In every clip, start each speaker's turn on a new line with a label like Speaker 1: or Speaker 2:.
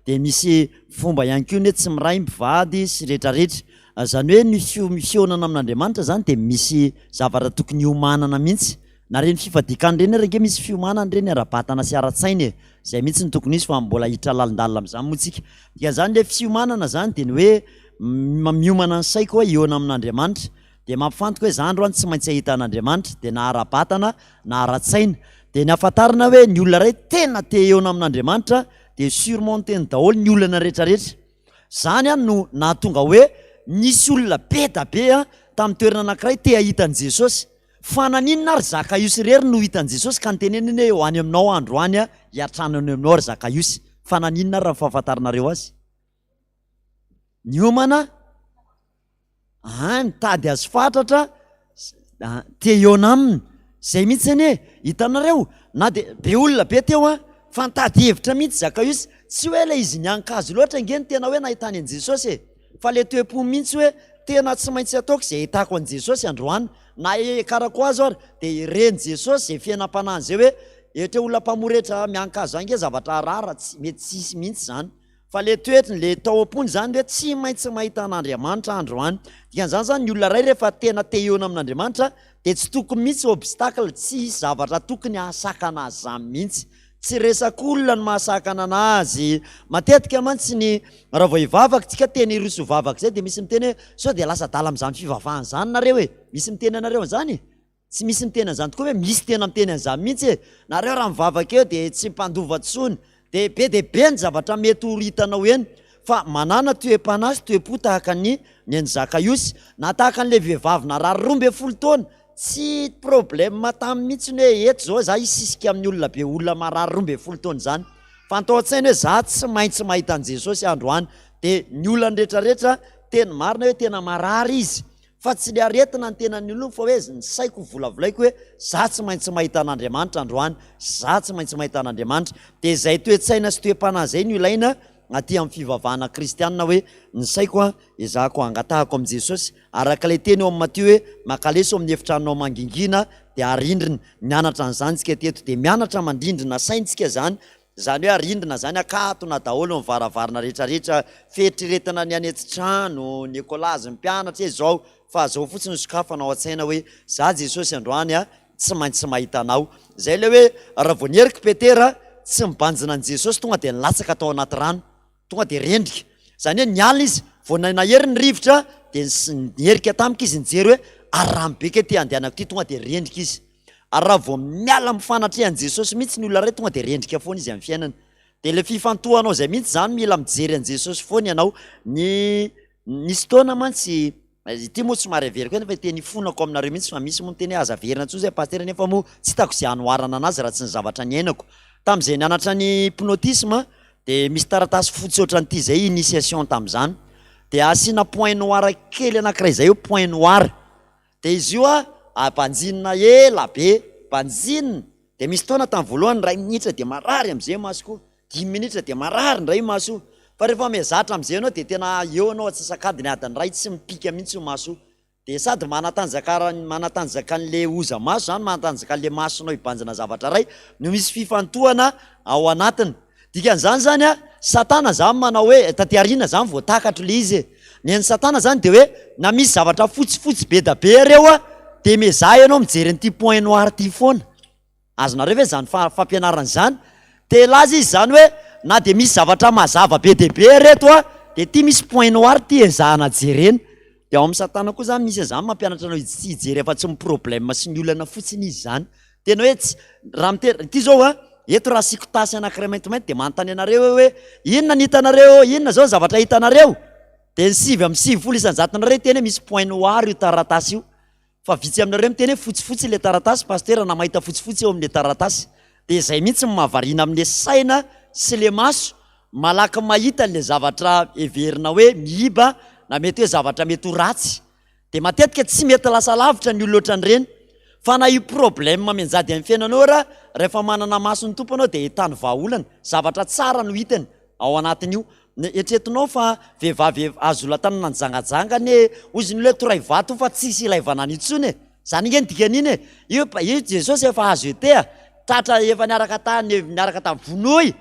Speaker 1: dia misy fomba ihany koa hoe tsy miray mivady sy rehetrarehetra. Zany hoe ny fihaonana amin'Andriamanitra zany dia misy zavatra tokony hiomanana mihitsy. Na reny fifadikany reny renge misy fiomanana reny ara-batana sy ara-tsainy zay mihitsy ny tokony izy fa mbola hiditra lalindalina amin'izany moa tsika. Dia zany le fiomanana zany dia ny hoe miomana ny saiko hoe hiona amin'Andriamanitra. Dia mampifantoka hoe zany androany tsy maintsy ahita an'Andriamanitra dia na ara-batana na ara-tsaina. Dia ny ahafantarana hoe ny olona iray tena te hiona amin'Andriamanitra dia surmonteny daholo ny olana rehetrarehetra. Zany no nahatonga hoe nisy olona be da be tamin'ny toerana anankiray te hahita an Jesosy. Fa naninona ary Zakaiosy rery no hitan Jesosy ka niteneniny hoe ho any aminao androany hiatrano any aminao ary Zakaiosy. Fa naninona ary raha fahafantarinareo azy? Ny homana mitady azy fatratra te hiona aminy. Zay mihitsy anie hitanareo na dia be olona be teo fa nitady hevitra mihitsy Zakaiosy. Tsy hoe ilay izy niankazo loatra ngeny tena hoe nahitany an Jesosy fa le toe-po mihitsy hoe tena tsy maintsy ataoko izay hitako an Jesosy androany. Na karako azo ary dia ireny Jesosy zay fiainam-panahy zay hoe ohatra olona mpamoretra miankazo ange zavatra rara tsy mety tsisy mihitsy zany. Fa le toetriny le tao am-pony zany hoe tsy maintsy mahita an'Andriamanitra androany. Dikan'izany zany ny olona iray rehefa tena te hiona amin'Andriamanitra dia tsy tokony mihitsy obstacle, tsy zavatra tokony ahasakana azy zany mihitsy. Tsy resak'olona no mahasakana anazy. Matetika mantsy ny raha vao hivavaka tsika teny iroso vavaka zay dia misy miteny hoe sao dia lasa dala amin'izany fivavahana zany nareo e. Misy miteny anareo an'izany? Tsy misy miteny an'izany tokoa hoe misy tena miteny an'izany mihitsy e. Nareo raha mivavaka eo dia tsy mpandova tsony. Dia be ny zavatra mety ho hitanao eny. Fa manana toe-panahy sy toe-po tahaka ny Zakaiosy. Na tahaka an'ilay vehivavy narary 12 taona. Tsy problème tamin'ny mihitsy hoe eto zao za hisisika amin'ny olona be olona marary 12 taona zany. Fa antao an-tsaina hoe za tsy maintsy mahita an Jesosy androany. Dia ny olona rehetrarehetra tena marina hoe tena marary izy. Fa tsy le aretina ny tenany olona fa hoe ny saiko volavolaiko hoe za tsy maintsy mahita an'Andriamanitra androany. Za tsy maintsy mahita an'Andriamanitra. Dia izay toe-tsaina sy toe-panahy zay no ilaina aty amin'ny fivavahana kristianina hoe ny saiko ezahako angatahako amin'i Jesosy. Araka ilay teny eo amin'ny Matteo hoe makaleso amin'ny efitranao mangingina dia arindrina. Mianatra an'izany tsika teto dia mianatra mandrindrina saintsika zany. Zany hoe arindrina zany akatona daholo amin'ny varavarana rehetrarehetra. Fieritreretana ny any an-trano, Nikolazy mpianatra zao. Fa zao fotsiny sokafanao an-tsaina hoe za Jesosy androany tsy maintsy mahita anao. Zay le hoe raha vao nierika Petera tsy mibanjina an Jesosy tonga dia nilatsaka tao anaty rano. Tonga dia rendrika. Zany hoe nialina izy vao nahery ny rivotra dia nierika tamika izy nijery hoe arambeka ty andehanako ty tonga dia rendrika izy. Ary raha vao miala mifanatrehan Jesosy mihitsy ny olona iray tonga dia rendrika foana izy amin'ny fiainana. Dia le fifantohanao zay mihitsy zany mila mijery an Jesosy foana ianao. Nisy taona mantsy ity moa somary averiko fa teny fonako aminareo mihitsy fa misy moa miteny azaverina tsoa zay pasteur nefa moa tsy hitako izay anoharana anazy raha tsy ny zavatra niainako. Tamin'izay nianatra ny hypnotisme dia misy taratasy fotsy ohatran'ity zay initiation tamin'izany. Dia asiana point noir kely anankiray zay io point noir. Dia izy io banjinina ela be, banjinina. Dia misy taona tamin'ny voalohany 2 minitra dia marary amin'izay masoko, 10 minitra dia marary ndray maso. Fa rehefa mezatra amin'izay anao dia tena eo anao atsasakadiny adiny ray tsy mipika mihitsy io maso. Dia sady manatanjaka an'le oza maso zany, manatanjaka an'le masonao hibanjina zavatra ray no misy fifantohana ao anatiny. Dikan'izany zany Satana zany manao hoe taty aoriana zany voatakatra le izy. Ny an'ny Satana zany dia hoe na misy zavatra fotsifotsy be da be ireo dia mezaha ianao mijery an'ity point noir ty foana. Azonareo ve zany fampianarana zany? Dia laza izy zany hoe na dia misy zavatra mazava be dia be reto dia ty misy point noir ty ezahana jerena. Dia ao amin'ny Satana koa zany misy izany mampianatra anao hijery efa tsy problème sy ny olana fotsiny izy zany. Tena hoe raha ity zao eto raha siko tasy anankiray maintimainty dia manontany anareo hoe inona ny hitanareo, inona zao zavatra hitanareo. Dia ny 7 isanjatonareo teny misy point noir io taratasy io. Fa vitsy aminareo miteny hoe fotsifotsy le taratasy pasteur na mahita fotsifotsy eo amin'le taratasy. Dia izay mihitsy mahavariana amin'le saina sy le maso malaky mahita le zavatra heverina hoe miiba na mety hoe zavatra mety ho ratsy. Dia matetika tsy mety lasa lavitra ny olona ohatran'ireny. Fa na io problème menjady amin'ny fiainanao rehefa manana maso ny tompo anao dia hitany vahaolana, zavatra tsara no hitany ao anatin'io. Eritreretinao fa vehivavy azo latanana nijangajangany ozy ny hoe toray vato fa tsisy ilaivana n'intsony e. Zany ingeny dikan'iny io Jesosy efa azo ete tratra efa niaraka tamin'ny vonoy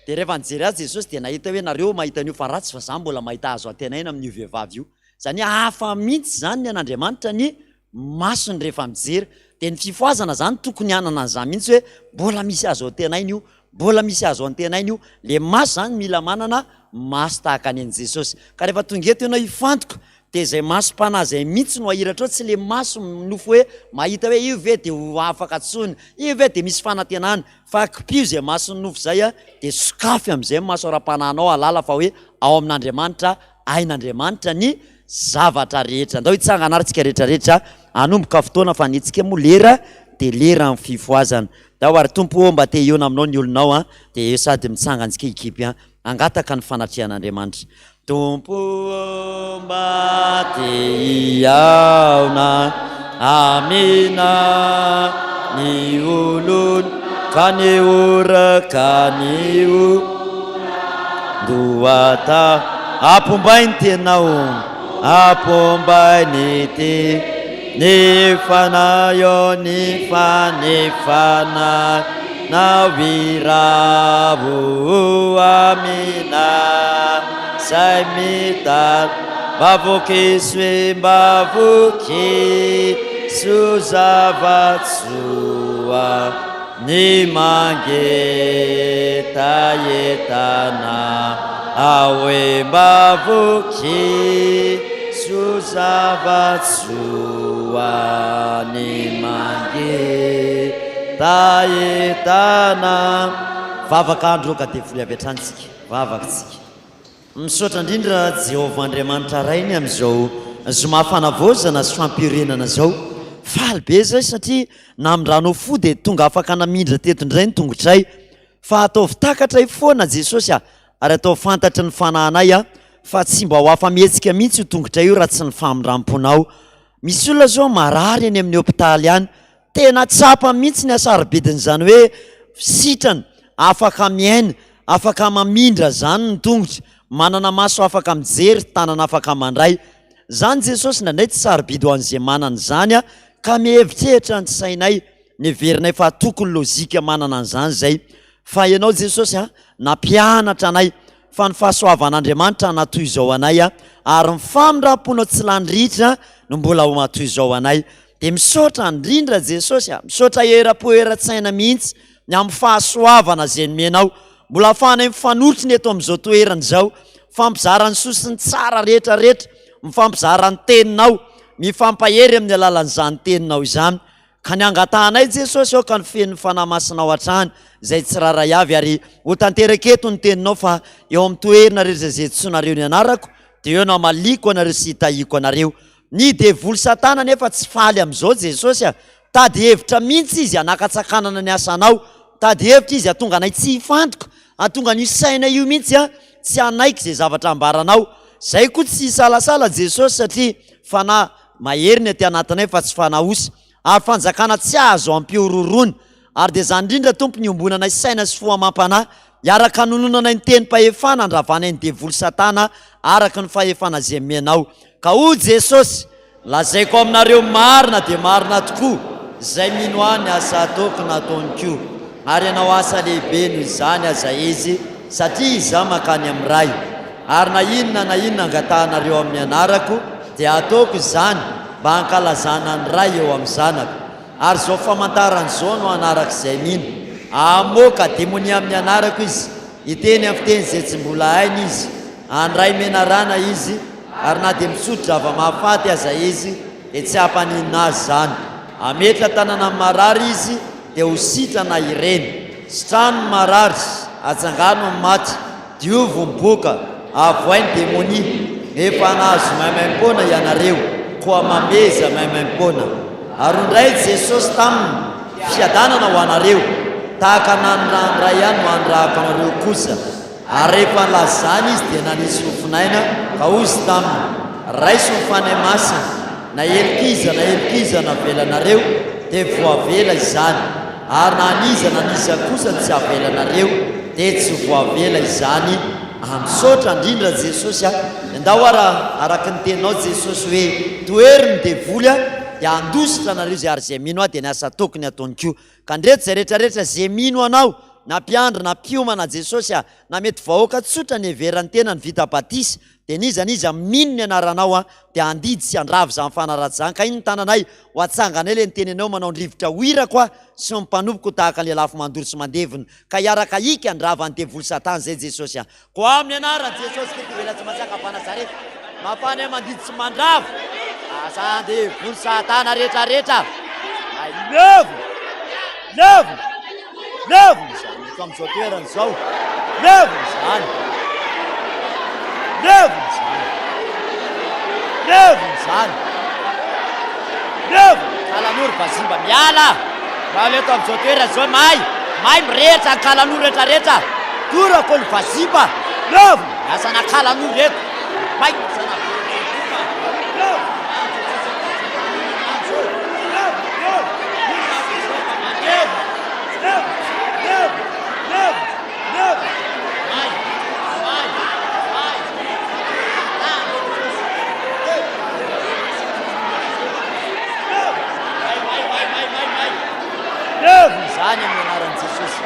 Speaker 1: dia rehefa nijery azy Jesosy dia nahita hoe nareo mahita an'io fa ratsy fa za mbola mahita azo atenaina amin'io vehivavy io. Zany hafa mihitsy zany ny an'Andriamanitra ny masony rehefa mijery. Dia ny fifoazana zany tokony hanana an'izany mihitsy hoe mbola misy azo atenaina io, mbola misy azo antenaina io. Le maso zany mila manana maso tahaka any an'i Jesosy. Ka rehefa tonga eto ianao hifantoka dia zay masom-panahy zay mihitsy no ahiratra ao, tsy le maso nofo hoe mahita hoe io ve dia ho afaka tsony, io ve dia misy fanantenana, fa kipio zay maso nofo zay a dia sokafy amin'izay maso ara-panahinao halala fa hoe ao amin'Andriamanitra, ain'Andriamanitra ny zavatra rehetra. Andao hitsangana ary tsika rehetrarehetra hanomboka fotoana fa nitsika moa lera dia lera amin'ny fifoazana. Dao ary tompo mba te hiona aminao ny olonao a dia sady mitsangantsika ekipy a angataka ny fanatrihan'Andriamanitra. Tompo mba te hiaona amina ny olony ka ny ora ka ny doata apombay ny tenao apombay ny te nefana yo ny fanefana na viravo amina say mitar bavoky sue bavoky suzavatsua ny mangeta yetana awe bavoky suzavatsua ny mangeta yetana. Vavaka andro ka devoly avy atrantsika vavakatsika misaotra indrindra Jehovah Andriamanitra rainy amin'izao zoma fanavozana sy fampirenana zao. Faly be zay satria namindrano fo dia tonga afaka namindra teto indray ny tongotray, fa ataovy takatray foana Jesosy ary atao fantatry ny fanahinay fa tsy mba ho afa-mihetsika mihitsy io tongotray io raha tsy ny famindram-ponao. Misy olona zao marary any amin'ny hôpitaly any, tena tsapa mihitsy ny asarabedin'izany hoe sitrana, afaka miaina, afaka mamindra zany ny tongotra, manana maso afaka mijery, tanana afaka mandray. Zany Jesosy nandray tsy sarobidy ho an'izay manana zany ka mihevitrehitra ny sainay, niverinay fa tokony lôzika manana an'izany zay. Fa ianao Jesosy nampianatra anay fa ny fahasoavan'Andriamanitra natoy izao anay ary ny famindram-ponao tsy landritra no mbola ho matoy izao anay. Dia misaotra indrindra Jesosy, misaotra era-po-era-tsaina mihitsy ny amin'ny fahasoavana zay nomenao. Mbola ahafahanay mifanotriny eto amin'izao toerana izao, fampizarany sosiny tsara rehetrarehetra, mifampizarany teninao, mifampahery amin'ny alalan'izany teninao izany. Ka ny angatahanay Jesosy ao ka ny feno fanamasinao hatrany izay tsy raray avy, ary ho tanteraka eto ny teninao fa eo amin'ny toerana rehetra izay tsonareo ny anarako dia eo no amaliko anareo sy hitahiko anareo. Ny devoly Satana nefa tsy faly amin'izao Jesosy tady hevitra mihitsy izy hanakatsakanana ny asanao, tady hevitra izy hatonga anay tsy hifantoka, hatonga ny saina io mihitsy tsy hanaiky izay zavatra ambaranao. Zay koa tsy salasala Jesosy satria fana mahery ny aty anatinay fa tsy fanahosa, ary fanjakana tsy azo ampiororona. Ary dia zany indrindra tompo ny ombonanay saina sy foamam-panahy, iaraka nononanay ny tenim-pahefana andravanay ny devoly Satana araka ny fahefana zay menao. Ka o Jesosy, lazaiko aminareo marina dia marina tokoa zay mino any asa ataoko nataony koa, ary ianao asa lehibe noho izany aza izy satria izaho makany amin'ny ray, ary na inona angatahanareo amin'ny anarako dia ataoko izany mba hankalazana ny ray eo amin'ny zanako. Ary zao famantaran'izao no anaraka izay mino, amoaka demonia amin'ny anarako izy, iteny amin'ny fiteny izay tsy mbola hainy izy, andray menarana izy, ary na dia misotra ava-mahafaty aza izy dia tsy hampaninina azy zany. Ametra tanana marary izy dia ho sitrana ireny, sitrano marary, atsangano ny maty, diovo miboka, avoainy demonia. Efa nahazo maimaim-pona ianareo, koa mameza maimaim-pona. Ary indray Jesosy taminy fiadanana ho anareo, tahaka nandrandray ihany no andrahako anareo kosa. Ary rehefa nilazany izy dia nanisy hofinaina ka ozy taminy, raiso ny fanay masina, na elikiza navelanareo dia voavela izany, ary naniza kosa tsy avelanareo dia tsy voavela izany. Misaotra indrindra Jesosy ndao araka ny teninao Jesosy hoe toeriny devoly dia andositra anareo zay ary zay mino dia ny asa tokony ataony koa. Ka ndreto zay rehetrarehetra zay mino anao na mpiandra na mpiomana Jesosy na mety vahoaka tsotra ny heverany tena ny vita batisy dia nizany izy mino ny anaranao dia andidy sy andravo za mifanaratsy zany ka iny ny tananay ho atsangana ela ny tenenao manao ny rivotra hoirako sy mimpanompoka tahaka ny lafo mandoro sy mandevina ka hiaraka ika andrava ny devolo satana zay Jesosy ko amin'ny anarany Jesosy Kristy vela tsy matsaka Nazareta mafana mandidy sy mandravo asa devolo satana rehetrarehetra levo zany ko amin'izao toerana zao levo zany kalan'olo vazimba miala raha eto amin'izao toerana zao mahay mirehitra ny kalan'olo rehetrarehetra torako ny vazimba levo asana kalan'olo eto mahay asana zany amin'ny anaran'i Jesosy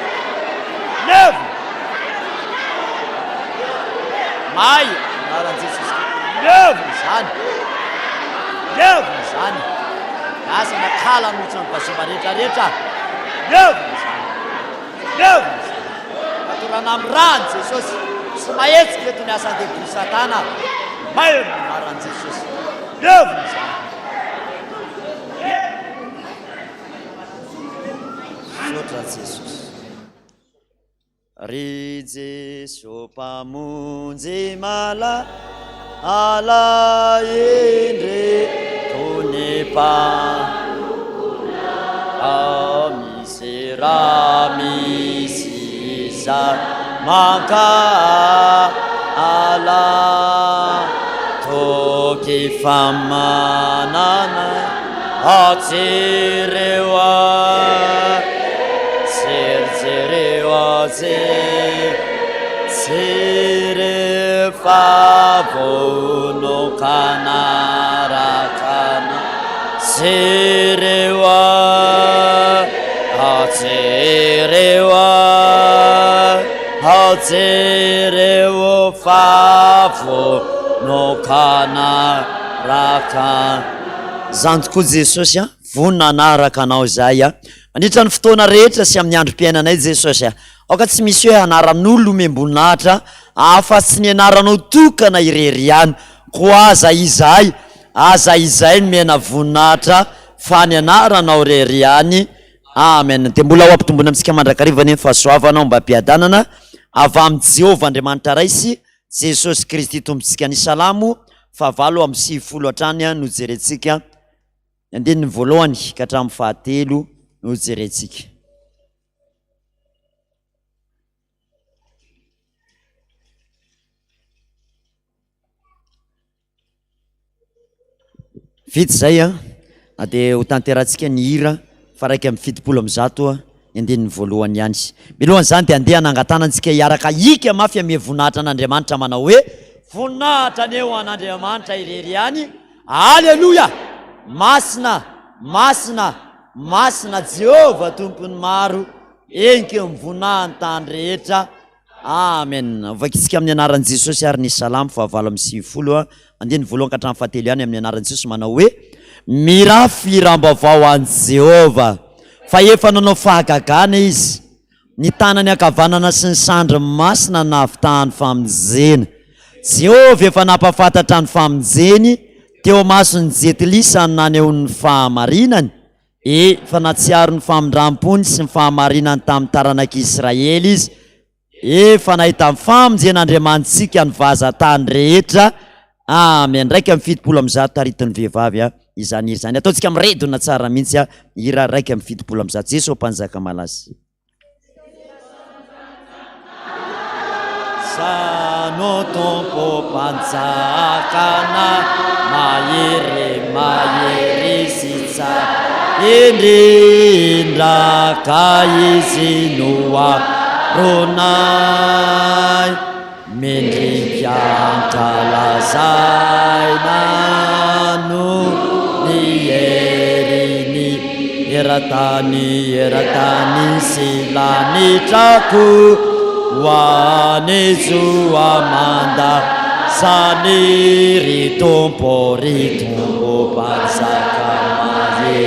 Speaker 1: levo may anaran'i Jesosy levo zany asana kalan'olo ny vazimba rehetrarehetra levo atorana amin'ny rany Jesosy sy mahetsika eto ny asany devolo satana may amin'ny anaran'i Jesosy levo zany Sotra Jesus. Ry Jesosy mpamonjy mala ala endre tonepa misy raha misy za manka ala toky famanana atserewa Sere favono kanarakana Serewa Hatserewo favono kanarakana Zany tokoa Jesosy vonina anaraka anao zay mandritra ny fotoana rehetra sy amin'ny androm-piainanay Jesosy aoka tsy misy hoe anaran'olo membonahitra afa tsy ny anaranao tokana irery ihany ko aza izay no mena voninahitra fa ny anaranao rery ihany amen dia mbola ho ampitombona amintsika mandrakariva ny fahasoavanao mba ampiadanana avy amin'ny Jehovah Andriamanitra raisy Jesosy Kristy tompontsika ny salamo fahavalo amin'ny sivifolo hatrany no jerentsika andiny ny voalohany ka hatramin'ny fahatelo no jerentsika vitsy zay na dia ho tanterantsika ny hira fa raiky amin'ny fitopolo amin'ny zato andiny ny voalohany ihany milohany zany dia andeha nangatanantsika hiaraka ika mafy ame voninahitra an'Andriamanitra manao hoe voninahitra aneo an'Andriamanitra irery ihany alleluia masina Jehovah tompony maro enky mivonahany tany rehetra amen vakitsika amin'ny anaran'i Jesosy ary ny salamo fahavalo amin'ny sivifolo andiny voalohany ka hatramin'ny fahatelo ihany amin'ny anaran'i Jesosy manao hoe mirafy irambavao an'i Jehovah fa efa nanao fahagagana izy ny tanany ankavanana sy ny sandry masina nahavitahany famonjena Jehovah efa nampafantatra ny famonjeny teo masony jetilisa nanehon'ny fahamarinany fa natsiaro ny famindram-pony sy ny fahamarinany tamin'ny taranak'Israely izy efa nahita ny famonjen'Andriamanitsika ny vazatany rehetra amen raika amin'ny fitopolo amin'ny zato taritin'ny vehivavy izany hira zany ataontsika miredona tsara mihitsy hira raika amin'ny fitopolo amin'ny zato Jesosy mpanjaka malazy sano tompo mpanjakana mahery sy tsara indrindra ka izy no aronay mendrik'ankalazaina no ny herini eratany silany trako hoany Zoamanda sany ritompo patsaka maze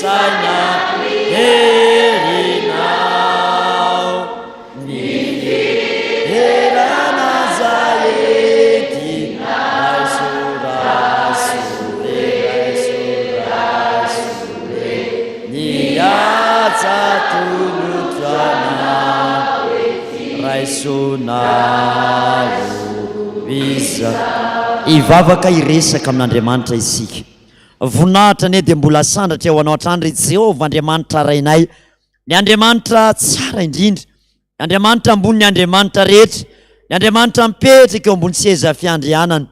Speaker 1: Sana herinao Nihirana zaeti Raisure Niyaza tulutrana Raisunao Visa Ivavaka iresaka amin'Andriamanitra isika voninahitra ane dia mbola sandratra eo anao hatrany ry Jehovah Andriamanitra rainay, ny Andriamanitra tsara indrindra, ny Andriamanitra ambony ny Andriamanitra rehetra, ny Andriamanitra mipetraka eo ambony seza fiandrianana.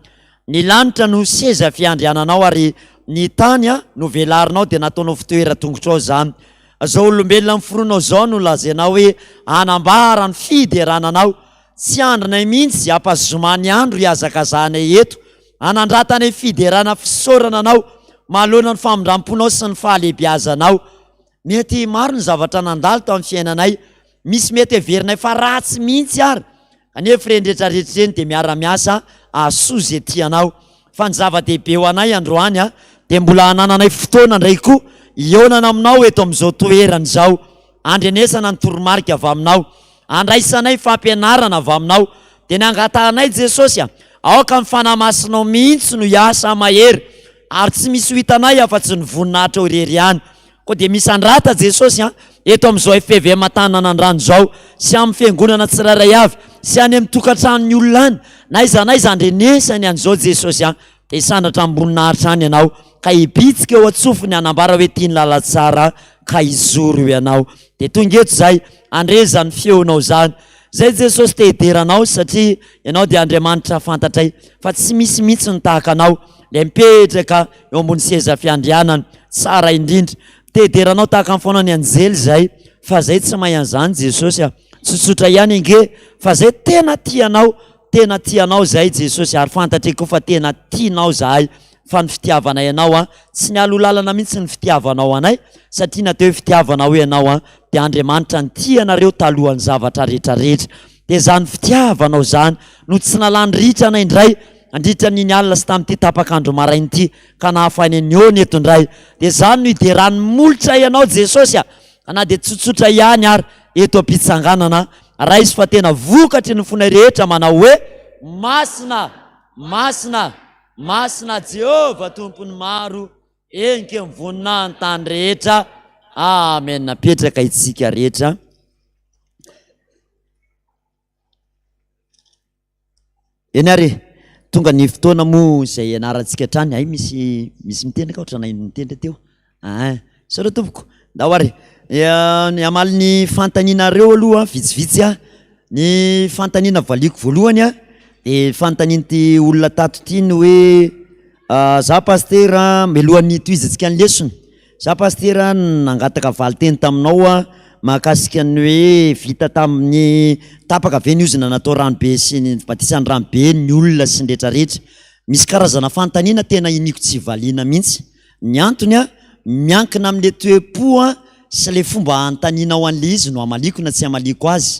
Speaker 1: Ny lanitra no seza fiandriananao ary ny tany no velarinao dia nataonao fitoeran-tongotra ao zany. Zao olombelona miforonao zao no lazainao hoe anambara ny fiderananao, tsy andrinay mihitsy ampazomany andro hiazakazanay eto, anandratany fiderana fisaorana anao mahalona ny famindramponao sy ny fahalehibiazanao. Mety maro ny zavatra nandalo tao amin'ny fiainanay, misy mety heverinay fa ratsy mihitsy ary, kanefa ireny rehetrarehetra ireny dia miara-miasa ahasoa tianao. Fa ny zava-dehibe ho anay androany dia mbola hanananay fotoana indray koa ionana aminao eto amin'izao toerana izao, andrenesana ny toromarika avy aminao, andraisanay fampianarana avy aminao, dia ny angatahanay Jesosy aoka ny fanamasinao mihitsy no hiasa mahery, ary tsy misy ho hitanay afa-tsy ny voninahitra irery ihany. Koa dia misy andrata Jesosy eto amin'izao FVM-tanànan-drano zao, sy amin'ny fiangonana tsirairay avy, sy any amin'ny tokantranony olona any, na iza andrenesany an'izao Jesosy dia sandratra amboninahitra any ianao, ka hibitsika eo atsofony hanambara hoe tiany lalatsara ka hizoro eo ianao. Dia tongeto zay andrezany feonao zany, zay Jesosy te hideranao satria ianao dia Andriamanitra fantatray, fa tsy misy mihitsy ny tahaka anao le mipetraka eo ambony seza fiandrianana tsara indrindra. Te hideranao tahaka amin'ny foana ny anjely zay, fa zay tsy mahay an'izany Jesosy tsotsotra ihany inge, fa zay tena tianao zay Jesosy, ary fantatry koa fa tena tianao zahay. Fa ny fitiavanay ianao tsy nialo lalana mihitsy ny fitiavanao anay, satria natao hoe fitiavanao ianao dia Andriamanitra ny tianareo talohan'ny zavatra rehetrarehetra. Dia zany fitiavanao zany no tsy nalany ritra anay indray andritra n'iny alina sy tamin'ity tapakandro marainy ity, ka nahafainy aniony eto indray. Dia zany no hiderany molotra ianao Jesosy, ka na dia tsotsotra ihany ary eto am-pitsanganana, raha izy fa tena vokatry ny fonay rehetra manao hoe masina Jehovah tompony maro, enike mivonina ny tany rehetra. Amen. Napetraka itsika rehetra. Eny ary tonga ny fotoana moa izay ianarantsika hatrany. Ay misy mitendry ka ohatranay mitendry teo. Saotra tompoko. Ndao ary ny amaly ny fantaninareo aloha vitsivitsy ny fantanina valiko voalohany dia fantaniny ty olona tato ty ny hoe za pasteur melohan'ny toizatsika ny lesony, za pasteur nangataka valiteny taminao mahakasika ny hoe vita tamin'ny tapaka ve ny ozina natao ranobe sy ny batisany ranobe ny olona sy ny rehetrarehetra. Misy karazana fantanina tena iniko tsy valiana mihitsy, ny antony miankina amin'le toe-po sy le fomba antaninao an'le izy no amaliko na tsy amaliko azy.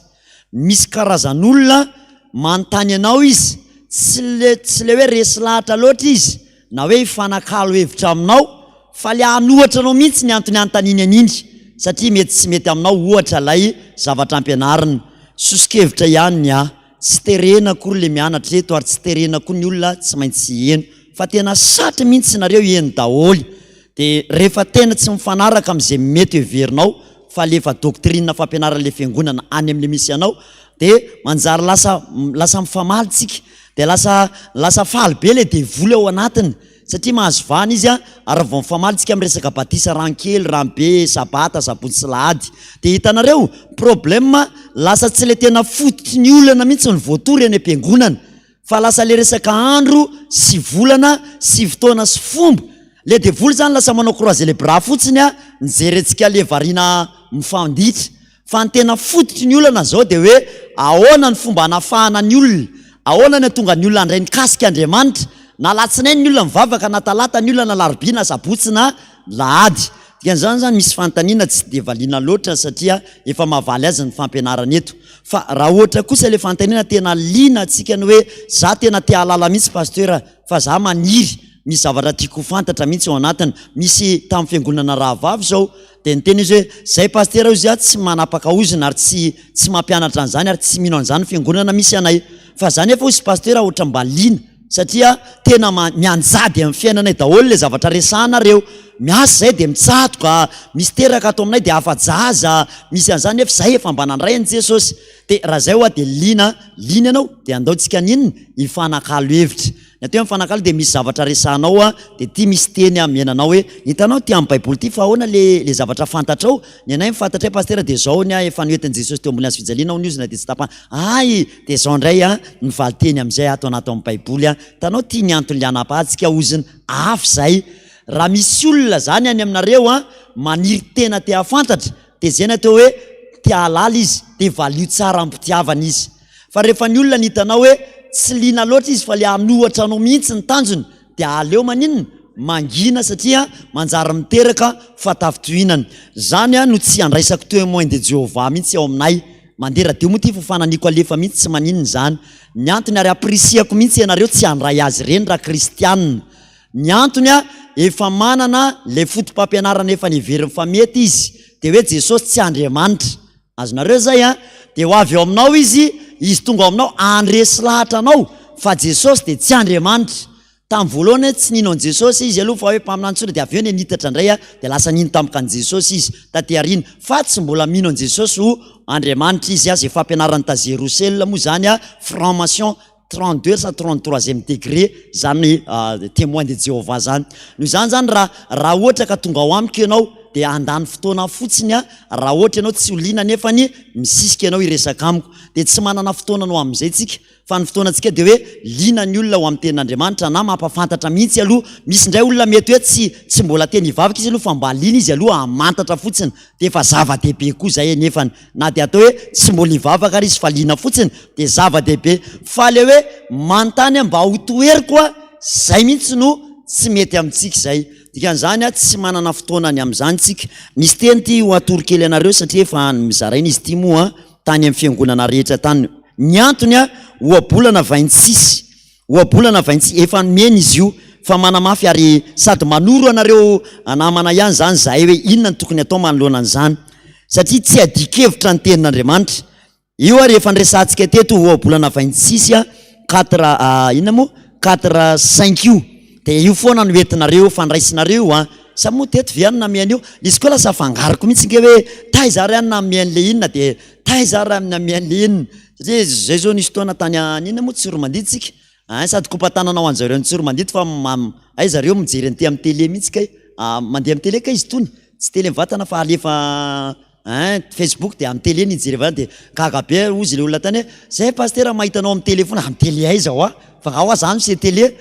Speaker 1: Misy karazan'olona manontany anao izy, tsy le hoe resy lahatra loatra izy na hoe hifanakalo hevitra aminao, fa le anohatra anao mihitsy ny antony antaniny an'indry, satria mety tsy mety aminao ohatra lay zavatra ampianarina. Sosikevitra ihany tsy terena akory le mianatra eto ary tsy terena koa ny olona tsy maintsy heno, fa tena satry mihitsy nareo heno daholy. Dia rehefa tena tsy mifanaraka amin'izay mety heverinao, fa lefa doktrina fampianaran'le fiangonana any amin'le misy anao, dia manjary lasa mifamaly tsika, dia lasa faly be le devoly ao anatiny, satria mahazo vana izy ary vao mifamaly tsika amin'ny resaka batisa rankely, rambe, sabata, sabotsy lahady. Dia hitanareo problème lasa tsy le tena fototry ny olana mihitsy ny voatory any am-piangonana, fa lasa le resaka andro sy volana sy fotoana sy fomba le devoly zany lasa manao croisé le bras fotsiny a nijerentsika le variana mifanditra fa ny tena fototry ny olana zao de hoe ahoana ny fomba hanafahana ny olona, ahoana ny tonga ny olona andray nikasika Andriamanitra, na latsinainy ny olona mivavaka na talata ny olona na larobia na sabotsy na lahady. Dikan'izany misy fantaniana tsy de valiana loatra satria efa mahavaly azy ny fampianarana eto. Fa raha ohatra kosa le fantaniana tena liana atsika ny hoe za tena te halala mihitsy pasteur fa za maniry misy zavatra tiako fantatra mihitsy ao anatiny. Misy tamin'ny fiangonana Rahavavy zao de niteny izy hoe zay pasteur izy tsy manapaka ozina ary tsy mampianatra an'izany ary tsy mino an'izany fiangonana misy anay. Fa zany efa izy pasteur ohatra mba liana satria tena mianjady amin'ny fiainanay daholo le zavatra resahanareo. Miasa zay de mitsatoka, misy teraka ato aminay de afa-jaza, misy an'izany efa zay efa mba nandray an' Jesosy. De raha zay hoa de liana ianao de andaontsika ninona hifanakalo hevitra. Nateo mifanakalo de misy zavatra resahanao a de ty misy teny amenanao hoe hitanao ty amin'ny Baiboly ty fa ahoana le zavatra fantatrao. Ny anay mifantatra hoe pasteur de zao ny efa noentin' Jesosy teo ambony hazo fijaliana ny ozina de tsy tapana. Ay de zao ndray a nivaly teny am'izay ato anato amin'ny Baiboly a. Tanao ty ny antony liana-pahatsika ozina afo zay. Raha misy olona zany any aminareo a maniry tena te hafantatra de zay natao hoe te halala izy de valio tsara ampitiavana izy. Fa rehefa ny olona nitanao hoe tsy liana loatra izy fa le anohatra anao mihitsy ny tanjony de aleo maninona mangina satria manjary miteraka fatafitohinana. Zany a no tsy andraisako témoin de Jéhovah mihitsy ao aminay. Mandeha radio moa ty fofananiko alefa mihitsy tsy maninona zany. Ny antony ary aprisiako mihitsy ianareo tsy handray azy reny raha kristianina. Ny antony a efa manana le fotom-pampianarana efa niveriny fa mety izy de hoe Jesosy tsy Andriamanitra. Azonareo zay a de ho avy ao aminao izy tonga ao aminao andresy lahatra anao fa Jesosy de tsy Andriamanitra. Tamin'ny voalohany tsy nino an' Jesosy izy aloha fa hoe mpaminantsona de avy eo ny nitatra indray a de lasa nino tampoka an' Jesosy izy taty ariana fa tsy mbola mino an' Jesosy ho Andriamanitra izy a. Zay fampianarana ta Jerusalem moa zany a franc-maçon 32 sa 33e degré zany témoin de Jéhovah zany. Noho zany raha ohatra ka tonga ao amiko ianao de andany fotoana fotsiny a raha ohatra ianao tsy oliana nefa ny misisika ianao iresaka amiko de tsy manana fotoana anao am'izay tsika fa ny fotoana antsika de hoe liana ny olona ho amin'ny tenin'Andriamanitra na mampafantatra mihitsy aloha. Misy ndray olona mety hoe tsy mbola teny hivavaka izy aloha fa mba liana izy aloha hamantatra fotsiny de efa zava-dehibe koa zay nefany na de atao hoe tsy mbola hivavaka ary izy fa liana fotsiny de zava-dehibe. Fa le hoe manontany mba ho toeriko a zay mihitsy no tsy mety amintsika zay. Dikan'izany a tsy manana fotoana ny am'izany tsika. Misy teny ty ho atoro kely anareo satria efa mizaraina izy ty moa tany amin'ny fiangonana rehetra tany. Ny antony a ohabolana 26 ohabolana 26 efa nomeny izy io fa manamafy ary sady manoro anareo namana ihany zany zahay hoe inona ny tokony atao manoloana an'izany satria tsy adikevitra ny tenin'Andriamanitra. Io a rehefa nresantsika teto ohabolana 26 a 4 inona moa 4-5 io de io foana no entinareo fandraisinareo a sa moa teto viany namiany io izy koa lasa fangariko mihitsy nge hoe taizary any namian'le inona de taizary amin'ny namian'le inona satria zay zao nisy fotoana tany inona moa Tsoromanditsika sady kompatananao anjareo ny Tsoromandito fa ay zareo mijery an'ty amin'ny télé mihitsy kay mandeha amin'ny télé kay izy tony tsy télé mivatana fa alefa Facebook de amin'ny télé nijery vatana de kagabe ozy le olona tany hoe zay pasteur mahitanao amin'ny télé foana amin'ny télé aiza hoa fa ao zany sy télé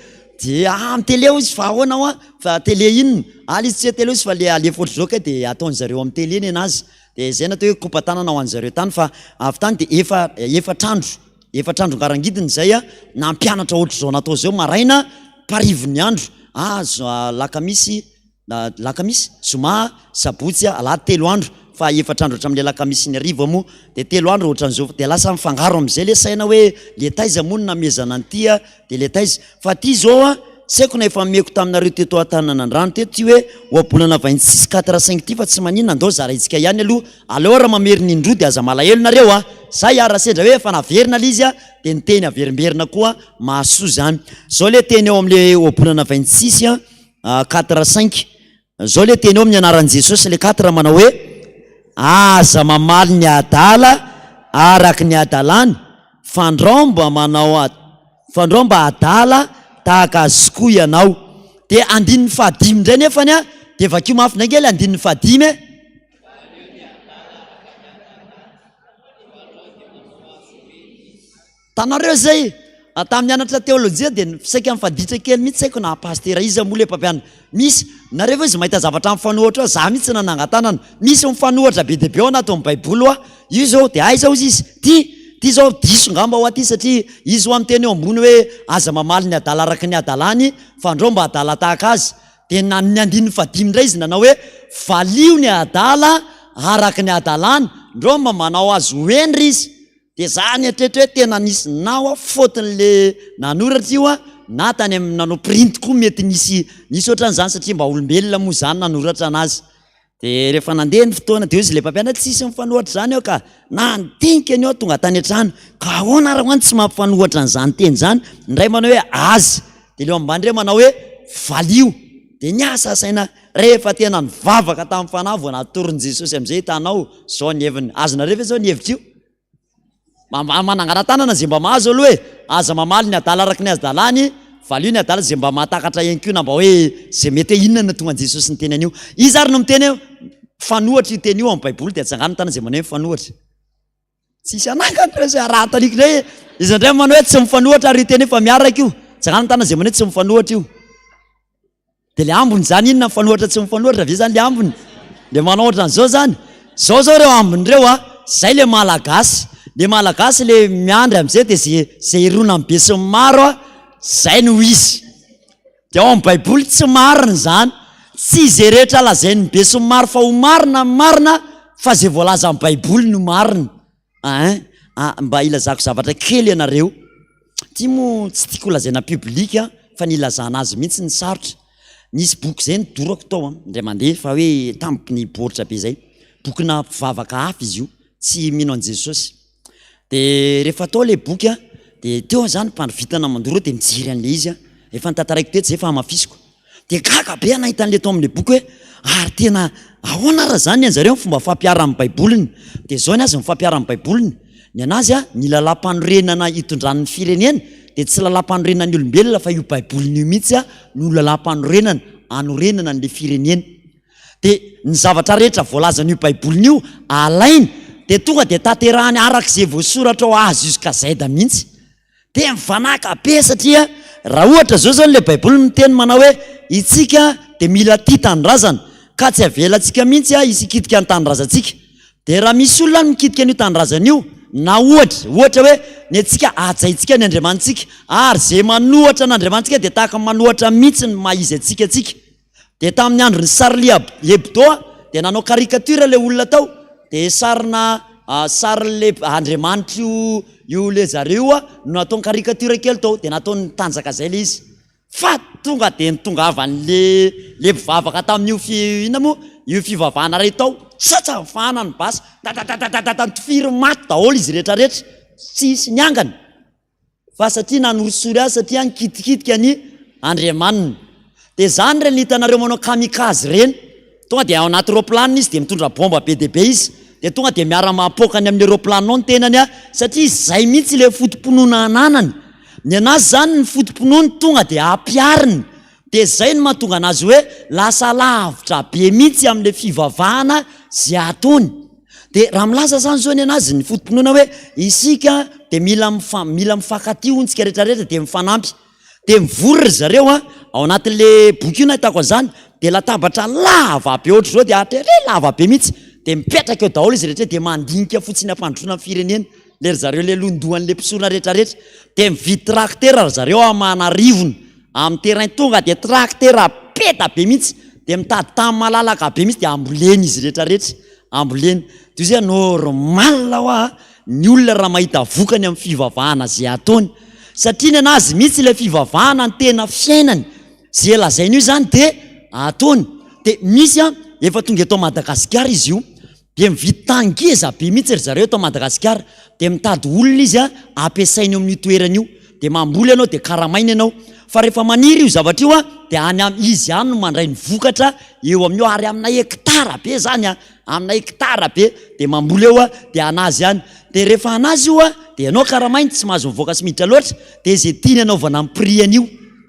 Speaker 1: de amin'ny télé izy fa ahoana hoa fa télé inona ala izy tsy télé izy fa le alefa ohatry zao kay de ataony zareo amin'ny télé ny anazy de zay natao hoe kompatanana ho an'zareo tany fa avy tany de efatrandro ngarangidiny zay a nampianatra ohatry zao natao zao maraina parivony andro lakamisy zoma sabotsy alahady telo andro fa efatrandro hatramin'le lakamisy ny arivo moa de telo andro ohatran'izao de lasa mifangaro am'izay le saina hoe le taiza moa no namezana antya de le taiza fa ty zao a saiko na efa meko taminareo teto an-tananandrano teto ty hoe ohabolana 26-4-5 ty fa tsy maninona andao zaraitsika ihany aloha aleo raha mamerina indro de aza malahelo nareo a zay arasedra hoe efa naverina le izy a de ny teny averimberina koa mahasoa zany. Zao le teny eo am'le ohabolana 26 a 4-5 zao le teny eo amin'ny anaran'i Jesosy le 4 manao hoe aza mamaly ny adala araky ny adalany fandromba adala tahaka azoko ianao de andininy fahadimy indray nefany a de vakio mafy nangely andininy fahadimy tanareo zay tamin'ny anatra teolojia dia saika mifaditra kely mihitsy saiko na pastera izy mola mpampianatra misy nareo izy mahita zavatra mifanohatra za mihitsy nanangatanana misy mifanohatra be deabe ao anaty amin'ny baiboly a io zao dia ay zao izy ty zao diso ngamba ho aty satria izy ho am'teny eo ambony hoe aza mamaly ny adala araky ny adalany fa andreo mba adala tahaka azy dia ny andininy fadimy indray izy nanao hoe valio ny adala araky ny adalany ndreo mba manao azy hoendry izy dia zany atretra hoe tena nisy nao a fotin'le nanoratra io a na tany amin'ny nanao print koa mety nisy ohatran'izany satria mba olombelona moa zany nanoratra anazy dia rehefa nandeha ny fotoana dia izy le mpampianatra tsisy mifanohatra zany eo ka na ntinkany eo tonga tany an-trano ka ahoana raha hoany tsy mampifanohatra n'izany teny zany ndray manao hoe azy dia leo ambany ndray manao hoe valio dia ny asa saina rehefa tena nivavaka tamin'ny fanahy vao natoron' Jesosy am'izay hitanao zao ny heviny azonareo ve zao ny hevitra io manangana-tanana zay mba mahazo aloha hoe aza mamaly ny adala araky ny azy-dalany valio ny adala zay mba mahatakatra iankiona mba hoe zay mety hoe inona na tonga Jesosy ny teny an'io izy ary no miteny fanohatra io teny io amin'ny baiboly dia tsangana tana zay manao hoe mifanohatra tsisy anangana zay raha taliky ndray izy ndray manao hoe tsy mifanohatra ary teny fa miaraka io tsangana tana zay manao hoe tsy mifanohatra io dia le ambony zany inona mifanohatra tsy mifanohatra ve zany le ambony le manao ohatran'izao zany zao reo ambony reo a zay le malagasy le miandry am'izay dia zay irona amin'ny be sy maro a zay no izy dia ao amin'ny baiboly tsy marina zany tsy izay rehetra lazainy be sy maro fa ho marina fa zay voalaza amin'ny baiboly no marina mba ilazako zavatra kely ianareo ty moa tsy tiako lazaina publika fa ny ilazana azy mihitsy ny sarotra nisy boky zay nidorako tao indray mandeha fa hoe tampiny baoritra be zay bokina mpivavaka hafa izy io tsy mino an Jesosy dia rehefa tao le boky dia teo zany mpandrovitana mandoro dia mijery an'le izy efa nitantaraiko teto zay fa hamafisiko dia gaga be nahita an'le tao amin'le boky hoe ary tena ahoana raha zany ny anjareo fomba fampiara amin'ny baiboliny dia zao ny azy mifampiara amin'ny baiboliny ny anazy ny lalam-panorenana hitondran'ny firenena dia tsy lalam-panorenan'ny olombelona fa io baiboliny io mihitsy no lalam-panorenana anorenana n'le firenena dia ny zavatra rehetra voalazan'io baiboliny io alainy dia tonga dia tanterahany arak'izay voasoratra ao azy jusqu'à zaida mihitsy dia mifanaka be satria raha ohatra zao le baiboly miteny manao hoe itsika dia mila tia tanindrazana ka tsy avelantsika mihitsy isikitika ny tanindrazantsika dia raha misy olona mikitika an'io tanindrazana io na ohatra hoe ny antsika ajaintsika ny andriamanitsika ary zay manohatra n'andriamanitsika dia tahaka manohatra mihitsy ny mahizy atsika dia tamin'ny andro ny Charlie Hebdo dia nanao caricature le olona tao dia sarin'le andriamanitra io le zareo no nataony caricature kely tao dia nataony tanjaka zay le izy fa tonga dia nitongavan'le mpivavaka tamin'io ina moa io fivavahana ray tao satsa fahana ny basy tofiry maty daholo izy rehetrarehetra tsisy niangana fa satria nanorosory azy satria nikitikitika ny andriamanina dia zany reny hitanareo manao kamikazy reny tonga dia ao anaty roplanina izy dia mitondra bomba be deabe izy dia tonga dia miara-mahapokany amin'ny roplanina ao ny tenany satria zay mihitsy le fotomponoana ananany ny anazy zany ny fotomponoany tonga dia ampiariny dia zay no mahatonga anazy hoe lasa lavitra be mihitsy amin'le fivavahana zay ataony dia raha milaza zany zao ny anazy ny fotomponoana hoe isika dia mila mifankaty ontsika rehetrarehetra dia mifanampy dia mivory zareo ao anatin'le boky io nahitako an'izany dia latabatra lava be ohatra zao dia atrere lava be mihitsy dia mipetraka eo daholo izy rehetra dia mandinika fotsiny ampandrosoana amin'ny firenena ler zareo le londohan'le mpisorona rehetrarehetra dia mividy tractera zareo amanarivony amin'ny terrain tonga dia tractera peta be mihitsy dia mitady tany malalaka be mihitsy dia amboleny izy rehetrarehetra amboleny dia zay normal ho ny olona raha mahita vokany amin'ny fivavahana zay ataony satria ny anazy mihitsy le fivavahana ny tena fiainany zay lazainy io zany dia ataony dia misy efa tonga eto Madagasikara izy io dia mividy tangeza be mihitsy ry zareo eto Madagasikara dia mitady olona izy ampiasainy eo amin'ny toerana io dia mamboly ianao dia karamaina ianao fa rehefa maniry io zavatra io dia izy ihany no mandray ny vokatra eo amin'io ary amina hektara be zany amina hektara be dia mamboly eo dia anazy ihany dia rehefa anazy io dia ianao karamaina tsy mahazo mivoaka sy miditra loatra dia zay tiany anaovana amin'ny prix an'io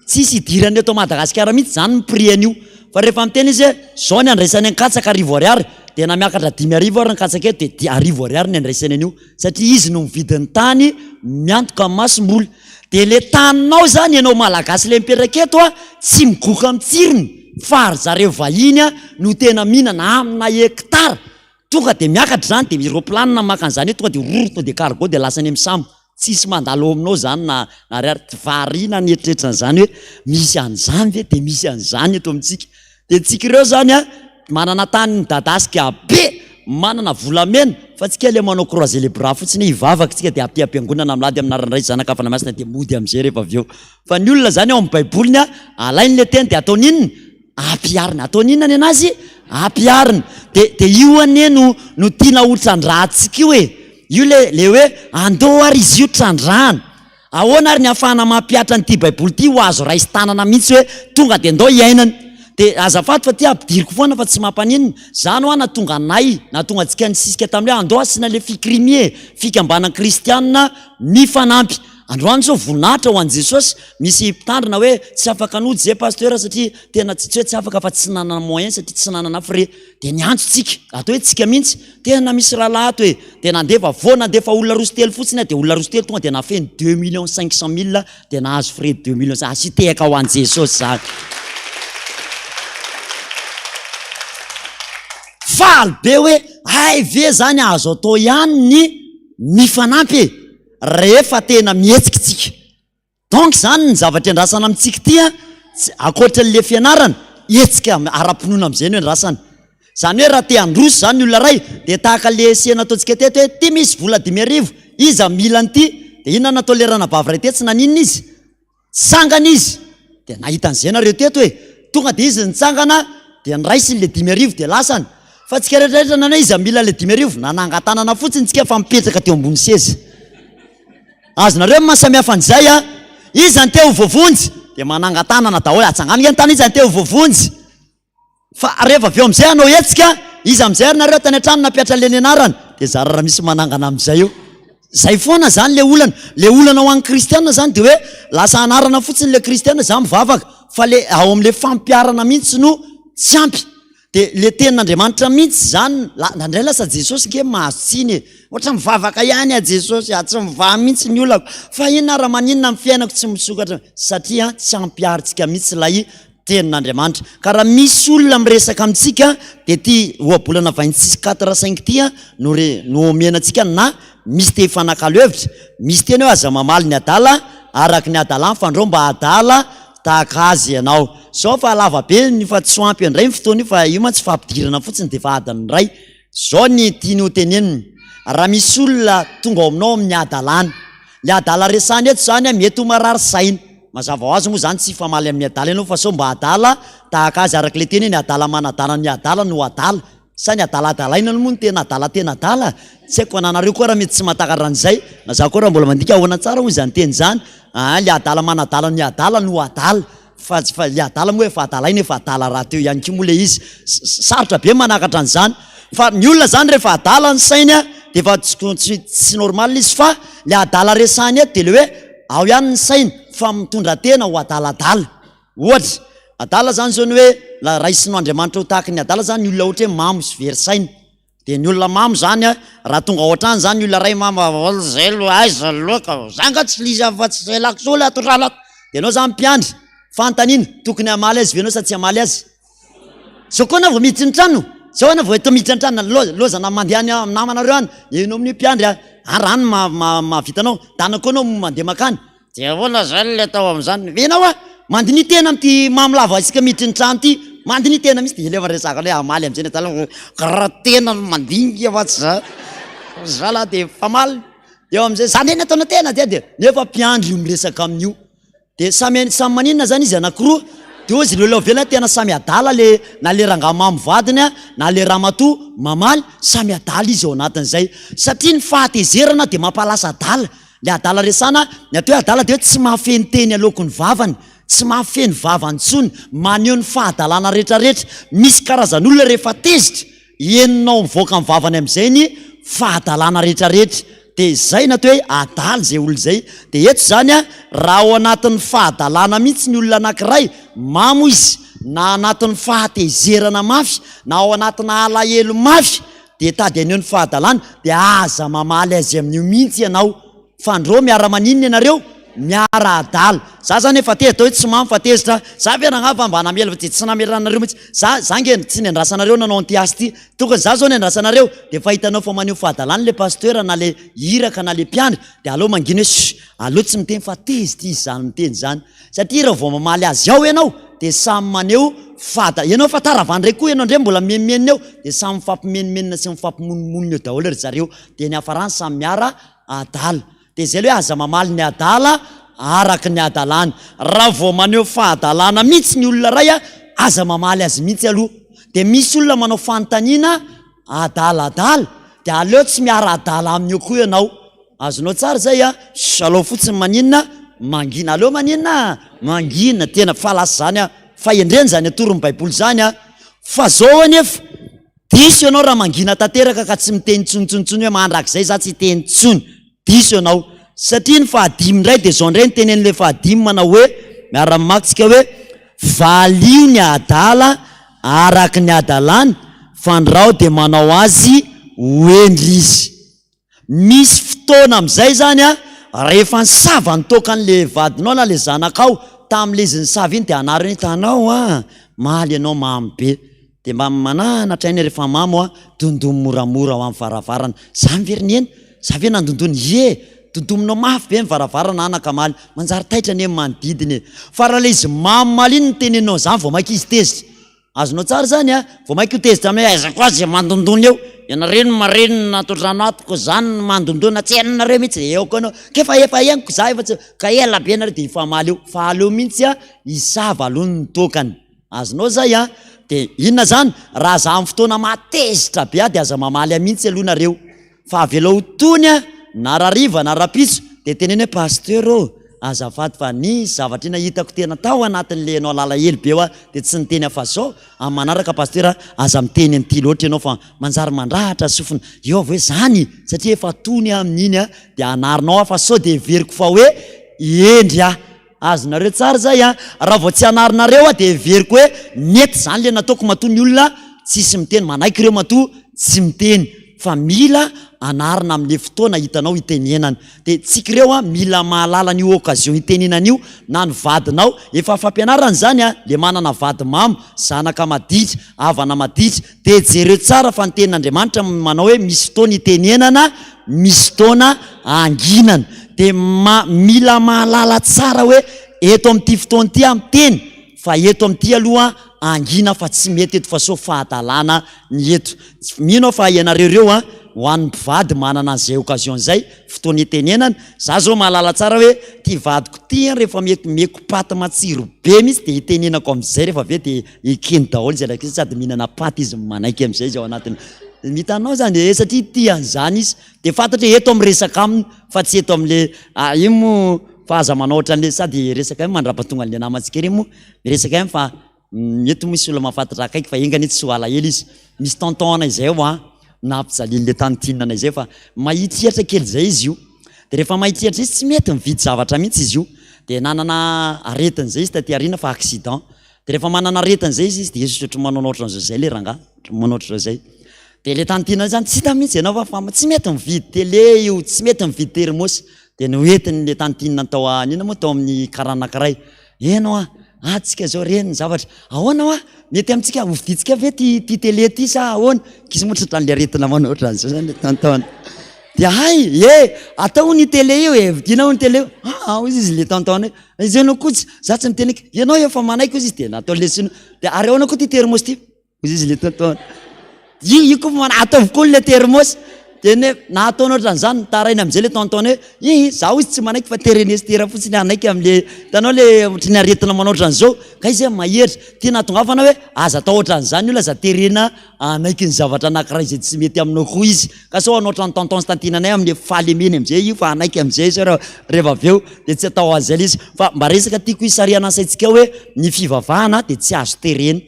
Speaker 1: tsisy idirany eto Madagasikara mihitsy zany ny prix an'io fa rehefa miteny izy zao ny andraisany an-katsaka 1000 dia na miakatra 5,000 ary ny katsaka eto dia 10,000 ny andraisany an'io satria izy no mividin'ny tany miantoka amin'ny masom-boly de le taninao zany ianao malagasy le mipetraka eto tsy migoka amin'ny tsirony fa ry zareo vahiny no tena mihinana amina hektara tonga de miakatra zany de roplanina maka an'izany hoe tonga de rorotona de cargo de lasany amin'ny sambo tsisy mandalo aminao zany na ariary varina ny eritreritran'izany hoe misy an'izany ve de misy an'izany eto amintsika de tsika ireo zany manana tany midadasika be manana volamena fa tsika le manao croiser les bras fotsiny hivavaka tsika de ampiangonana milady aminaran'ray zanaka afana masina de mody am'izay rehefa avy eo fa ny olona zany ao amin'ny baiboliny alainy le teny de ataony inona ampiarina ataony inona ny anazy ampiarina de io anie no tiana ho trandrahantsika io io le hoe andao ary izy io trandrahana ahoana ary ny afahana mampiatra nyity baiboly ty ho azo raisy tanana mihitsy hoe tonga de andao iainany de azafady fa ty ampidiriko foana fa tsy mampanina zany ho na tonga nay na tonga antsika nisisika tamile andao asina le fikrimie fikambanana kristianina mifanampy androany zao voninahitra ho an' Jesosy misy mpitandrina hoe tsy afaka nody zay pasteur satria tena tsy hoe tsy afaka fa tsy nanana moyen satria tsy nanana frais de niantso tsika atao hoe tsika mihitsy tena misy rahalato hoe de nandefa nandefa olona roso telo fotsiny de olona roso telo tonga de nafeny 2 500 000 de nahazo frais 2 millions asitehaka ho an' Jesosy zany faly be hoe ay ve zany azo atao ihany ny mifanampy rehefa tena mihetsika tsika donc zany ny zavatra andrasana amintsika ty akoatran'le fianarana hetsika ara-pinoana am'izay ny hoe andrasana zany hoe raha te androso zany ny olona ray de tahaka le sena ataontsika teto hoe ty misy vola 10,000 izy milany ty de inona natao le ranabavy ray ty tsy naninona izy sangana izy de nahita an'izay nareo teto hoe tonga de izy nitsangana de nraisiny le 10,000 de lasany fa tsika rehetrarehetra nana izy mila le 10,000 nanangatanana fotsiny tsika fa mipetraka teo ambony seza azonareo mahasamihafa an'izay izy anteo vovonjy de manangatanana daholo atsanganika ny tany izy anteo vovonjy fa rehefa avy eo am'izay anao etsika izy am'izay ary nareo tany an-trano napiatra le nianarana de zara raha misy manangana am'izay eo zay foana zany le olana ho an'ny kristianina zany de hoe lasa anarana fotsiny le kristianina za mivavaka fa le ao am'le fampiarana mihitsy no tsy ampy de le tenin'Andriamanitra mihitsy zany nandray lasa Jesosy nge mahasiny ohatra mivavaka ihany Jesosy tsy mivaha mihitsy ny olako fa inona raha maninona amin'ny fiainako tsy misokatra satria tsy ampiaritsika mihitsy lay tenin'Andriamanitra ka raha misy olona miresaka amintsika de ty oabolana 26:4-5 ty no omenantsika na misy te hifanakalo hevitra misy teny hoe aza mamaly ny adala araky ny adala fa andreo mba adala tahaka azy ianao zao fa lava be ny fa tsy ampy andray ny fotoana io fa io ma tsy fampidirana fotsiny de fa adany ray zao ny tiany ho teneniny raha misy olona tonga ao aminao amin'ny adalana le adala resany eto zany mety ho marary saina mazava ho azy moa zany tsy famaly amin'ny adala ianao fa sao mba adala tahaka azy araka le teny ny adala manadana ny adala no adala sa ny adaladalaina no moa ny tena adala tsy haiko ananareo koa raha mety tsy mahatakatra an'izay na za koa raha mbola mandika ahoana tsara hoy zany teny zany le adala manadala ny adala no adala fa le adala moa efa adalaina efa adala raha teo ihany ko moa le izy sarotra be manakatra an'izany fa ny olona zany rehefa adala ny sainy de efa tsy normal izy fa le adala resany eto de le hoe ao ihany ny sainy fa mitondra tena ho adaladala ohatra adala zany zao ny hoe raisinao Andriamanitra ho tahaka ny adala zany ny olona ohatra hoe mamo sy verisaina de ny olona mamo zany raha tonga ohatrany zany ny olona ray mamo zay lo aiza loka zanga tsy liza fa tsy zay lako zao le atoralako de anao zany mpiandry fantanina tokony amaly azy venao sa tsy amaly azy zao koa na vao miditra ny trano zao na vao eto miditra ny trano lozana mandehany namanareo any enao amin'ny mpiandry rano mahavitanao tanako anao mandeha makany de ahoana zany le atao am'izany venao mandiny tena amty mamolava isika miditra ny trano ty mandiny tena misy de lefa resaka hoe amaly am'izay ny atala karaha tena mandinika fa tsy za la de famaly eo am'izay zany eny ataona tena de nefa mpiandry io miresaka amin'io de samy maninona zany izy anankiroa de ozy le velona tena samy adala le na le ranga mamo vadiny na le ramatoa mamaly samy adala izy ao anatin'izay satria ny fahatezerana de mampalasa adala le adala resana ny atao hoe adala de hoe tsy mahafeny teny aloko ny vavany tsy mahafeny vavantsony maneho ny fahadalana rehetrarehetra misy karazan'olona rehefa tezitra eninao mivoaka ny vavany am'izay ny fahadalana rehetrarehetra de zay natao hoe adala zay olo zay de eto zany raha ao anatin'ny fahadalana mihitsy ny olona anankiray mamo izy na anatin'ny fahatezerana mafy na ao anatina alahelo mafy de tady aneho ny fahadalana de aza mamaly azy amin'io mihitsy ianao fa andreo miara-maninona ianareo miara adala. Za zany efa te atao hoe tsy mamy fa tezitra. Za ve nagnava mba namela fa tsy nameranareo mihitsy. Za nge tsy nendrasanareo nanao anty asy ty. Tokony za zao nendrasanareo de fa hitanao fa maneho fahadalany le pasteur na le hiraka na le mpiandry de aleo mangina hoe aleo tsy miteny fa tezitra izy zany miteny zany. Satria raha vao mamaly azy ao ianao de samy maneho fada. Ianao fa taravandray koa ianao ndray mbola mienmenina eo de samy mifampimenmenina sy mifampimononmonina eo daholo ry zareo. De ny hafarany samy miara adala. De zay hoe aza mamaly ny adala araka ny adalany. Raha vao maneho fahadalana mihitsy ny olona ray aza mamaly azy mihitsy aloha. De misy olona manao fanontaniana adaladala de aleo tsy miara adala amin'io koa ianao. Azonao tsara zay aleo fotsiny maninona mangina. Aleo maninona mangina. Tena falasy zany fa endreny zany atoron'ny baiboly zany fa zao anefa diso ianao raha mangina tanteraka ka tsy miteny tsontsontsony hoe mandrak'izay za tsy teny tsony. Diso ianao satria ny fahadimy ndray de zao ndray ny tenen'le fahadimy manao hoe miara-makitsika hoe valio ny adala araka ny adalany fandrao de manao azy hoendry izy. Misy fotoana am'izay zany rehefa nisava nitoka an'le vadinao na le zanakao tam'le izy nisava iny de anareo hitanao maly ianao mamy be. De mba mananatrainy rehefa mamo dondomy moramora ho amin'ny varavarana. Za miveriny eny za ve nandondony dondominao mafy be mivaravarana anaka maly manjary taitra ny manodidiny. Fa raha le izy mamy iny nitenenao zany vao maika izy tezitra. Azonao tsara zany vao maika io tezitra amin'ny aiza koa zay mandondony eo. Ianareo no marenina ato rano atoko zany mandondona tsy hainanareo mihitsy de eo koa anao kefa efa ianiko za efa ka ela be nareo de efa maly eo. Fa aleo mihitsy isava aloha ny tokany. Azonao zay de inona zany raha za amin'ny fotoana matezitra be de aza mamaly mihitsy aloha nareo. Fa avela tony na rariva na rapitso de teneny hoe pasteur azafady fa ny zavatra ina hitako tena tao anatin'le anao alala-hely be de tsy niteny fa zao amin'ny manaraka pasteur aza miteny an'ity loatra ianao fa manjary mandrahatra sofina eo hoe zany satria efa tony amin'iny de anarinao fa sao de veriko fa hoe endry azonareo tsara zay raha vao tsy anarinareo de veriko hoe mety zany le nataoko matoa ny olona tsisy miteny manaiky ireo matoa tsy miteny. Fa mila anarina amin'le fotoana hitanao hitenenana. De tsika ireo mila mahalala ny occasion hitenenana io na ny vadinao efa fampianarana zany le manana vady mamo zanaka maditra havana maditra de jereo tsara fa ny tenin'Andriamanitra manao hoe misy fotoana hitenenana misy fotoana anginana. De mila mahalala tsara hoe eto amin'ity fotoana ity miteny fa eto amin'ity aloha angina fa tsy mety eto fa so fahadalana ny eto. Mino fa ianareo reo ho an'ny mpivady manana an'izay occasion zay fotoana hitenenana. Za zao mahalala tsara hoe ty vadiko ty rehefa meko paty matsiro be mihitsy de hitenenako am'izay rehefa avy de ekeny daholo zay lakisa sady mihinana paty izy manaiky am'izay izy ao anatiny. Mitanao zany satria ty an'izany izy de fantatra eto am'resaka aminy fa tsy eto am'le io mo fa aza manao ohatran'le sady resaka mandrapatonga an'le namantsika ry mo resaka fa mety misy olona mahafantatra akaiky fa engany tsy ho alahelo izy. Misy tonton izay nampijalily tantinana izay fa mahitrihatra kely zay izy io. De rehefa mahitrihatra izy tsy mety mividy zavatra mihitsy izy io. De nanana aretina zay izy taty arina fa accident. De rehefa manana aretina zay izy de izy ohatry manao ohatran'izao zay le rangahy, manao ohatran'izao zay. De le tantinana zany tsy hita mihitsy ianao fa tsy mety mividy télé io, tsy mety mividy termos. De noentiny le tantinana tao anina moa tao amin'ny karanakiray. Enao atsika zao reny zavatra ahoana mety amintsika hoviditsika ve ty télé ty sa ahoana kisy motra le aretina manao ohatran'izao zany tantaona. De atao ny télé io vidinao ny télé hozy izy le tantaona izy anao kotsy za tsy miteny ianao efa manaiky izy de natao lesino de ary ahoana koa ty termos ty hozy izy le tantaona io koa ataovy koa le termos de na ataonao ohatran'izany taraina am'izay le tantaona hoe zaho izy tsy manaiky fa terenestera fotsiny anaiky am'le tanao le ohatry ny aretina manao ohatran'izao ka izy maheritra tia natongafana hoe aza atao ohatran'izany io laza terena anaiky ny zavatra anankiray izay tsy mety aminao koa izy ka sao anao ohatran'ny tonton sy tantinanay am'le falemeny am'izay io fa anaiky am'izay izy rehefa avy eo de tsy atao azy izy fa mba resaka tiako hisariana ansaitsika hoe ny fivavahana de tsy azo terena,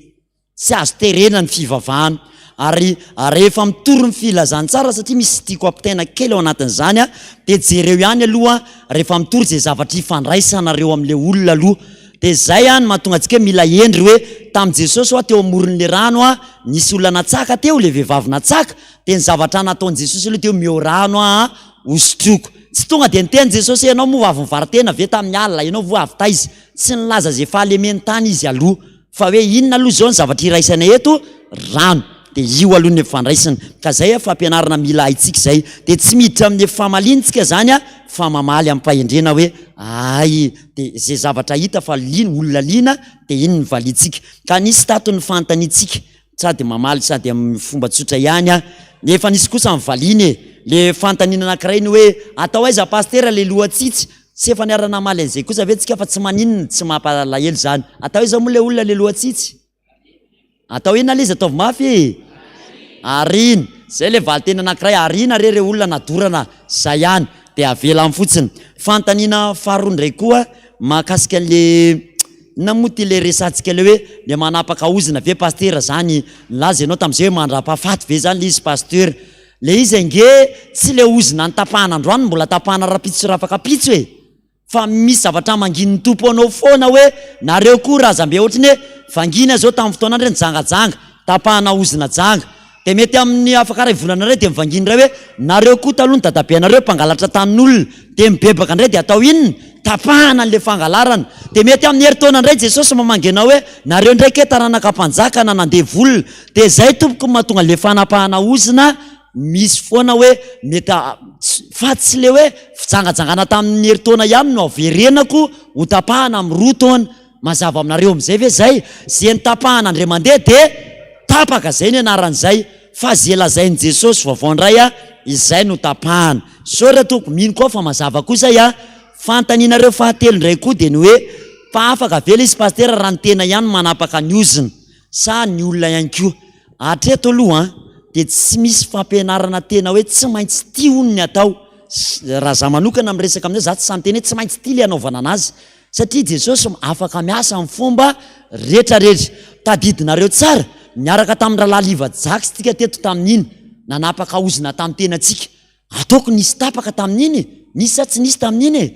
Speaker 1: tsy azo terena ny fivavahana. Ary rehefa mitoro ny filazany tsara satria misy tiako ampitaina kely ao anatin'izany de jereo ihany aloha rehefa mitoro zay zavatra ifandraisanareo am'le olona aloha. De zay ny mahatonga antsika mila endry hoe tamin'i Jesosy teo amoron'le rano nisy olona natsaka teo le vehivavy natsaka de ny zavatra nataon'i Jesosy aloha teo meo rano hosotroko. Tsy tonga de niteny Jesosy ianao moa avy nivaritena ve tamin'ny alina, ianao vo avy taiza. Tsy nilaza zay fahalementany izy aloha, fa hoe inona aloha zao ny zavatra iraisana eto, rano. De io aloha ny fandraisana. Ka zay fampianarana mila haitsika zay. De tsy miditra amin'ny famalintsika zany fa mamaly amin'ny fahendrena hoe ay de zay zavatra hita fa olona liana de iny ny valitsika. Ka nisy tato ny fantanitsika sady mamaly sady amin'ny fomba tsotra ihany nefa nisy kosa amin'ny valiany le fantanina anankiray ny hoe atao aiza pasteur le lohatsitsy. Tsy efa niarana maly an'izay kosa ve tsika fa tsy maninona tsy mampalahelo zany. Atao aiza moa le olona le lohatsitsy? Atao inona le izy ataovy mafy? Arina. Zay le valitena anankiray, arina re olona nadorana zay ihany de avela fotsiny. Fantanina faharoa ndray koa mahakasika le namoty le resantsika le hoe le manapaka ozina ve pasteur zany laza ianao tam'izay hoe mandrapahafaty ve zany le izy pasteur. Le izy ange tsy le ozina nytapahana androany mbola tapahana rapitso rafaka pitso e, fa misy zavatra mangin'ny tompo anao foana hoe nareo koa razambe ohatriny hoe vangina zao tamin'ny fotoana andre nijangajanga tapahana ozina janga. De mety amin'ny afaka ray volana ray de mivanginy ray hoe nareo koa taloha ny dadabenareo mpangalatra tanin'olona de mibebaka indray de atao inona tapahana an'le fangalarana. De mety amin'ny herintaona indray Jesosy mamangy anao hoe nareo ndraiky hoe taranaka mpanjaka na nandeha volona. De zay tompoko mahatonga le fanapahana ozina misy foana hoe mety fa tsy le hoe fijangajangana tamin'ny herintaona ihany no averenako ho tapahana amin'ny roa taona. Mazava aminareo am'izay ve zay zay nitapahana andre mandeha de tapaka zay ny anaran'izay. Fa zay lazain'i Jesosy vaovao indray izay no tapahana. Saora toko mino koa fa mazava kosa fantaninareo fahatelo ndray koa de ny hoe afaka vela izy pasteur raha ny tena ihany manapaka ny ozina sa ny olona ihany koa. Hatreto aloha de tsy misy fampianarana tena hoe tsy maintsy ty hono ny atao. Raha za manokana miresaka amin'izay za tsy samy teny hoe tsy maintsy ty le anaovana anazy satria Jesosy afaka miasa amin'ny fomba rehetrarehetra. Tadidinareo tsara niaraka tamin'ny rahalaliva jaky tika teto tamin'iny nanapaka ozina tamin'ny tenantsika. Ataoko nisy tapaka tamin'iny, nisy sa tsy nisy tamin'iny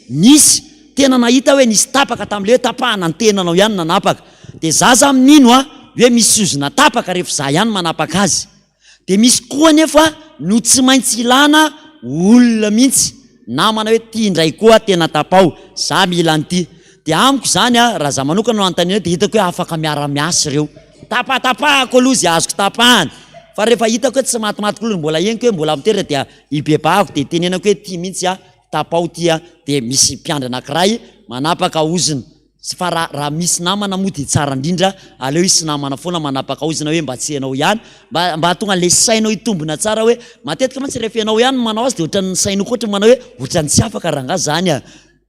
Speaker 1: nisy. Tena nahita hoe nisy tapaka tamin'le hoe tapahana ny tenanao ihany nanapaka. De za minino hoe misy ozina tapaka rehefa za ihany manapaka azy. De misy koa nefa no tsy maintsy ilana olona mihitsy namana hoe ty indray koa tena tapao za mila an'ty. De amiko zany raha za manokana no antanina de hitako hoe afaka miara-miasa reo. Tapatapahako aloha zay azoko tapahana. Fa rehefa hitako hoe tsy matimaty koa mbola henoko hoe mbola miteraka dia ibebahako de tenenako hoe ty mihitsy tapao ty de misy mpiandry anankiray manapaka ozina. Fa raha misy namana moa de tsara indrindra aleo isy namana foana manapaka ozina hoe mba tsy ianao ihany mba tonga le sainao hitombona tsara hoe matetika mantsy rehefa ianao ihany manao azy de ohatran'ny sainao koatra manao hoe ohatran'ny tsy afaka raha nga zany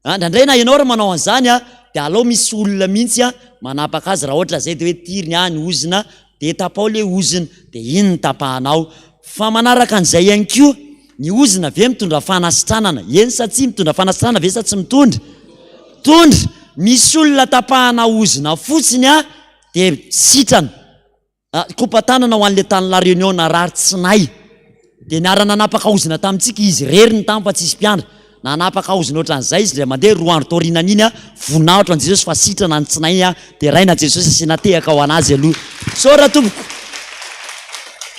Speaker 1: ndraindray na ianao raha manao an'izany de aleo misy olona mihitsy manapaka azy raha ohatra zay de hoe tiriny ny ozina de tapao le ozina de iny ny tapahanao. Fa manaraka an'izay ihany koa ny ozina ve mitondra fanasitranana? Eny sa tsy mitondra fanasitranana ve sa tsy mitondra? Tondra. Misy olona tapahana ozina fotsiny de sitrana kopatanana ho an'le tany la réunion na rary tsinay de niara nanapaka ozina tamintsika izy reriny tamy fa tsisy mpiandra nanapaka ozina ohatran'izay izy le mandeha roa andro taorinan' iny voninahitra an Jesosy fa sitrana ny tsinay de raina Jesosy asina tehaka ho anazy aloha. Saora tompoko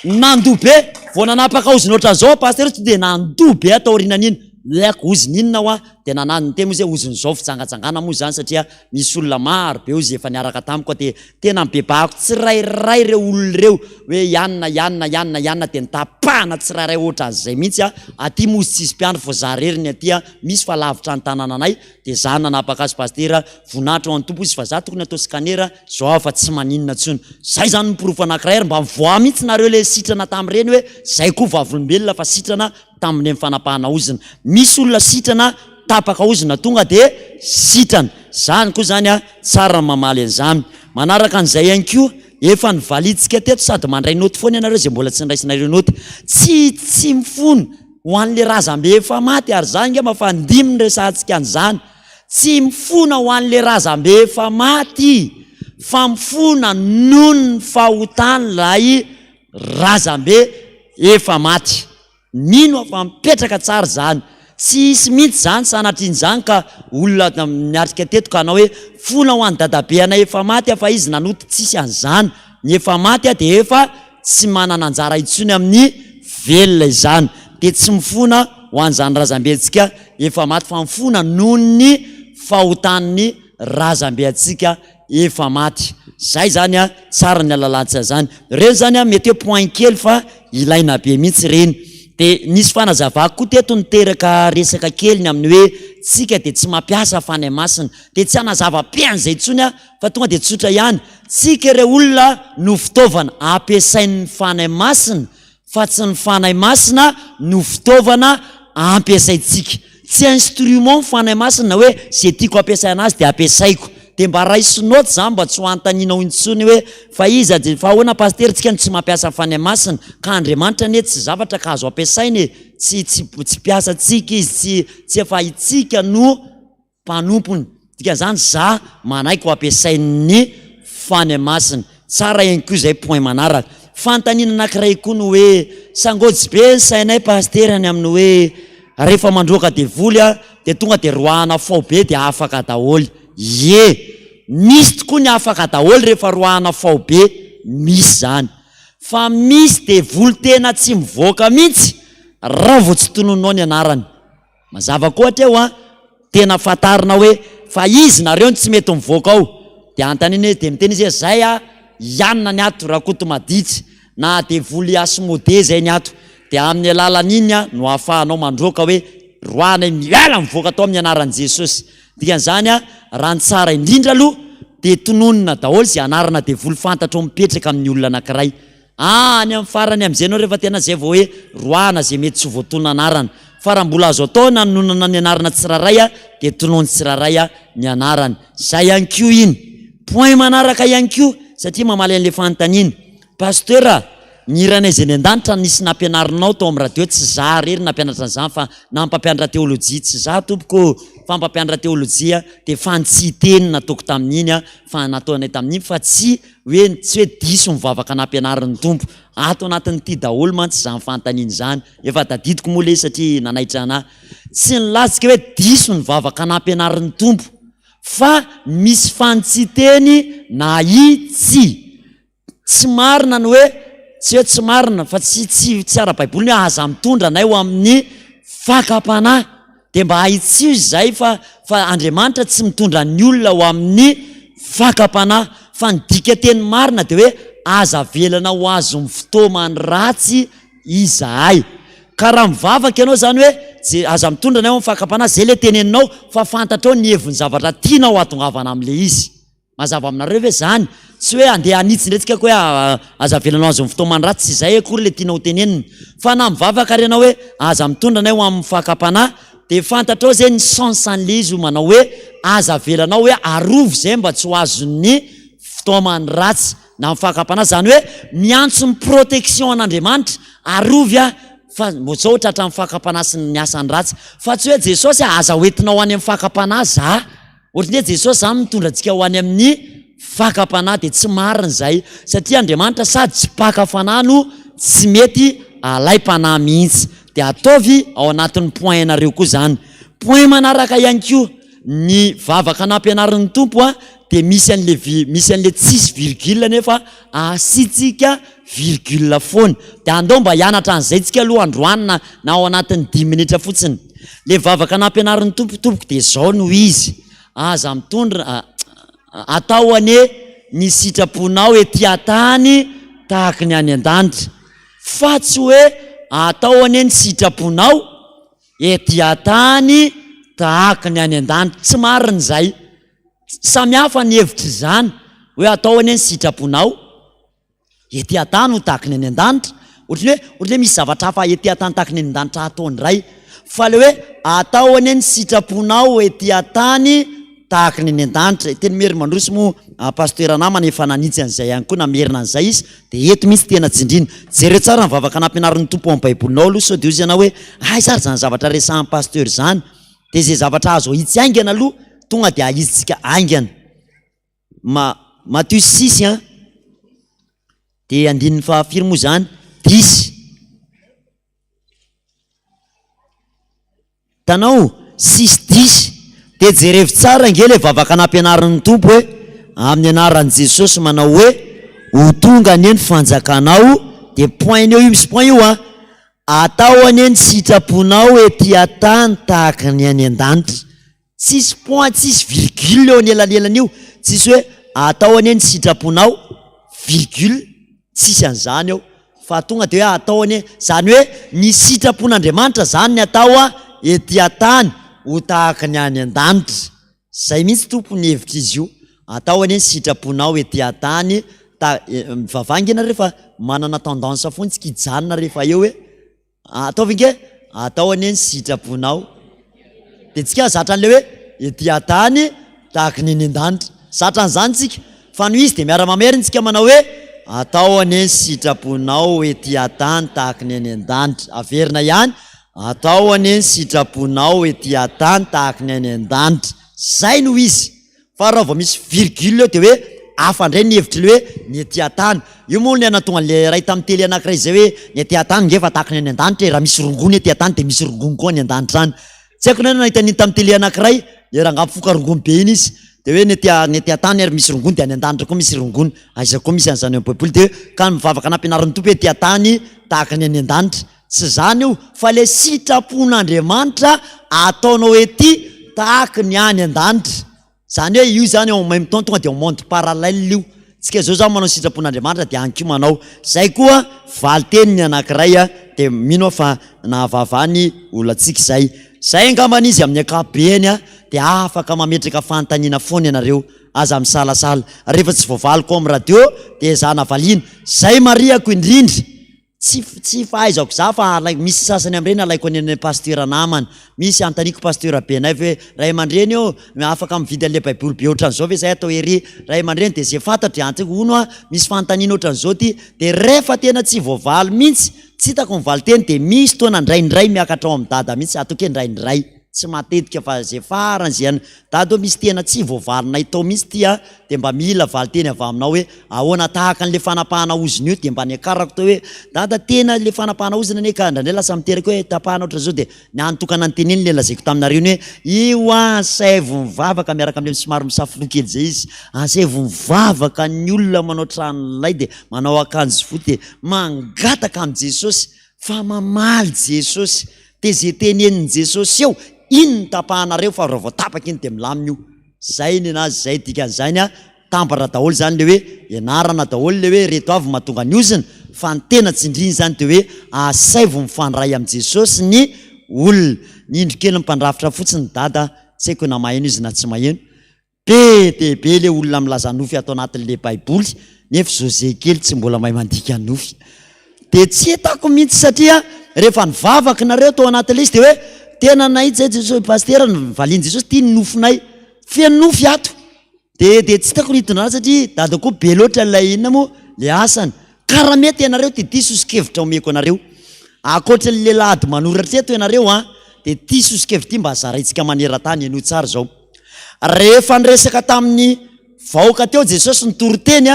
Speaker 1: nandobe vao nanapaka ozina ohatran'izao pasteur tsy de nandobe taorinan' iny leko ozina inona de nanany temo izy oziny zao fijangajangana moa zany satria misy olona maro be ozy efa niaraka tamiko de tena mibebahako tsirairay reo olona reo hoe ianina de nitapahana tsirairay ohatran'izay mihitsy aty mozy tsisy mpiandro fo za reriny aty misy fa lavitra ny tanànanay de za nanapaka azy pasteur voninahitra ho an'ny tompo izy fa za tokony atao scanner zao fa tsy maninona tsony. Zay zany miporofo anankiray mba mivoa mihitsy nareo le sitrana tamin'ireny hoe zay koa vavolombelona fa sitrana tamin'ny fanapahana ozina. Misy olona sitrana tapaka ozina tonga de sitrana. Zany koa zany tsara mamaly an'izany. Manaraka an'izay ihany koa efa nivalitsika teto sady mandray noty foana ianareo zay mbola tsy niraisinareo noty. Tsy mifono ho an'le razambe efa maty ary zany nga mafandimy ny resantsika an'izany. Tsy mifona ho an'le razambe efa maty fa mifona noho ny fahotany lay razambe efa maty. Mino fa mipetraka tsara zany. Tsy isy mihitsy zany sanatriny zany ka olona miatrika teto ka anao hoe fona ho an'ny dadabe anay efa maty fa izy nanoty tsisy an'izany. Ny efa maty de efa tsy manana anjara intsony amin'ny velona izany de tsy mifona ho an'izany razambe antsika efa maty fa mifona noho ny fahotan'ny razambe antsika efa maty. Zay zany a tsara ny alalantsika zany. Reny zany a mety hoe point kely fa ilaina be mihitsy reny. De nisy fanazavako koa teto niteraka resaka kely ny amin'ny hoe tsika de tsy mampiasa fanahy-masina, de tsy hanazava-pian'izay intsony a fa tonga de tsotra ihany. Tsika ireo olona no fitaovana ampiasain'ny fanahy-masina fa tsy ny fanahy-masina no fitaovana ampiasaintsika. Tsy instrument fanahy-masina hoe zay tiako ampiasay anazy de ampiasaiko. De mba raisy note zany mba tsy ho antaninao intsony hoe fa iza de fa ahoana paster tsika no tsy mampiasa fanahy-masina ka Andriamanitra anie tsy zavatra ka azo ampiasainy tsy piasa tsika izy tsy efa itsika no mpanompony. Dikan'izany za manaiko ampiasain'ny fanahy-masina. Tsara ihany koa zay point manaraka. Fantanina anankiray koa no hoe sangotsy be sainay paster any amin'ny hoe rehefa mandroaka devoly a de tonga de roahana fao be de afaka daholy. Misy tokoa ny afaka daholy rehefa roahana fao be, misy zany. Fa misy devoly tena tsy mivoaka mihitsy raha vao tsy tononao ny anarany. Mazava koa teo a tena fatarina hoe fa izy nareo tsy mety mivoaka ao. De antaniny hoe de miteny izy hoe zay a ianona ny ato raha koto maditsy na devoly Asmodée zay ny ato. De amin'ny alalan'iny a no ahafahanao mandroaka hoe roahana miala mivoaka tao amin'ny anaran'i Jesosy. Dikan'izany a raha ny tsara indrindra aloha de tononina daholo zay anarana devoly fantatro mipetraka amin'ny olona anankiray. Any amin'ny farany amin'izay anao rehefa tena zay vao hoe roahana zay mety tsy voatonona anarana. Fa raha mbola azo atao nanonana ny anarana tsiraray a de tonony tsiraray a ny anarany. Zay ihany koa iny. Point manaraka ihany koa satria mamaly an'le fanontaniana. Pasteur, ny iranay zay ny an-danitra nisy nampianarinao tao amin'ny radio tsy za rery nampianatra an'izany fa na mpampianatra teolojia tsy za tompoko fa mpampianatra teolojia de fa tsy teny nataoko tamin'iny a fa nataonay tamin'iny fa tsy hoe diso mivavaka nampianarin'ny tompo. Ato anatin'ity daholo mantsy zany fanontaniana zany. Efa tadidiko moa le satria nanaitra anahy. Tsy nilatsika hoe diso ny vavaka nampianarin'ny tompo fa misy fantsiteny na itsy. Tsy marina ny hoe tsy hoe tsy marina fa tsy ara-baiboly hoe aza mitondra nay ho amin'ny fakapanahy. De mba haitsio zay fa Andriamanitra tsy mitondra ny olona ho amin'ny fakapanahy fa ny dika teny marina de hoe aza velana ho azo amin'ny fotoamany ratsy izahay. Ka raha mivavaka ianao zany hoe aza mitondra nay ho amin'ny fakapanahy zay le teneninao fa fantatrao ny heviny zavatra tianao hatongavana amin'le izy. Mazava aminareo ve zany? Tsy hoe andeha anitsindratsika hoe aza velana azo amin'ny fotoamany ratsy tsy zay akory le tianao tenenina. Fa na mivavaka ary ianao hoe aza mitondra nay ho amin'ny fakapanahy de fantatrao zay ny sensan'le izy manao hoe aza velanao hoe arovo zay mba tsy ho azon'ny fotoamany ratsy na mifakapanahy zany hoe miantso ny protection an'Andriamanitra arovy a fa mozao tratra amin'ny fakapanahy sy ny asany ratsy fa tsy hoe Jesosy aza hoentinao any amin'ny fakapanahy za. Ohatrany hoe Jesosy zany mitondra antsika ho any amin'ny fakapanahy de tsy marina zay satria Andriamanitra sady tsy mpaka-fanahy no tsy mety alay-panahy mihitsy. De ataovy ao anatin'ny point nareo koa zany. Point manaraka ihany koa ny vavaka nampianarin'ny tompo a de misy an'le tsisy virgule nefa asitsika virgule foana. De andao mba hianatra an'izay tsika aloha androany na ao anatin'ny 10 minitra fotsiny. Le vavaka nampianarin'ny tompoko de zao no izy. Aza mitondra atao ane ny sitraponao ety antany tahaka ny any an-danitra. Fa tsy hoe atao ane ny sitraponao ety antany tahaka ny any an-danitra. Tsy marina zay. Samy hafa ny hevitra zany hoe atao ane ny sitraponao ety antany ho tahaka ny any an-danitra. Ohatrany hoe misy zavatra hafa ety antany tahaka ny any an-danitra atao ndray. Fa le hoe atao ane ny sitraponao ety antany tahaka ny any an-danitra. Teny Mery Mandroso moa pasteur namana efa nanitsy an'izay ihany koa namerina an'izay izy de eto misy tena tsindrina. Jereo tsara ny vavaka nampianarin'ny tompo amin'ny baibolinao aloha sao de ozy ianao hoe ay sara zany zavatra resahan'ny pasteur zany. De zay zavatra azo hitsy aingana aloha tonga de ahizitsika aingana. Matthieu 6 a de andininy fahafiry moa zany 10. Tanao 6:10 de jerevy tsara nge le vavaka nampianarin'ny tompo hoe amin'ny anaran'i Jesosy manao hoe ho tonga anie ny fanjakanao. De point io misy point io a atao any ny sitraponao ety atany tahaka ny any an-danitra. Tsisy point, tsisy virgule eo any elanelan'io. Tsisy hoe atao any ny sitraponao virgule, tsisy an'izany eo. Fa tonga de hoe atao any, zany hoe ny sitrapon'Andriamanitra zany ny atao ety atany ho tahaka ny any an-danitra. Zay mihitsy tompony hevitra izy io. Atao any ny sitraponao ety atany, mivavangina rehefa manana tendance foana tsy kijanona rehefa eo hoe ataovinge atao any ny sitraponao. De tsika zatra an'le hoe ety atany tahaka ny any an-danitra. Zatra an'izany tsika. Fa no izy de miara-mameriny tsika manao hoe atao any ny sitraponao ety atany tahaka ny any an-danitra. Averina ihany. Atao any ny sitraponao ety atany tahaka ny any an-danitra. Zay no izy. Fa raha vao misy virgule eo de hoe hafa ndray ny hevitra le hoe ny ety atany. Io moa ny anatonga le ray tamin'ny tely anankiray zay hoe ny ety atany ngefa tahaka ny any an-danitra. Raha misy rongony ety atany de misy rongony koa ny an-danitra any. Tsy haiko nahita ny tamin'ny tely anankiray, raha ngam foka rongony be iny izy. De hoe ny ety atany ary misy rongony de any an-danitra koa misy rongony. Aiza koa misy an'izany eo am-baiboly de ka mivavaka anampianaran'ny tompo ety atany tahaka ny any an-danitra. Tsy zany io fa le sitrapon'Andriamanitra ataonao ety tahaka ny any an-danitra. Zany hoe io zany en même temps tonga de monde parallèle io. Tsika zao zany manao sitrapon'Andriamanitra de anky manao. Zay koa valiteny ny anankiray de mino fa nahavavany olantsika zay. Zay angambany izy amin'ny ankapobeny de afaka mametraka fanontaniana foana ianareo. Aza misalasala. Rehefa tsy voavaly koa amin'ny radio de zana valiana. Zay mariako indrindra. Tsy fahaizako za fa misy sasany am'ireny alaiko any pasteur namana. Misy antaniko pasteur benay hoe ray aman-dreny eo afaka mividy an'le baiboly be ohatran'izao ve zay atao ery. Ray aman-dreny de zay fantatry antsika hono misy fanontaniana ohatran'izao ty. De rehefa tena tsy voavaly mihitsy, tsy hitako mivaly teny de misy toana ndraindray miakatra ao amin'ny dada mihitsy atoko hoe ndraindray. Tsy matetika fa zay farany zay dada misy tena tsy voavalinay tao mihitsy ty de mba mila valy teny avy aminao hoe ahoana tahaka an'le fanapahana oziny io de mba niakarako tao hoe dada tena le fanapahana oziny ane ka ndraindray lasa miteraka hoe tapahana ohatran'izao de ny antokana ny teneny le lazaiko taminareo hoe io say vo mivavaka miaraka am'le somary misafilo kely zay izy. Say vo mivavaka ny olona manao tranolay de manao akanjo foty de mangataka am Jesosy fa mamaly Jesosy. De zay tenenin Jesosy eo iny tapahanareo fa raha vao tapaka iny de milamina io. Zay ny anazy zay dikan'izany tambatra daholo zany le hoe ianarana daholo le hoe reto avy mahatonga ny oziny. Fa ny tena tsindriny zany de hoe asay vo mifandray am Jesosy ny olona. Ny indro kely mpandrafitra fotsiny dada tsy haiko na maheno izy na tsy maheno. Be de be le olona milaza nofy atao anatin'le baiboly nefa José kely tsy mbola mahay mandika nofy. De tsy hitako mihitsy satria rehefa nivavaka nareo tao anatin'le izy de hoe tena nahita zay Jesosy pasteur valiany Jesosy ty ny nofinay feno nofy ato. De tsy hitako nitondra satria dada koa be loatra lay inona moa le asany. Karaha mety ianareo ty diso osikevitra omeko anareo. Akoatra le lady manoratra eto ianareo de ty sosikevitra ty mba zaraitsika maneran-tany eno tsara zao. Rehefa niresaka tamin'ny vahoaka teo Jesosy nitory-teny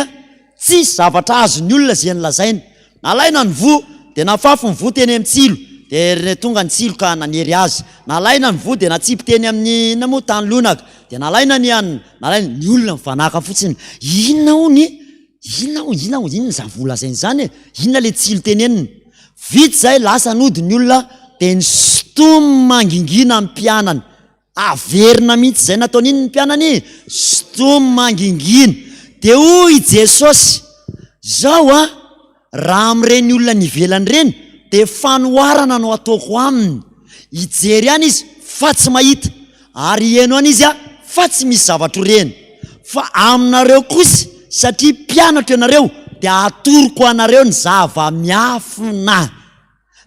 Speaker 1: tsy zavatra azony olona zay nilazainy. Nalaina ny vo de nafafy ny vo teny amin'ny tsilo de tonga ny tsilo ka nanery azy. Nalaina ny vo de natsipy teny amin'ny inona moa tany lonaka de nalaina ny anina. Nalaina ny olona mifanaka fotsiny. Inona zany vola zany inona le tsilo teneniny. Vita zay lasa nody ny olona de ny stomy mangingina amin'ny mpianany. Averina mihitsy zay nataony iny ny mpianany stomy mangingina. De hoy Jesosy zao raha am'ireny olona nivelany reny de fanoharana no ataoko aminy. Ijery any izy fa tsy mahita ary eno any izy fa tsy misy zavatra reny. Fa aminareo kosa satria mpianatra ianareo de atoroko anareo ny zava miafina.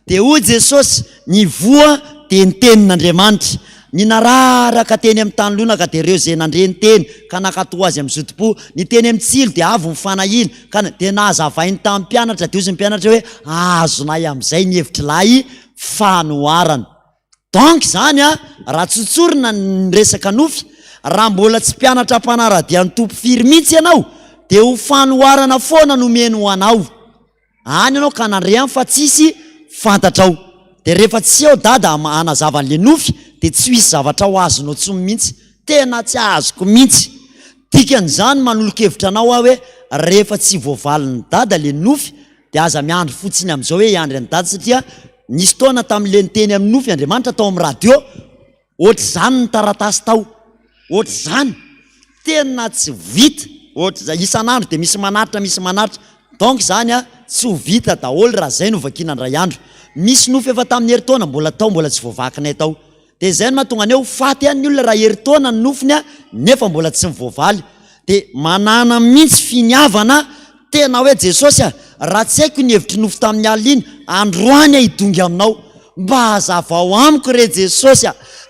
Speaker 1: De hoy Jesosy ny voa de ny tenin'Andriamanitra. Ny nararaka teny amin'ny tany lonaka de reo zay nandreny teny ka nakatoa azy amin'ny zotom-po. Ny teny amin'ny tsilo de avo mifanahina ka de nahazavainy tamin'ny mpianatra de ozy ny mpianatra hoe azonay am'izay ny hevitry lay fanoharana. Donc zany raha tsotsorina ny resaka nofy, raha mbola tsy mpianatra mpanaradian'ny tompo firy mihitsy ianao de ho fanoharana foana nomeno ho anao. Any ianao ka nandre fa tsisy fantatrao. De rehefa tsy ao dada anazava an'le nofy de tsy misy zavatra ho azonao tsomy mihitsy. Tena tsy azoko mihitsy. Dikan'izany manolokevitra anao hoe rehefa tsy voavalin'ny dada le nofy de aza miandry fotsiny am'izao hoe iandry ny dada satria nisy taona tamin'le niteny amin'ny nofy Andriamanitra tao amin'ny radio, ohatr'izany ny taratasy tao, ohatr'izany tena tsy vita, ohatr'izany isan'andro dia misy manaritra, donc zany tsy ho vita daholo raha zay no vakiana indray andro. Misy nofy efa tamin'ny herintaona mbola tsy voavakinay tao, dia zay no mahatonga aneo faty ihany ny olona raha herintaona ny nofiny nefa mbola tsy mivoavaly. Dia manana mihitsy finiavana tena hoe Jesosy raha tsy haiko ny hevitry nofy tamin'ny alina iny, androany hidongy aminao, mba hazavao amiko re Jesosy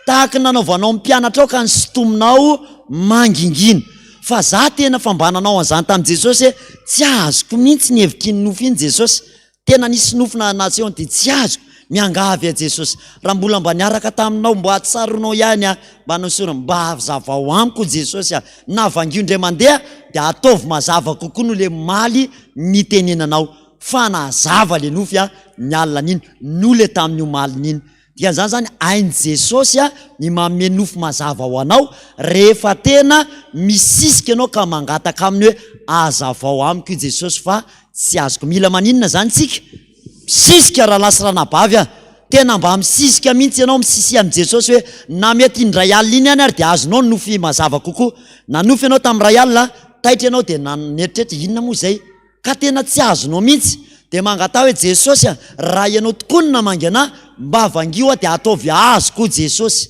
Speaker 1: tahaka nanaovanao mpianatra ao ka ny sotominao mangingina. Fa za tena fambananao an'izany tamin'i Jesosy tsy azoko mihitsy ny hevitry ny nofy iny Jesosy, tena nisy nofina naseho dia tsy azoko miangavy a Jesosy, raha mbola niaraka taminao mba hatsaronao ihany mba nosora mba hazavao amiko Jesosy na vangio indray mandeha dia ataovy mazava kokoa no le maly nitenenanao, fa nazava le nofy ny alina an'iny no le tamin'io maliny iny. Dia zany zany hainy Jesosy ny manome nofy mazava ho anao rehefa tena misisika anao ka mangataka aminy hoe hazavao amiko io Jesosy fa tsy azoko. Mila maninona zany tsika? Misisika raha lasy ranabavy tena mba misisika mihitsy ianao misisia amin'ny Jesosy hoe na mety indray alina iny ihany ary dia azonao ny nofy mazava kokoa. Na nofy ianao tamin'ny ray alina taitra ianao dia naneritreritra inona moa zay ka tena tsy azonao mihitsy, dia mangata hoe Jesosy raha ianao tokoa no namangy anahy mba vangio dia ataovy azoko Jesosy.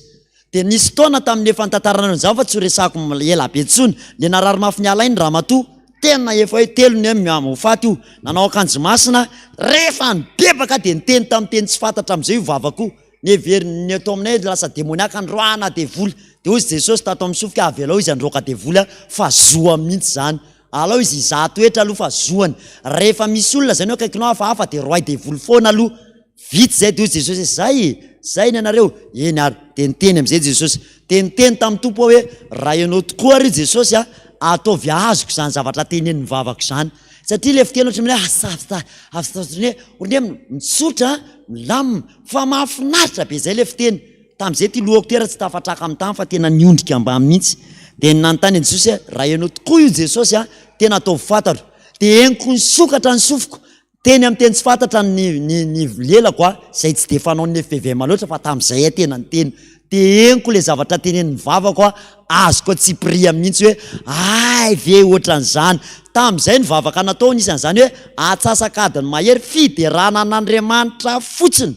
Speaker 1: Dia nisy taona tamin'ny efa nitantarana izao fa tsy ho resako ela be intsony, le narary mafy ny alainy ramatoa tena efa hoe telo ny hofaty io, nanao akanjo masina rehefa nibebaka dia niteny tamin'ny teny tsy fantatra amin'izay io vavako ny eto aminay lasa demoniaka androana devoly, dia hozy Jesosy tato amin'ny sofika avelao izy androaka devoly fa zoa mihitsy zany. Alao izy zatoetra aloha fa zoany, rehefa misy olona zany hoe akaikinao hafahafa dia roay devoly foana aloha vitsy zay. Dia hozy Jesosy zay ny anareo eny ary dia niteny amin'izay Jesosy, dia niteny tamin'ny tompo hoe raha ianao tokoa ary Jesosy ataovy azoko zany zavatra tenen'ny vavako zany. Satria le fiteny ohatra hoe orne mitsotra milamina fa mahafinaritra be zay le fiteny. Tamin'izay ty lohako toera tsy tafatraka amin'ny tany fa tena niondrika ambany mihitsy. Dia nanontany Jesosy raha ianao tokoa io Jesosy tena ataovy fantaro. Dia eniko ny sokatra ny sofiko teny amin'ny teny tsy fantatra ny lelako zay tsy dia fanao ny FVM loatra fa tamin'izay tena ny teny. Dia eniko le zavatra tenen'ny vavako azoko tsy priya mihitsy hoe ay ve ohatran'izany. Tamin'izay ny vavaka natao nisan'izany hoe atsasakadiny mahery fiderana an'Andriamanitra fotsiny.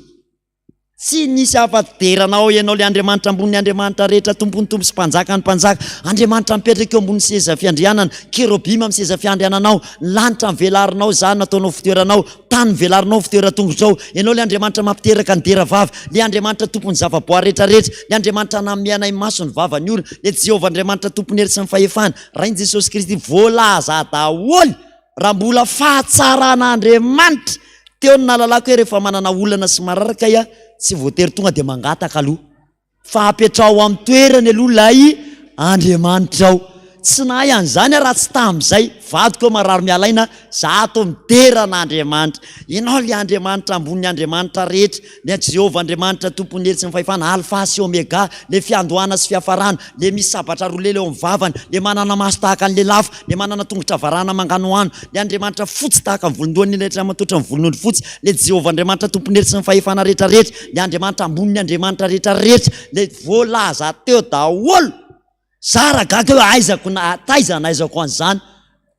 Speaker 1: Tsy nisy afa-deranao ianao le Andriamanitra ambony Andriamanitra rehetra, tompony tompo sy mpanjaka ny mpanjaka, Andriamanitra mipetraka eo ambony seza fiandrianana, kerobima amin'ny seza fiandriananao, lanitra mivelarinao zany nataonao fitoeranao, tany mivelarinao fitoeran-tongotrao, ianao le Andriamanitra mampiteraka ny dera vava, le Andriamanitra tompony zavaboary rehetrarehetra, le Andriamanitra namianay maso ny vavany olona, le Jehovah Andriamanitra tompony hery sy ny fahefana, rainy Jesosy Kristy voalaza daholy raha mbola fahatsaran'Andriamanitra. Teo ny nalalako hoe rehefa manana olana sy mararaka tsy voatery tonga dia mangataka aloha, fa apetrao amin'ny toerany aloha lay Andriamanitra ao. Tsy nahay an'izany raha tsy tamin'izay vadiko marary mialaina za ato mideran'Andriamanitra. Ianao le Andriamanitra ambony Andriamanitra rehetra, le Jehovah Andriamanitra tompony hery sy ny fahefana, alfa sy omega, le fiandohana sy fiafarana, le misy sabatra roa lelo eo amin'ny vavany, le manana maso tahaka ny lelafo, le manana tongotra varana mangano ano, le Andriamanitra fotsy tahaka ny volondohany rehetra matotra ny volon'ondry fotsy, le Jehovah Andriamanitra tompony hery sy ny fahefana rehetra rehetra, le Andriamanitra ambony Andriamanitra rehetra rehetra, le voalaza teo daholo. Zara gaga hoe aizako na taizana aizako an'izany.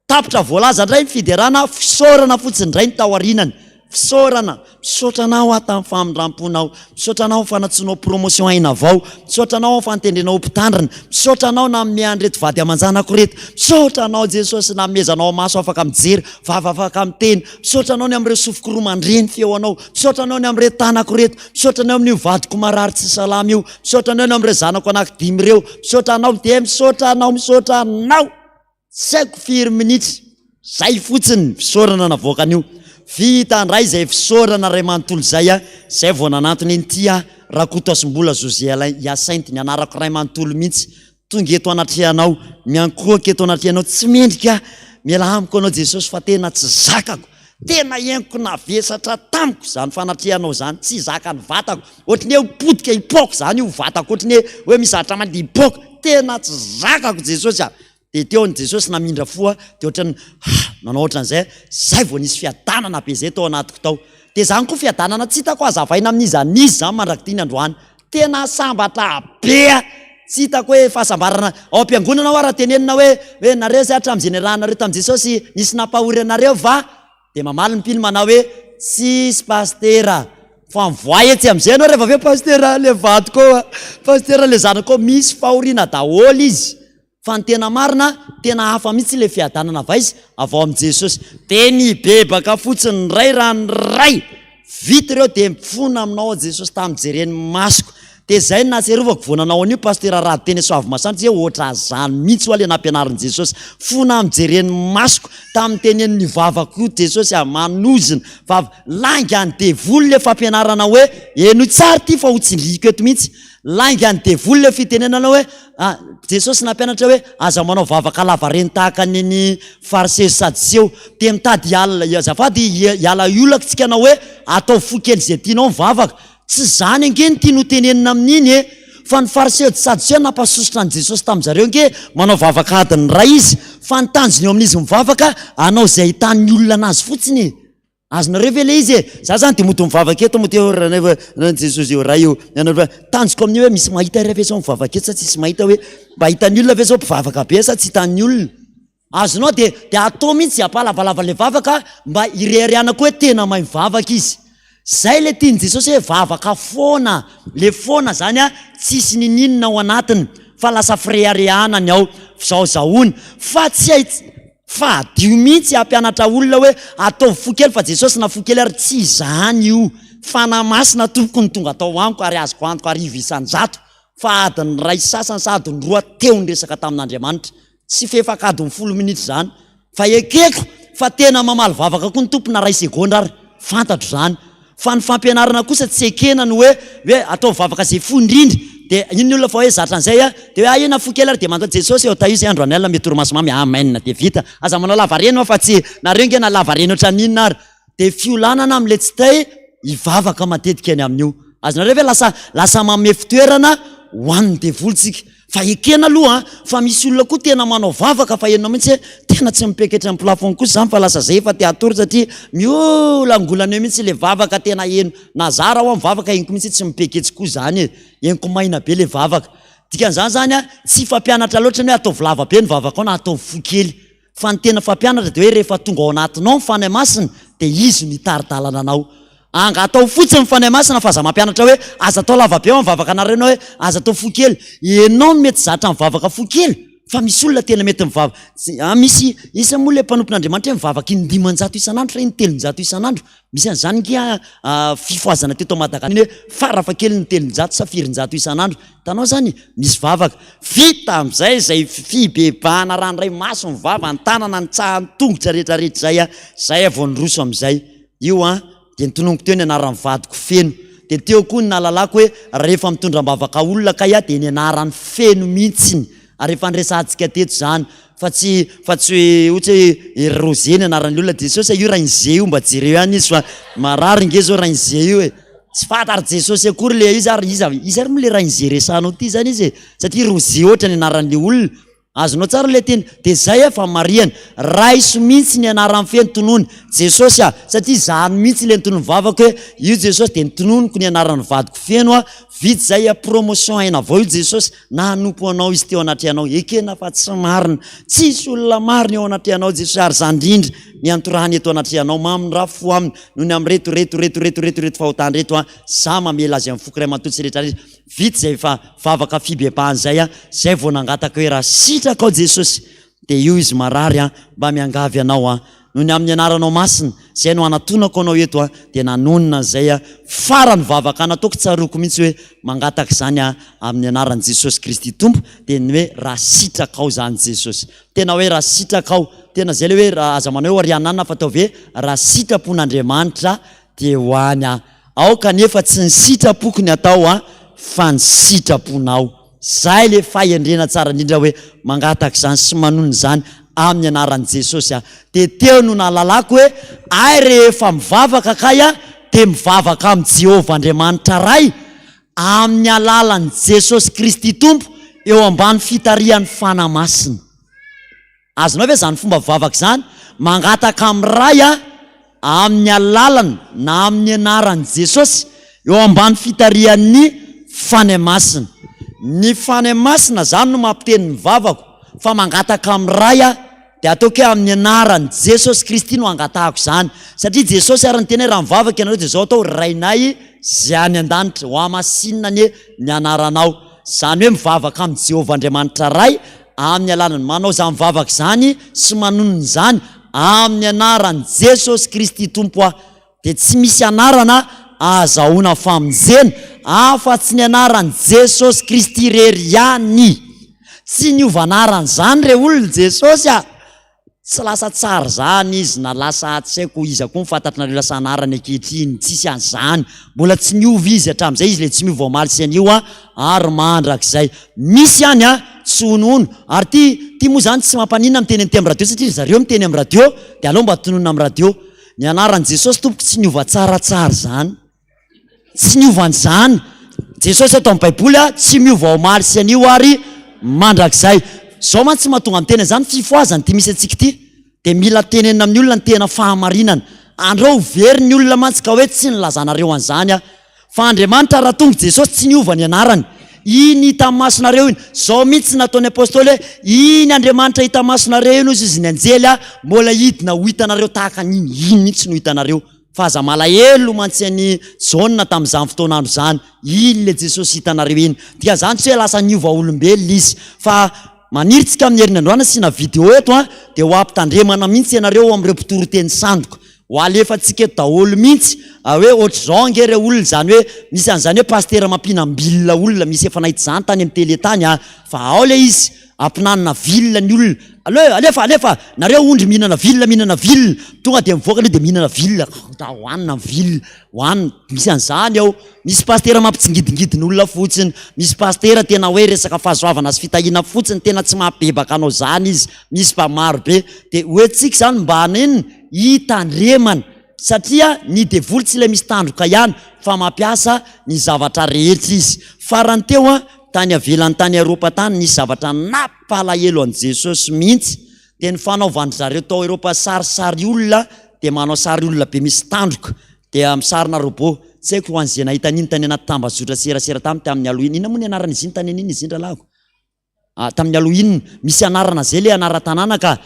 Speaker 1: Tapitra voalaza indray ny fiderana, fisaorana fotsiny indray ny taorinany. Fisaorana, misaotranao tamin'ny famindramponao, misaotranao fanatsoanao promotion aina avao, misaotranao fantendrenao mpitandrina, misaotranao na miandreto vady amanjanako reto, misaotranao Jesosy na mezanao maso afaka mijery, vava afaka miteny, misaotranao ny amin'ireo sofiko roa mandreny feo anao, misaotranao ny amin'ireo tanako reto, misaotranao amin'io vadiko marary tsy salama io, misaotranao ny amin'ireo zanako anaky 5 ireo, misaotranao dia misaotranao. Tsy haiko firy minitra, zay fotsiny fisaorana navoakan'io. Vita andray zay fisaorana ray manontolo zay zay vao nanantony ity Rakotoasim-bola José Hyacinthe ny anarako ray manontolo mihitsy. Tonga eto anatrehanao, miankohaka eto anatrehanao, tsy mendrika miala amiko anao Jesosy fa tena tsy zakako, tena enko navesatra tamiko zany fanatrehanao zany, tsy zaka ny vatako, ohatrany hoe potika hipoko zany io vatako, ohatrany hoe misatra mandy hipoko, tena tsy zakako Jesosy. Dia teo ny Jesosy namindra foa, dia ohatrany nanao ohatran'izay, zay vao nisy fiadanana be zay tao anatiko tao. dia zany koa fiadanana tsy hitako azavaina amin'izy zany mandraky tiany androany tena sambatra be tsy hitako hoe fahasambarana ao am-piangonana ao raha tenenina hoe nareo zay hatramin'izay niarahanareo tamin'i Jesosy nisy nampahory anareo va dia mamaly ny mpino manao hoe tsisy pastera fa mivoay etsy amin'izay anao rehefa aveo pastera le vato koa pastera le zanako koa misy fahoriana daholo izy fa ny tena marina tena hafa mihitsy le fiadanana vaizy avao amin'i Jesosy dia nibebaka fotsiny ray raha ny ray vita ireo dia mifona aminao Jesosy tamin'ny jereny masoko dia zay nahatsiarovako vonanao an'io pastera rady teny Soavy Masanto hoe ohatra zany mihitsy ho le nampianarin'i Jesosy fona amin'ny jereny masoko tamin'ny tenen'ny vavako io Jesosy manozina vava laingany devoly le fampianarana hoe eno tsara ty fa ho tsindriko eto mihitsy laingany devoly le fitenenana hoe Jesosy nampianatra hoe aza manao vavaka lavareny tahaka neny fariseo sadiseo dia mitady azafady hiala iolaka tsika anao hoe atao fo kely zay tianao mivavaka tsy zany angeny tia no tenenina amin'iny fa ny fariseo sadiseo nampasosotra an' Jesosy tamin'izareo nge manao vavaka adiny ray izy fa ny tanjony eo amin'izy mivavaka anao zay hitan'ny olona anazy fotsiny azonareo ve le izy za zany dia moto mivavaka eto moto Jesosy eo raha io tanjoko amin'io hoe misy mahita iray ve zao mivavaka eto sa tsisy mahita hoe mba hitan'ny olona ve zao mpivavaka be sa tsy hitan'ny olona azonao dia atao mihitsy ampalavalava le vavaka mba irehareana koa hoe tena mahay mivavaka izy zay le tiany Jesosy hoe vavaka foana le foana zany tsisy nininona ao anatiny fa lasa fireharehanany ao zahozahoany fa tsy hay fa adio mihitsy ampianatra olona hoe atao fokely fa Jesosy na fokely ary tsy zany io fanamasina tompoko ny tonga atao amiko ary azoko antoko arivo isan-jato fa adiny ray sasany sa adiny roa teo ny resaka tamin'Andriamanitra tsy fefakadiny 10 minitra zany fa ekeko fa tena mamaly vavaka koa ny tompona ray segondra ary fantatro zany fa ny fampianarana kosa tsy ekena ny hoe atao vavaka zay fondrindry dia iny olona fa hoe zatra an'izay dia hoe ina fokely ary dia manoa Jesosy eo taio zay andro any alina mety oromasimamy amen dia vita aza manao lavareny fa tsy nareo ngena lavareny oatra ninona ary dia fiolanana amin'le tsy tay hivavaka matetika any amin'io azonareo ve lasa mame fitoerana ho an'ny devolontsika fa ekena aloha fa misy olona koa tena manao vavaka fa enao mihitsy tena tsy mipeketra amin'ny plafond kosa zany fa lasa zay fa te atory satria miolangolana eo mihitsy le vavaka tena eno nazara ao amin'ny vavaka eniko mihitsy tsy mipeketsy koa zany eniko maina be le vavaka dikan'izany zany tsy fampianatra loatra ny hoe atao vilava be ny vavaka ao na atao fokely fa ny tena fampianatra dia hoe rehefa tonga ao anatinao ny fanahy masina dia izy no hitaridalana anao angatao fotsiny ny fanahy masina fa aza mampianatra hoe aza atao lava be ao amin'ny vavaka anareo anao hoe aza atao fokely enao mety zatra ny vavaka fokely fa misy olona tena mety mivavaka misy isa moa le mpanompon'Andriamanitra hoe mivavaka 900 isan'andro fa 300 isan'andro misy an'izany ngia fifoazana teto Madagasikara hoe farafa kely ny 300 sa 400 isan'andro tanao zany misy vavaka vita amin'izay zay fibebahana raha ndray maso ny vava ny tanana ny tsahany tongotra rehetrarehetra zay avao ny roso amin'izay io dia nitononiko teo ny anaran'ny vadiko feno dia teo koa ny nalalako hoe rehefa mitondram-bavaka olona kay dia ny anaran'ny feno mihitsiny ary efa nyresantsika teto zany fa tsy hoe ohatra hoe Roseny anaran'ny olona Jesosy io rain'izay io mba jereo ihany izy fa marary nge zao rain'izay io tsy fantary Jesosy akory le izy ary izy ary moa le rain'izay resanao ty zany izy satria Rosy ohatra ny anaran'le olona azonao tsara le teny dia zay fa mariana raiso mihitsy ny anaran'ny feno tonony Jesosy satria zany mihitsy le nitonony vavaka hoe io Jesosy dia nitononiko ny anaran'ny vadiko feno vitsy zay promotion aina avao io Jesosy nanompo anao izy teo anaty anao ekena fa tsy marina tsisy olona marina eo anaty anao Jesosy ary zandrindry ny antorahany eto anaty anao maminy raha fo aminy noho ny amin'reto fahotany reto za mamela azy amin'ny foky ray matotsy rehetrarehetra vitsy zay fa vavaka fibebahany zay vao nangataka hoe raha sitraka ao Jesosy dia io izy marary mba miangavy anao noho ny amin'ny anaranao masina zay no anatonako anao eto dia nanonina zay farany vavaka nataoko tsaroko mihitsy hoe mangataka izany amin'ny anaran'i Jesosy Kristy Tompo dia ny hoe raha sitraka ao zany Jesosy tena hoe raha sitraka ao tena zay le hoe aza manao hoe arianana fa ataovy hoe raha sitrapon'Andriamanitra dia ho any ao kanefa tsy ny sitrapoko ny atao fa ny sitraponao zay le fahendrena tsara indrindra hoe mangataka izany sy manony izany amin'ny anaran'i Jesosy dia teo no nalalako hoe ay rehefa mivavaka kay dia mivavaka amin'ny Jehovah Andriamanitra ray amin'ny alalan'i Jesosy Kristy Tompo eo ambany fitarihan'ny fanahy masina azonao ve zany fomba mivavaka zany mangataka amin'ny ray amin'ny alalana na amin'ny anaran'i Jesosy eo ambany fitarian'ny fanahy masina. Ny fanahy masina zany no mampiteny ny vavako fa mangataka amin'ny ray dia ataoko hoe amin'ny anaran'i Jesosy Kristy no angatahako zany, satria Jesosy ary ny teny raha mivavaka ianareo dia zao atao rainay zay any an-danitra ho amasinina ny anaranao. Zany hoe mivavaka amin'ny Jehovah Andriamanitra ray amin'ny alalany manao zany mivavaka zany sy manonona zany amin'ny anaran'i Jesosy Kristy tompo dia tsy misy anarana azahoana famonjena afa-tsy ny anaran'i Jesosy Kristy rery ihany. Tsy niova anarany zany re olona Jesosy tsy lasa tsara zany izy na lasa tsy haiko izy koa mifantatrareo lasa anarany ankehitriny, tsisy an'izany, mbola tsy niova izy hatramin'izay, izy le tsy miova omaly sy an'io ary mandrakizay misy ihany tsy honono. Ary ty moa zany tsy mampanina miteny amin'ny radio satria zareo miteny amin'ny radio dia aleo mba tonona amin'ny radio. Ny anaran'i Jesosy tompoko tsy niova tsaratsara zany, tsy niova an'izany. Jesosy atao amin'ny baiboly tsy miova omaly sy an'io ary mandrakizay. Zao man tsy mahatonga miteny zany fifoazany ty misy antsika ty dia mila tenenina amin'ny olona ny tena fahamarinana. Andreo very ny olona mantsy ka hoe tsy nilazanareo an'izany fa Andriamanitra raha tonga Jesosy tsy niova ny anarany. Iny hita masonareo iny zao mihitsy nataony apôstôly hoe iny Andriamanitra hita masonareo iny ozy izy ny anjely mbola hidina ho hitanareo tahaka an'iny, iny mihitsy no hitanareo. Fa aza malahelo mantsy any Jaona tamin'izany fotoanandro zany, iny le Jesosy hitanareo iny. Dia zany tsy hoe lasa niova olombelona izy fa maniritsika amin'ny herinandroana sina video eto dia ho ampitandremana mihitsy ianareo amin'ireo mpitoro teny sandoko, ho alefantsika eto daholo mihitsy hoe ohatr'izao angere olona zany hoe misy an'izany hoe pastera mampinambilina olona, misy efa nahita zany tany amin'ny tele tany fa ao le izy ampinanana vilona ny olona. Alefa nareo ondry mihinana vilona tonga dia mivoaka le dia mihinana vilona da hoanina vilona hoanina, misy an'izany ao. Misy pastera mampitsingidingidiny olona fotsiny, misy pastera tena hoe resaka fahasoavana sy fitahiana fotsiny tena tsy mampibebaka anao zany izy, misy mba maro be. Dia hoentsika zany mba hanenina hitandremana satria ny devoly tsy ilay misy tandroka ihany fa mampiasa ny zavatra rehetra izy. Farany teo tany avelany tany Eropa tany nisy zavatra nampalahelo an'i Jesosy mihitsy dia ny fanaovandry zareo tao Eropa sarisary olona dia manao sary olona be misy tandroka dia amin'ny sarina robot. Tsy haiko ho an'izay nahita an'iny tany anaty tambazotra serasera tamin'ny Halloween. Ina moa ny anarana izy iny tany an'iny izy iny rahalago tamin'ny Halloween misy anarana zay le anara-tanàna ka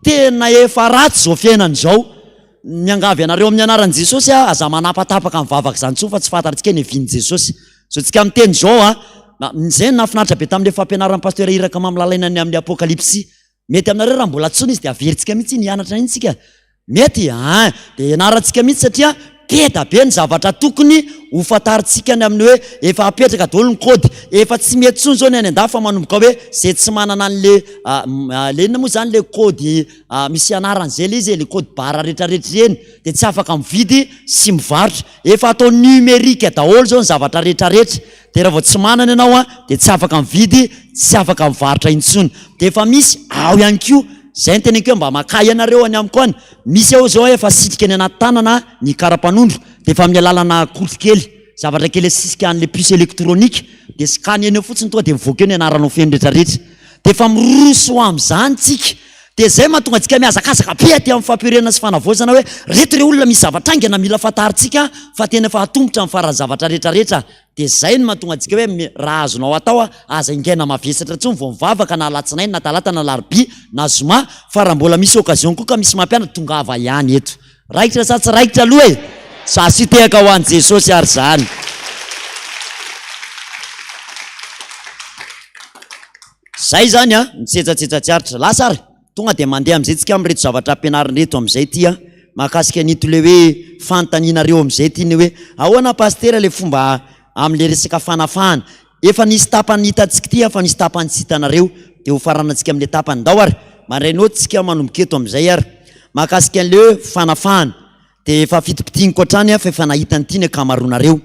Speaker 1: tena efa ratsy zao fiainana zao. Miangavy anareo amin'ny anaran'i Jesosy aza manapatapaka mivavaka zany tsoa fa tsy fantatritsika ny vian'i Jesosy. So tsika miteny zao zay nafinaritra be tamin'le fampianaran'ny pasteur Iraka Mamilalaina ny amin'ny apokalipsy. Mety aminareo raha mbola tsony izy dia averintsika mihitsy nianatra iny tsika. Mety dia ianarantsika mihitsy satria peta be ny zavatra tokony ho fantaritsika ny amin'ny hoe efa apetraka daholo ny kody, efa tsy mety tsony zao ny any an-dafy fa manomboka hoe zay tsy manana an'le inona moa zany le kody misy anarany zay le izy le kody bara rehetrarehetra reny dia tsy afaka mividy sy mivarotra, efa atao numerika daholo zao ny zavatra rehetrarehetra. Dia raha vao tsy manana ianao dia tsy afaka mividy tsy afaka mivarotra intsony. Dia efa misy ao ihany koa zay ny teneniko hoe mba makay ianareo any amiko any, misy ao zao efa sitrika ny anaty tanana ny karapanondro dia efa amin'ny alalana koty kely, zavatra kely asisika an'le puce elektronika dia skany eny eo fotsiny tonga dia mivoaka eo ny anaranao feno rehetrarehetra. Dia efa miroso ho amin'izany tsika. Dia zay mahatonga antsika mihazakazaka be aty amin'ny fampirenana sy fanavaozana hoe reto ireo olona misy zavatra aingana mila fantaritsika fa tena efa hatombotra amin'ny farany zavatra rehetrarehetra. Dia zay no mahatonga antsika hoe raha azonao atao aza ingaina mavesatra tsony vao mivavaka na alatsinainy na talata na larobia na zoma, fa raha mbola misy occasion koa ka misy mampianatra tongava ihany eto. Raikitra sa tsy raikitra aloha sa sy tehaka ho an'i Jesosy ary zany. Zay zany mitsetsatsetsatsyaritra lasary tonga dia mandeha amin'izay tsika amin'reto zavatra ampianarina reto amin'izay ty mahakasika nito le hoe fanontanianareo amin'izay ty ny hoe ahoana pastera le fomba amin'le resaka fanafahana. Efa nisy tapany hitantsika ty fa nisy tapany tsy hitanareo dia ho faranantsika amin'le tapany ndao ary mandrainao tsika manomboka eto amin'izay ary mahakasika an'le hoe fanafahana dia efa fitipitianiko hatrany fa efa nahita an'ity ny akamaroanareo.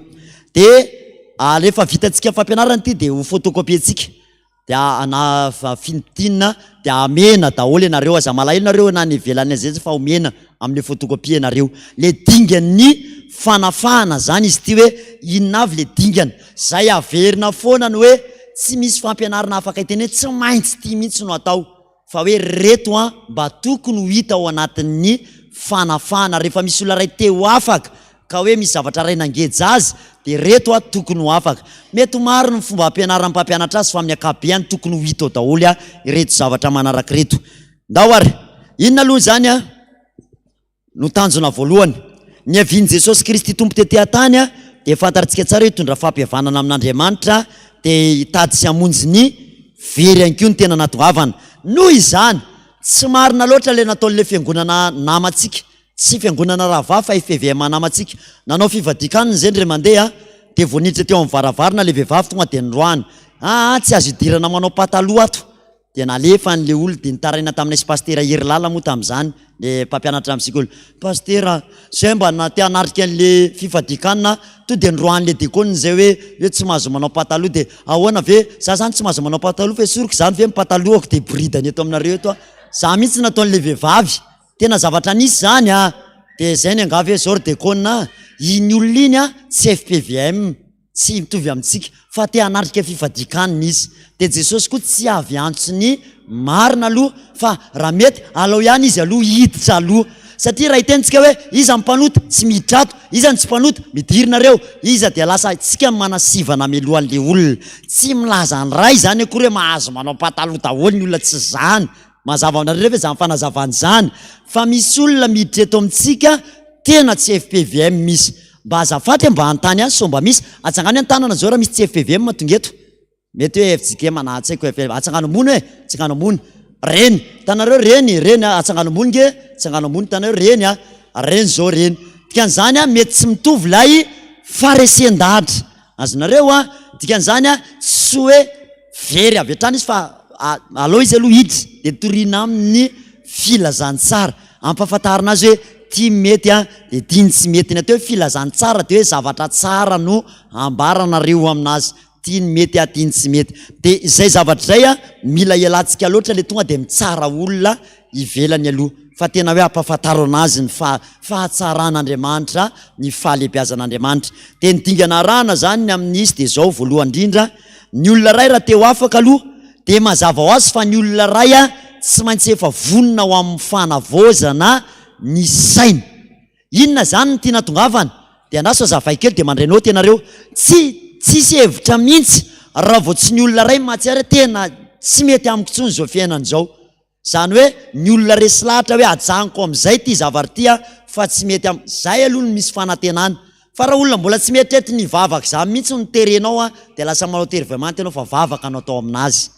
Speaker 1: Dia rehefa vitantsika fampianarana ty dia ho photocopie-tsika dia na finitina dia amena daholo ianareo, aza malahelo nareo na ny ivelany zay fa omena amin'ny photocopie ianareo le dingan'ny fanafahana zany izy ty hoe inona avy le dingana. Zay averina foana ny hoe tsy misy fampianarana afaka iteny hoe tsy maintsy ty mihitsy no atao fa hoe reto mba tokony ho hita ao anatin'ny fanafana rehefa misy olona ray teo afaka ka hoe misy zavatra ray nangeja azy de reto tokony ho afaka. Mety maro ny fomba ampianaran'ny mpampianatra azy fa amin'ny ankapobeny tokony ho hita daholo ireto zavatra manaraka reto. Ndao ary inona aloha zany no tanjona voalohany ny avian'i Jesosy Kristy tompo tety an-tany de fantarintsika tsara hitondra fampihavanana amin'Andriamanitra de hitady sy hamonjy ny very ihany koa ny tena natongavana. Noho izany tsy marina loatra le nataon'le fiangonana namantsika, tsy fiangonana rava fa FVM namantsika. Nanao fivadikaniny zay ndre mandeha de vonitra teo amin'ny varavarana le vehivavy tonga de nroany tsy azo idirana manao pataloha ato de nalefa an'le olo de nitaraina taminay pastera Herilala moa tam'izany le mpampianatra amin'ny sikolo. Pastera zay mba naty anarika an'le fivadikanina to de nroan'le dekony zay hoe tsy mahazo manao pataloha de ahoana ve za zany tsy mahazo manao pataloha fa soroko zany ve mipatalohako de bridany eto aminareo eto za mihitsy nataon'le vehivavy tena zavatra nisy zany de zay ny angavy hoe zao ry dekona iny olona iny tsy FPVM tsy mitovy amintsika fa te anarika fivadikanina izy de Jesosy koa tsy avy antsony marina aloha fa raha mety alao ihany izy aloha hiditra aloha satria raha hitentsika hoe iza mpanota tsy midrato iza tsy mpanota midirina iza de lasa tsika manasivana melohan'le olona tsy milaza ny ray zany akory hoe mahazo manao pataloha daholo ny olona tsy zany mazava aminareo hoe zany fanazavany zany fa misy olona miditra eto amintsika tena tsy FPVM misy mba azafatra mba antany so mba misy atsangano an-tanana zao raha misy tsy FPVM matonga eto mety hoe FJK manatsaiko atsangano ambony atsangano ambony reny tanareo reny atsangano ambony nge atsangano ambony tanareo reny zao reny dikan'izany mety tsy mitovy lay faresen-dahatra azonareo dikan'izany tsy hoe very avy hatrany izy fa aloha izy aloha hiditra de torina amin'ny filazantsara ampahafantarina azy hoe ty mety de diny tsy mety ny ateo hoe filazantsara de hoe zavatra tsara no ambaranareo aminazy tiany mety tiany tsy mety de zay zavatra zay mila ialantsika loatra le tonga de mitsara olona ivelany aloha fa tena hoe ampahafataro anazy ny fahatsaran'Andriamanitra ny fahalebiazan'Andriamanitra de ny dingana rana zany amin'izy de zao voalohany indrindra ny olona ray raha teo afaka aloha de mazava ho azy fa ny olona ray tsy maintsy efa vonona ho amin'ny fanavozana ny sainy. Inona zany ny tiana tongavana de andaso azavay kely de mandray noty ianareo tsisy hevitra mihitsy raha vao tsy ny olona ray mahatsiara tena tsy mety amiko tsony zao fiainana zao zany hoe ny olona resy lahatra hoe ajaniko am'izay ty zavary fa tsy mety zay aloha ny misy fanantenana fa raha olona mbola tsy mietrety ny vavaka zany mihitsy ny terenao de lasa manao tervemanty ianao fa vavaka anao tao aminazy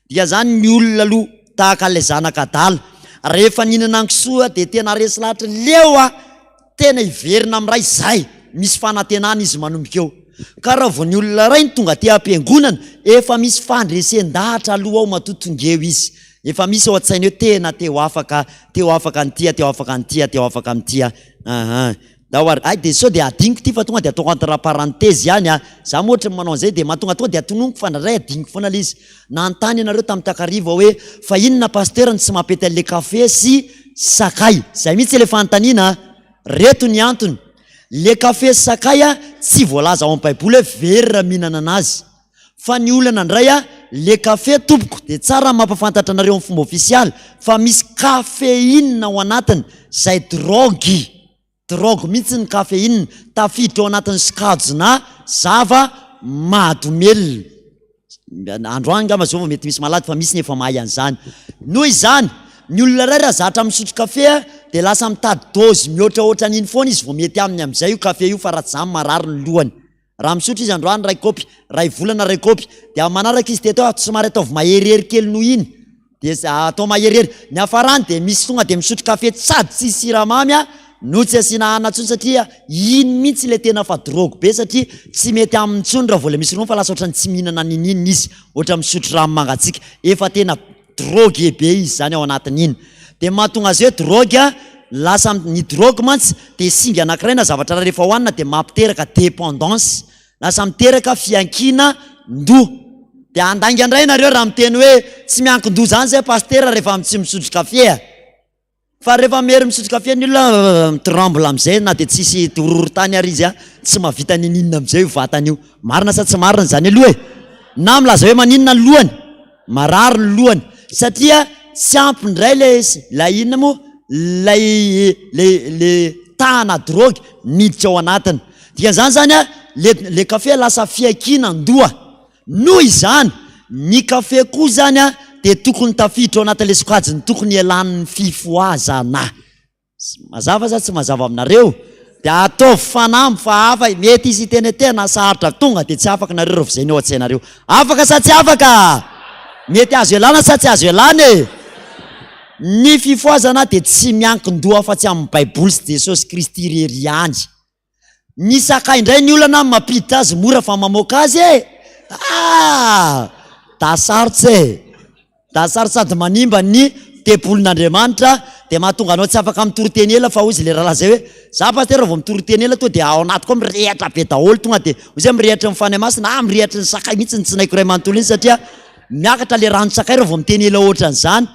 Speaker 1: dia zany ny olona aloha tahaka le zanakadala rehefa ninana ankisoa de tena resy lahatra leo tena iverina am'ray zay misy fanantenana izy manomboka eo ka raha vao ny olona ray ny tonga te ampiangonana efa misy fandresen-dahatra aloha ao matotongeo izy efa misy ao an-tsainy hoe tena teo afaka nytia teo afaka nytia teo afaka nytia daoary ay de sao de adiniko ty fa tonga de ataoko entre parenthèse ihany za mohatra manao an'izay de mahatonga tonga de atononiko fa ndray adiniko foana le izy nantany ianareo tamin'ny takariva hoe fa inona pasteur ny tsy mampety an'le kafe sy sakay zay mihitsy le fanontaniana reto ny antony le kafe sy sakay tsy voalaza ao amin'ny baiboly hoe very raha mihinana anazy fa ny olana ndray le kafe tompoko de tsara mampafantatra anareo amin'ny fomba ofisialy fa misy kafeina ao anatiny zay drogy mihitsy ny kafeina tafiditra ao anatin'ny skajona zava mahadomelona androany ngamba zao mety misy malady fa misy ny efa mahay an'izany noho izany ny olona ray raha zatra misotro kafe de lasa mitady dozy mihoatraohatra n'iny foana izy vao mety aminy am'izay io kafe io fa raha tsy zany marary ny lohany raha misotro izy androany ray kopy ray volana ray kopy de manaraka izy teto somary ataovy maherihery kely noho iny de atao maherihery ny afarany de misy tonga de misotro kafe sady tsy siramamy no tsy asiana anatsony satria iny mihitsy le tena fa drogue be satria tsy mety amin'ny tsony raha vola misy rono fa lasa ohatrany tsy mihinana nin'ininy izy ohatra misotro rano mangatsika efa tena drogue be izy zany ao anatin'iny de mahatonga azy hoe drogue lasa ny drogue mantsy de singa anankiray na zavatra rehefa hoanina de mampiteraka dépendance lasa miteraka fiankina ndo de andangy andray nareo raha miteny hoe tsy miankin-do zany zay pasteur rehefa tsy misotro kafe fa rehefa mery misotro kafe ny olona mitremble am'izay na de tsisy horohorontany ary izy tsy mahavita ninina am'izay io vatany io marina sa tsy marina zany aloha na milaza hoe maninona ny lohany marary ny lohany satria tsy ampindray la inona moa le tana drogy miditra ao anatiny. Dikan'izany zany a le kafe lasa fiakina andoha. Noho izany ny kafe koa zany a de tokony tafiditra ao anatin'le sokajiny tokony ialan'ny fifoazana. Mazava za tsy mazava aminareo? De ataovy fanamby fa afa mety izy tena saharitra tonga de tsy afaka nareo revo zay ny ao an-tsainareo. Afaka sa tsy afaka? Mety azo elana sa tsy azo elana e? Ny fifoazana de tsy miankin-doha fa tsy amin'ny Baiboly sy Jesosy Kristy irery ihany. Ny sakay indray ny olana mampiditra azy mora fa mamoaka azy e. Da sarotsy e. Da sarotsy sady manimba ny tebolon'Andriamanitra de mahatonga anao tsy afaka mitoroteny ela fa ozy le raha zay hoe za pasteur vao mitoroteny ela to de ao anaty koa mirehatra be daholo tonga de ozy mirehatra mifany masina mirehatra ny sakay mihitsy tsy naiko ray manontolo iny satria miakatra le rano sakay revo miteny ela ohatran'izany.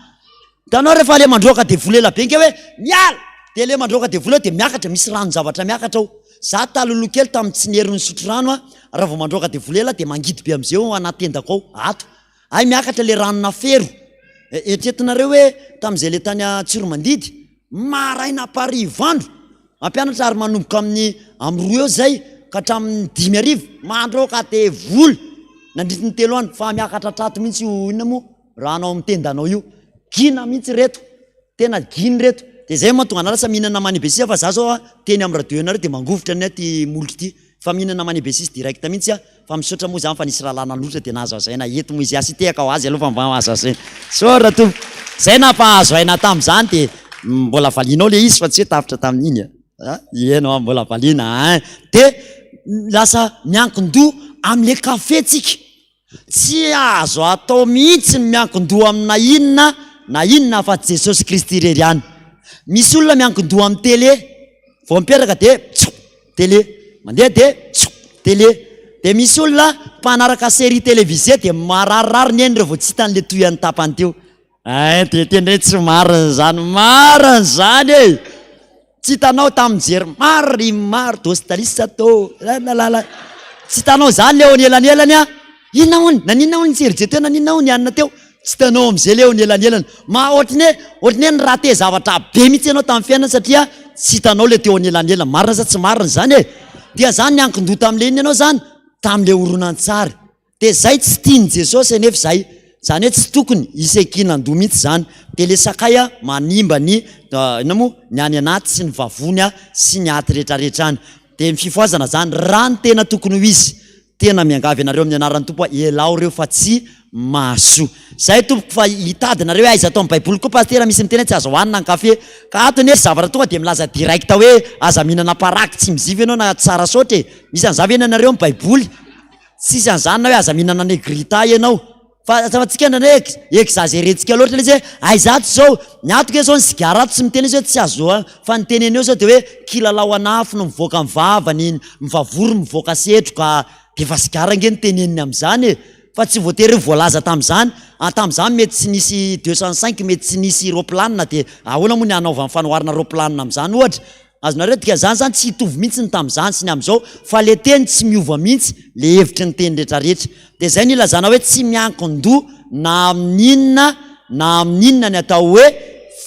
Speaker 1: Tanao rehefa le mandroaka de volela be nke hoe miala de le mandroaka de volela de miakatra misy rano zavatra miakatra ao. Za talolo kely tamin'ny tsinerin'ny sotro rano raha vao mandroaka de volela de mangidy be am'izay ao anaty tendako ao ato. Ay miakatra le ranona fero. Etretinareo hoe tamin'izay le tany Tsoromandidy maraina parivandro mampianatra ary manomboka amin'ny roa eo zay ka hatramin'ny 5 arivo mandroaka de voly nandritry ny 3 andro fa miakatra trato mihitsy io inona mo rano ao amin'ny tendanao io. Gina mihitsy reto, tena giny reto. De zay mahatonga anarasa mihinana manibesisa fa za zao teny amin'ny radio nareo de mangovitra ny ty molotro ty fa mihinana manibesisa direct mihitsy fa misaotra moa zany fa nisy rahalana loatra de nahazo azaina eto mo izy asy tehaka ho azy aloha fa mba azo azaina. Sora to. Zay na fa azo aina tam'zany de mbola valinao le izy fa tsy hoe tafitra tamin'iny. Ienao mbola valina de lasa miankin-doha am'le kafe tsika. Tsy azo atao mihitsy miankin-doha amina inona fa Jesosy Kristy irery ihany. Misy olona miankin-doha amin'ny télé vao mipetraka de télé mandeha de télé. De misy olona mpanaraka série télévisée de mararirary ny eny revo tsy hitan'le toyany tapany teo. De tena tsy mariny zany e. Tsy hitanao tamin'ny jery maro dostalisa to lalala. Tsy hitanao zany le ony elanelany a. Inona hony? Naninona hony jery teo naninona hony anina teo? Tsy hitanao am'izay le ony elanelany. Ma ohatriny hoe ny raha zavatra be mihitsy ianao tamin'ny fiainana satria tsy hitanao le teo ony elanelany. Marina sa tsy marina zany e? Dia zany niankin-doha tamin'le iny ianao zany tamin'le horonan-tsary. De zay tsy tiany Jesosy nefa zay. Zany hoe tsy tokony isekinan-doha mihitsy zany. De le sakay manimba ny inona mo ny any anaty sy ny vavony sy ny aty rehetrarehetrany. De ny fifoazana zany raha ny tena tokony ho izy. Tena miangavy anareo amin'ny anaran'ny tompo elao reo fa tsy mahasoa. Zay tompoko fa hitadinareo aiza atao amin'ny Baiboly koa pasteur misy miteny tsy azo hohanina ny kafe. Ka ato ne zavatra tonga de milaza direct hoe aza mihinana paraky tsy mizivy ianao na tsara saotra e. Misy an'izany ianareo amin'ny Baiboly. Tsisy an'izany na hoe aza mihinana negrita ianao. Fa tsika ndraiky exagérentsika loatra le izy aizato zao niatoka e zao ny sigarato tsy miteny izy hoe tsy azo fa ny teneny eo zao de hoe kilalao anafo no mivoaka mivavany mivavory mivoaka setroka de fa sigara nge ny teneniny am'izany e. Fa tsy voatery voalaza tam'izany. Tam'izany mety tsy nisy 205 mety tsy nisy roplanina de ahoana moa ny anaovany fanoharana roplanina am'izany ohatra. Azonareo dika zany tsy hitovy mihitsy ny tam'izany sy ny am'izao fa le teny tsy miova mihitsy le hevitry ny teny rehetrarehetra. De zay ny ilazana hoe tsy miankin-doha na amin'inona ny atao hoe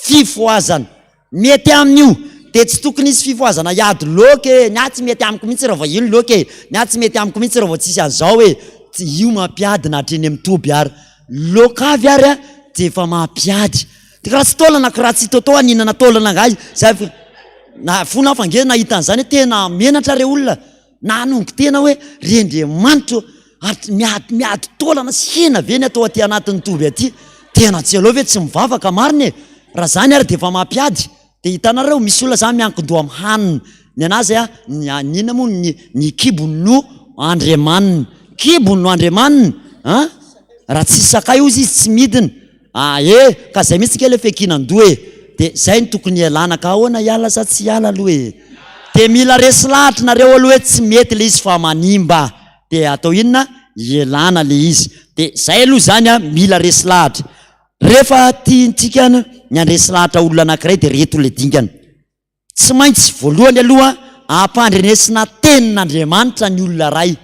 Speaker 1: fifoazana. Mety amin'io de tsy tokony isy fifoazana iady loka e. Ny tsy mety amiko mihitsy raha vao ino loka e. Ny tsy mety amiko mihitsy raha vao tsisy an'izao e. Tsy io mampiady na hatreny amin'ny toby ary. Loka avy ary de efa mampiady. De raha tsy taolana ka raha tsy totoo aninana taolana ngazy. Zay na fona fa nge nahita an'izany tena menatra re olona. Nanongo tena hoe Rendriamanitra miady taolana sy hena ve ny atao aty anatin'ny toby aty. Tena tsy aloha ve tsy mivavaka mariny e. Raha zany ary de efa mampiady. De hitanareo misy olona zany miankin-doha amin'ny hanina. Ny anazy ninona moa ny kibony no Andriamanina. Kibony no Andriamanina. Raha tsy sakay ozy izy tsy midina. Ka zay mihitsy ke le fekinan-doha e. De zay ny tokony ialana ka ahoana iala sa tsy iala aloha e. De mila resy lahatra nareo aloha hoe tsy mety le izy fa manimba. De atao inona? Ialana le izy. De zay aloha zany mila resy lahatra. Rehefa tiantsika ny andresy lahatra olona anankiray de reto le dingana. Tsy maintsy voalohany aloha ampandrenesina tenin'Andriamanitra ny olona ray.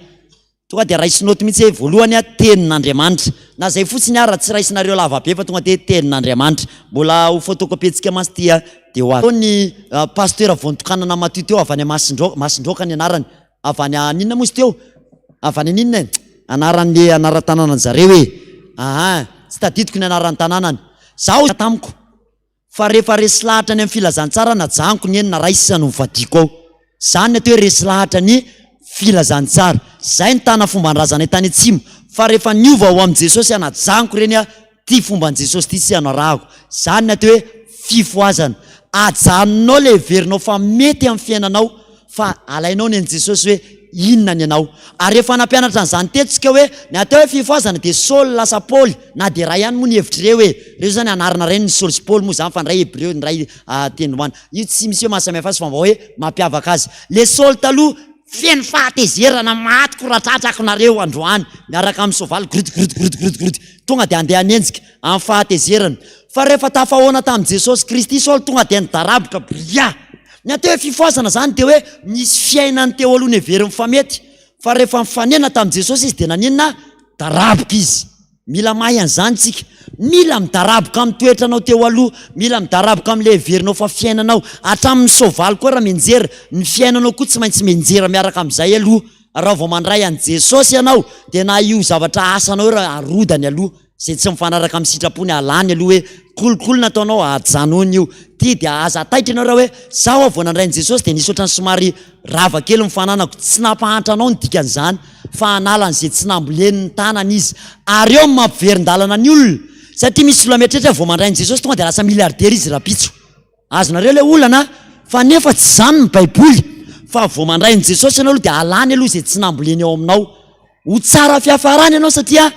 Speaker 1: Tonga de raisinao mihitsy hoe voalohany tenin'Andriamanitra. na zay fotsiny ara tsy raisinareo lava be fa tonga de tenin'Andriamanitra mbola ho photocopie-tsika mastia de ho ny pasteur vontokanana matio teo avy any Masindroka ny anarany avy any ninona mozy teo avy any ninona anaran'le anaran-tanànan zareo tsy tadidiko ny anaran'ny tanànany zaho tamiko fa rehefa resy lahatra ny amin'ny filazantsara najaniko ny eny na raisy no vadiko ao zany atao hoe resy lahatra ny filazantsara zay ny tana fomban-drazana tany atsimo fa rehefa niova ho amin'i Jesosy anajaniko reny ty fomban Jesosy ty sy anarahako zany ny atao hoe fifoazana ajanonao le heverinao fa mety amin'ny fiainanao fa alainao ny an'i Jesosy hoe inona ny anao ary rehefa nampianatra an'izany tetsika hoe ny atao hoe fifoazana de Saul lasa Paul na de raha ihany moa ny hevitr'ireo hoe reo zany anarana reny ny Saul sy Paul moa zany fa ndray Hébreu ndray tendromany io tsy misy hoe mahasamihafa azy fa mba hoe mampiavaka azy le Saul taloha feno fahatezerana maty koratratrako nareo androany miaraka amin'ny soavaly grut tonga de andeha anenjika amin'ny fahatezerana fa rehefa tafahoana tamin'i Jesosy Kristy Saul tonga de nidaraboka bria ny atao hoe fifoazana zany de hoe nisy fiainany teo aloha ny heveriny fa mety fa rehefa mifanena tamin'i Jesosy izy de naninona daraboka izy mila mahay an'izany tsika mila midaraboka amin'ny toetranao teo aloha mila midaraboka amin'le heverinao fa fiainanao hatramin'ny soavaly koa raha menjera ny fiainanao koa tsy maintsy menjera miaraka amin'izay aloha raha vao mandray an'i Jesosy ianao de na io zavatra asanao raha arodany aloha zay tsy mifanaraka amin'ny sitrapony alany aloha hoe kolokolo nataonao ajanony io ty de aza taitra ianao raha hoe zaho vao nandray an'i Jesosy de nisy ohatrany somary rava kely mifananako tsy nampahatra anao ny dikan'izany fa analany zay tsy nambolen'ny tanany izy ary eo mampiverin-dalana ny olona satria misy olona mieritreritra vao mandray an'i Jesosy tonga de lasa miliardaire izy rapitso azonareo le olana fa nefa tsy zany ny baiboly fa vao mandray an'i Jesosy ianao aloha de alany aloha zay tsy namboleny ao aminao ho tsara fiafarany ianao satria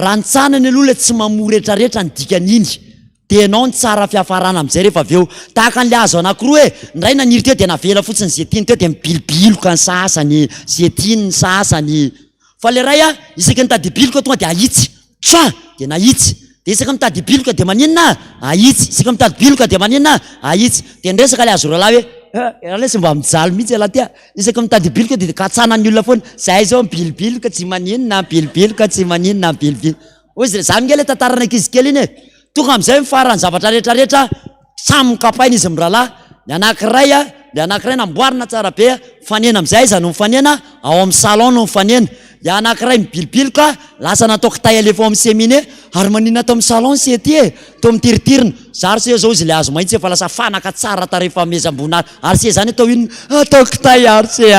Speaker 1: rantsanany aloha le tsy mamoretraretra ny dikan'iny de ianao ny tsara fiafarana amin'izay rehefa avy eo tahaka an'le azo anankiroa ndray naniry teo de navela fotsiny zay tiany teo de mibilibiloka ny sasany zay tiany ny sasany fa le ray isaky nitady biloka tonga de ahitsy tra de nahitsy de isaky mitady biloka de maninona ahitsy isaky mitady biloka de maninona ahitsy de ndresaka le azo ralahy hoe le sy mba mijaly mihitsy ala tya isaky mitady biloka de katsanany olona foana zahay zao mibilibiloka tsy maninona mibilibiloka tsy maninona mibilibiloka ozy zany nge le tantarana ankizy kely iny tonga am'izay mifarany zavatra rehetrarehetra samy mikapaina izy miralahy ny anankiray namboarina tsara be fanena am'izay izy no mifanena ao amin'ny salon no mifanena ny anankiray mibilibiloka lasa nataoko tay alefa ao amin'ny semine ary manina atao amin'ny salon sy ety to mitiritirina zary se zao izy le azo maintsy efa lasa fanaka tsara tarefa mezam-boninahary ary se zany atao ino ataoko tay ary se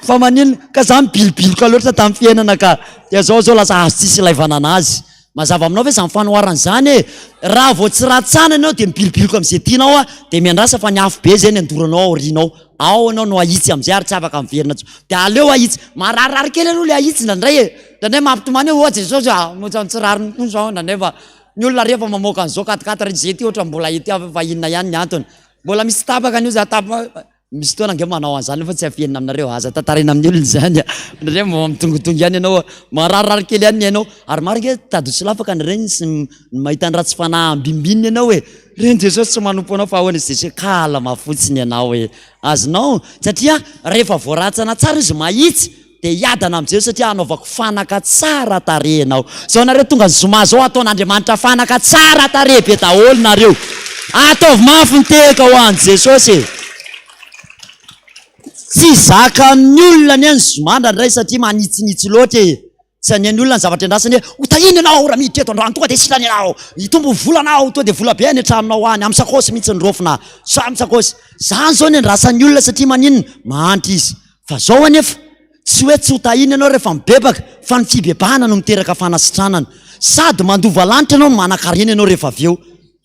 Speaker 1: fa manino ka za mibilibiloka loatra tamin'ny fiainana ka de zao lasa azo tsisy ilaivana anazy mazava aminao ve samy fanoharana zany raha vao tsy ratsana ianao de mibilibiloka am'izay tianao de miandrasa fa ny afo be zay ny andoranao aorinao ao anao no ahitsy am'izay ary tsy afaka miverina de aleo ahitsy mararirary kely aloha le ahitsy ndrandray mampitomany hoe Jesosy motsirariny ko zao ndrandray fa ny olona rehefa mamoaka an'izao katikatary zay ty ohatra mbola ety fa inona ihany ny antony mbola misy tapaka an'io za tapaka misy toana nge manao an'izany fa tsy afienina aminareo aza tantarina amin'ny olona zany ndrandray mitongotongo ihany ianao mararirary kely ihany ianao ary maro nge tadotsy lafaka nyreny sy mahita ny ratsy fanahy ambimbininy ianao hoe reny Jesosy tsy manompo anao fa ahoana izy Jesosy kala mafotsiny ianao hoe azonao satria rehefa voaratsana tsara izy mahitsy de hiadana am'izay satria anaovako fanaka tsara tare ianao zao nareo tonga ny zoma zao ataon'Andriamanitra fanaka tsara tare be daholo nareo ataovy mafy ny tehaka ho an'i Jesosy tsy zaka amin'ny olona ny any zomandra ndray satria manitsinitsy loatra tsy any olona ny zavatra andrasany hoe hotahiny ianao raha miditra eto androany tonga de sitrany ianao hitombo volanao to de vola be any antranonao any amin'ny sakosy mihitsy nyrofina sa amin'ny sakosy zany zao ny andrasan'ny olona satria maninona mahantry izy fa zao anefa tsy hoe tsy hotahiny ianao rehefa mibebaka fa ny fibebahana no miteraka fanasitranana sady mandova lanitra ianao no manan-karena ianao rehefa avy eo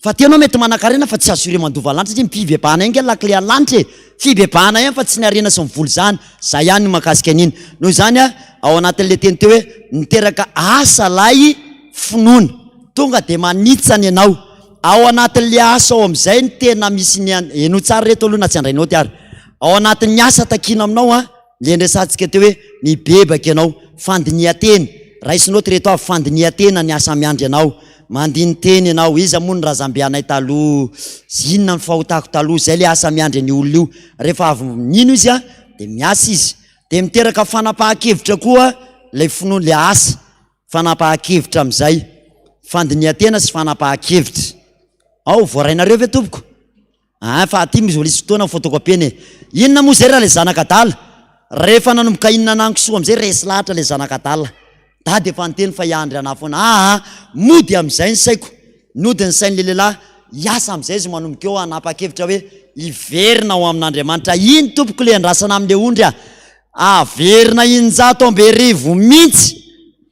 Speaker 1: fa tianao mety manan-karena fa tsy asure mandova lanitra satria mipibebahana ihany nge lakile any lanitra fibebahana ihany fa tsy ny arena sy mivoly zany za ihany no mahakasika an'iny noho zany ao anatin'le teny teo hoe niteraka asa lay finoana tonga de manitsany ianao ao anatin'le asa ao am'izay ny tena misy ny eno tsara reto aloha na tsy andrainao ty ary ao anatin'ny asa takina aminao le ndresantsika teo hoe mibebaka ianao fandiniateny raisinao ty reto avy fandiniatena ny asa miandry ianao mandiny teny ianao iza moa ny razambianay taloha inona ny fahotako taloha zay le asa miandry ny olona io rehefa avy nino izy de miasa izy de miteraka fanapahan-kevitra koa le finoana le asa fanapahan-kevitra am'izay fandinihan-tena sy fanapahan-kevitra. Ao voarainareo ve tompoko? Fa aty misy volisy fotoana fotokopiany. Inona moa zay raha le zanakadala? Rehefa nanomboka inona nankisoa amizay resy lahatra le zanakadala. Dady efa niteny fa iandry ana foana. Mody am'izay ny saiko. Nody ny sain'le lehilahy. Iasa am'izay izy manomboka eo anapa-kevitra hoe iverina ao amin'Andriamanitra. Iny tompoko le andrasana am'le ondry averina injato ambe rivo mihitsy.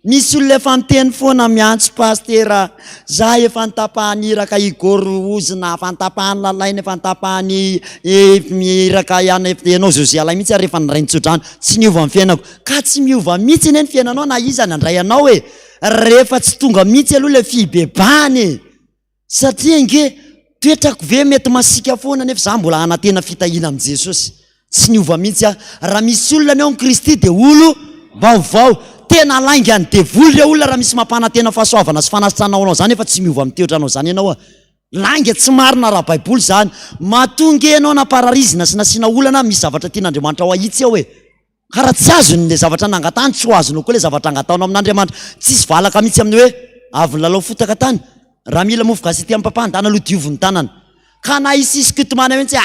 Speaker 1: Misy olona efa niteny foana miantso pastera. Za efa nitapahany iraka igoro ozina, efa nitapahany lalainy, efa nitapahany iraka ihany ianao Josialay mihitsy rehefa niraintsodrano. Tsy miova amin'ny fiainako. Ka tsy miova mihitsy iny ny fiainanao na iza nandray anao e. Rehefa tsy tonga mihitsy aloha le fibebany. Satria nge toetrako ve mety masika foana nefa za mbola anatena fitahina amin'i Jesosy. Tsy miova mihitsy raha misy olona ny ao Kristy dia olo vaovao. Tena laingany devoly re olona raha misy mampanatena fahasoavana sy fanasitranao anao zany efa tsy miova miteotra anao zany ianao Langy tsy marina raha baiboly zany. Matonga anao napararizina sy nasiana olana misy zavatra tian'Andriamanitra ho ahitsy ao e. Karaha tsy azony le zavatra nangatany, tsy ho azonao koa le zavatra angataonao amin'Andriamanitra. Tsisy valaka mihitsy amin'ny hoe avy lalao fotaka tany. Raha mila mofo gasy ty amin'ny pampandana aloha dioviny tanana. Ka na isisy kitomana mihitsy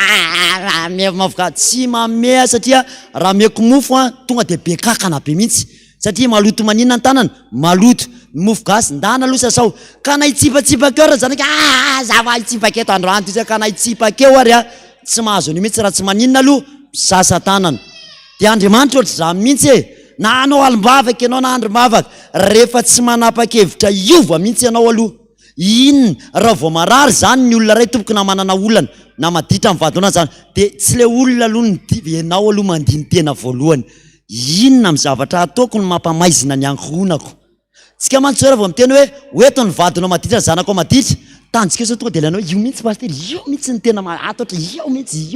Speaker 1: mavoka tsy mamea satria raha meko mofo tonga de be kakana be mihitsy. Satria maloto maninona ny tanana, maloto mofo gasy ndana aloha sasao. Ka na itsipakeo raha zanaka zava itsipakeo androany ty ka na itsipakeo ary tsy mahazo ny mihitsy raha tsy maninona aloha sasa tanana. Dia Andriamanitra ohatry zany mihitsy e. Na anao alimbavaka ianao na andrimbavaka rehefa tsy manapa-kevitra iova mihitsy ianao aloha. Inona raha vao marary zany ny olona ray tompoko na manana olana na maditra amin'ny vadona zany dia tsy le olona aloha ianao aloha mandiny tena voalohany. Inona amin'ny zavatra ataoko no mampamaizina ny ankohonako. Tsika mantsoera vao miteny hoe oeto ny vadinao maditra zanako maditra. Tanjika sao tonga dia lanao io mihitsy pasteur, io mihitsy ny tena atotra, io mihitsy.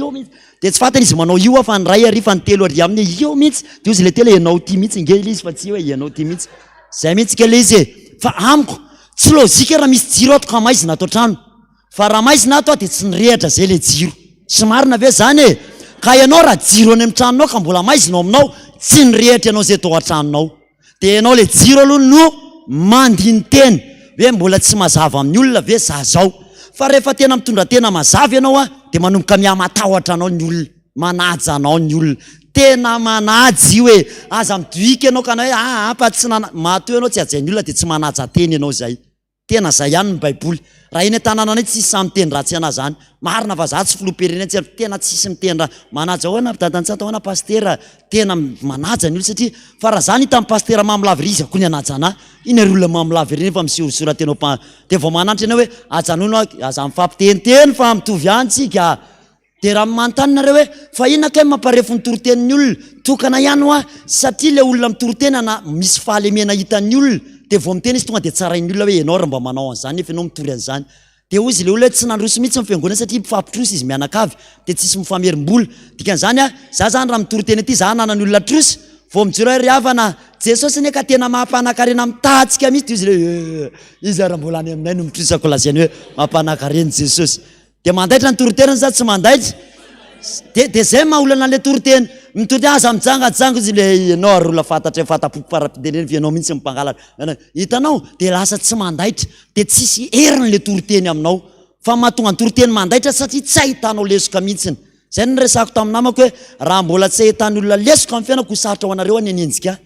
Speaker 1: Dia tsy fantany izy manao io fa ny ray ary fa ny telo ary aminy io mihitsy. Dia izy le telo ianao ty mihitsy ingely izy fa tsy hoe ianao ty mihitsy. Zay mihitsy kely izy e. Fa amiko tsy lôjika raha misy jiro ato ka maizina ato trano. Fa raha maizina ato dia tsy nirehatra zay le jiro. Tsy marina ve zany e? Ka ianao raha jiro any amin'ny tranonao ka mbola maizina aminao, tsy nirehatra ianao zay tao an-tranonao. Dia ianao le jiro aloha no mandiny teny. Hoe mbola tsy mazava amin'ny olona ve zazao. Fa rehefa tena mitondra tena mazava ianao dia manomboka mihamatahotra anao ny olona, manaja anao ny olona. Tena manajy io e. Aza midoika ianao ka na hoe pa tsy matoa ianao tsy ajain'ny olona dia tsy manaja teny ianao zay. Tena zay ihany ny baiboly. Raha eny an-tanàna anay tsisy samy miteny ratsy ana zany. Marina fa za tsy filoha-pirenena tsy tena tsisy miteny raha. Manaja hoana mpitantantsato hoana pastera. Tena manaja ny olona satria fa raha zany hita amin'ny pastera mamolaviry izy akoa ny anaja anahy. Iny ary olona mamolaviry iny fa misoratenao dia vao manantra ianao hoe ajanono aza mifampiteniteny fa mitovy ihany tsika. Dia raha manontany hoe fa inona kay mamparefo ny torotenin'ny olona? Tokana ihany satria le olona mitorotena na misy fahalemena hitan'ny olona. Dia vao miteny izy tonga dia tsarain'ny olona hoe ianao raha mba manao an'izany nefa ianao mitory an'izany. Dia hozy le olona tsy nandroso mihitsy ny fiangonana satria mifampitrosy izy mianakavy dia tsisy mifamerim-bola. Dikan'izany za zany raha mitory-teny aty za nanany olona troso vao mijoro ry havana Jesosy ne ka tena mampanan-karena mitahatsika mihitsy izy le izy raha mbola any aminay no mitrosako lazainy hoe mampanan-karena Jesosy. Dia mandaitra ny torotenany za tsy mandaitra. Dia zay maha-olana le toronteny. Mitody aza mijangajango izy le ianao ary olona fantatra fantapoko para-pideneny fa ianao mihitsy mimpangalatra. Hitanao dia lasa tsy mandaitra. Dia tsisy heriny le toronteny aminao. Fa mahatonga ny toronteny mandaitra satria tsy ahitanao lesoka mihitsiny. Zay ny resako tamin'ny namako hoe raha mbola tsy ahitan'ny olona lesoka amin'ny fiainako ho sarotra ho anareo any anenjika.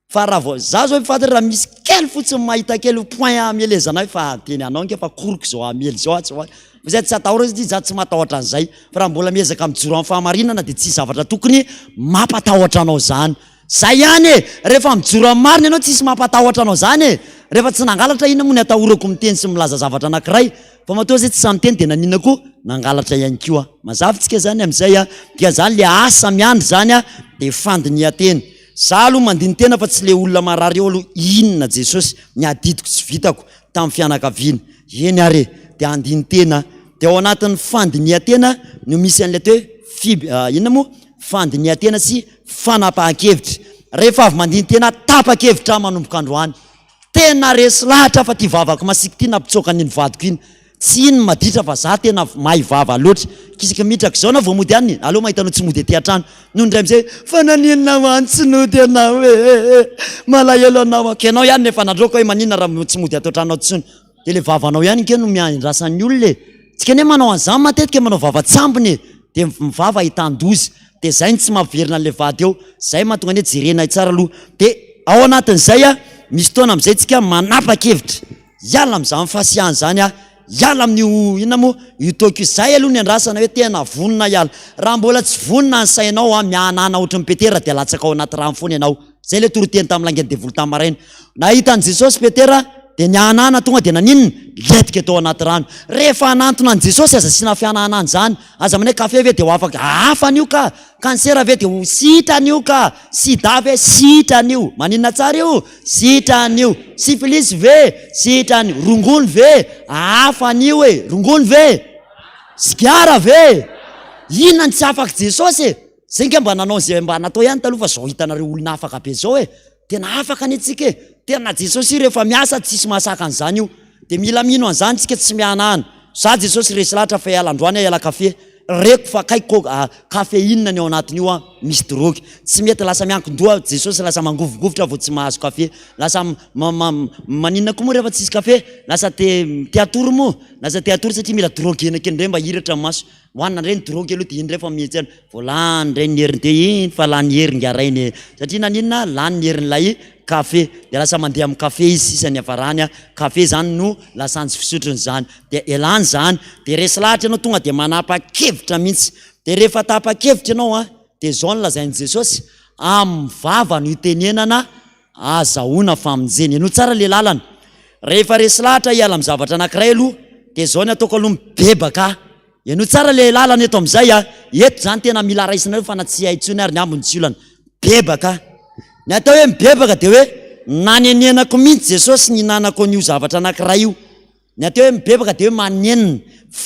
Speaker 1: Fa raha vao za zao fantatra raha misy kely fotsiny mahita kely point amelezana fa teny anao nke fa koroko zao amely zao tsy ho zay tsy atahora izy za tsy matahotra an'izay. Fa raha mbola miezaka mijoro amin'ny fahamarinana dia tsy zavatra tokony mampatahotra anao zany. Zay ihany e. Rehefa mijoro amin'ny marina ianao tsisy mampatahotra anao zany e. Rehefa tsy nangalatra inona moa ny atahorako miteny sy milaza zavatra anankiray. Fa matoa zay tsy samy teny dia nanina koa nangalatra ihany koa. Mazavitsika zany amin'izay dia zany le asa miandry zany dia fandinihan-teny. Za aloha mandiny tena fa tsy le olona marary eo aloha inona Jesosy ny adidiko sy vitako tamin'ny fianakaviana. Eny ary dia andiny tena. Dia ao anatin'ny fandinihan-tena no misy an'ilay hoe inona moa fandinihan-tena sy fanapahan-kevitra. Rehefa avy mandiny tena tapa-kevitra manomboka androany. Tena resy lahatra fa ty vavako masiky ty nampitsoka an'iny vadiko iny. tsy iny maditra fa za tena mahay vava loatra kisaka mitraka zao na vao mody any aloha mahitanao tsy mody aty an-trano noho indray amizay fa naninona mano tsy nody anao malahelo anao ke anao ihany nefa nandroko hoe maninona raha tsy mody ato an-tranao tsony de le vavanao ihany ke no miandrasan'ny olona tsika ne manao an'izany matetika manao vava tsambony de mivava hitan-dozy de zay ny tsy mahaverina le vady eo zay mahatonga ny jerena tsara aloha de ao anatin'izay misy taona am'izay tsika manapa-kevitra iala am'izany fasiahany zany iala amin'io inona moa io tokio zay aloha ny andrasana hoe tena vonona iala raha mbola tsy vonona ny sainao mianana ohatry ny petera de latsaka ao anaty rano foana ianao zay le toroteny tamin'ny langeny devolo tamaraina nahitan'i Jesosy petera de nianana tonga de naninona letika tao anaty rano rehefa anantona an' Jesosy aza sina fiananana zany aza mane kafe ve de ho afaka hafan'io ka kansera ve de ho sitran'io ka sida ve sitran'io maninona tsara io sitran'io syfilis ve sitran'io rongony ve hafan'io rongony ve sigara ve inona ny tsy afaka Jesosy zay nge mba nanao zay mba natao ihany taloha fa zao hitanareo olona afaka be zao tena afaka ny atsika tena Jesosy rehefa miasa tsisy mahasaka an'izany io de mila mino an'izany tsika tsy mianahana za Jesosy resy lahatra fa iala androany iala kafe reko fa kaiko kafeina ny ao anatiny io misy drogy tsy mety lasa miankin-doha Jesosy lasa mangovogovotra vao tsy mahazo kafe lasa maninona koa moa rehefa tsisy kafe lasa teatoro moa lasa teatoro satria mila drogy ena keny ndray mba hiratra maso hoanina ndray ny drogy aloha de iny ndray fa mihetsana vao lany ndray ny heriny de iny fa lany heriny ngarainy satria naninona lany ny herin'lay kafe de lasa mandeha amin'ny kafe izy sisany avarany kafe zany no lasanjy fisotrony zany de elany zany de resy lahatra ianao tonga de manapa-kevitra mihitsy de rehefa tapa-kevitra ianao de zao ny lazain'i Jesosy amin'ny vava no itenenana azahoana famonjeny no tsara le lalana rehefa resy lahatra iala amin'ny zavatra anankiray aloha de zao ny ataoko aloha mibebaka no tsara le lalana eto am'izay eto zany tena mila raisinareo fa na tsy haintsony ary ny ambony tsy olana bebaka ny atao hoe mibebaka de hoe nanenenako mihitsy Jesosy ny nanako an'io zavatra anankiray io ny atao hoe mibebaka de hoe manenina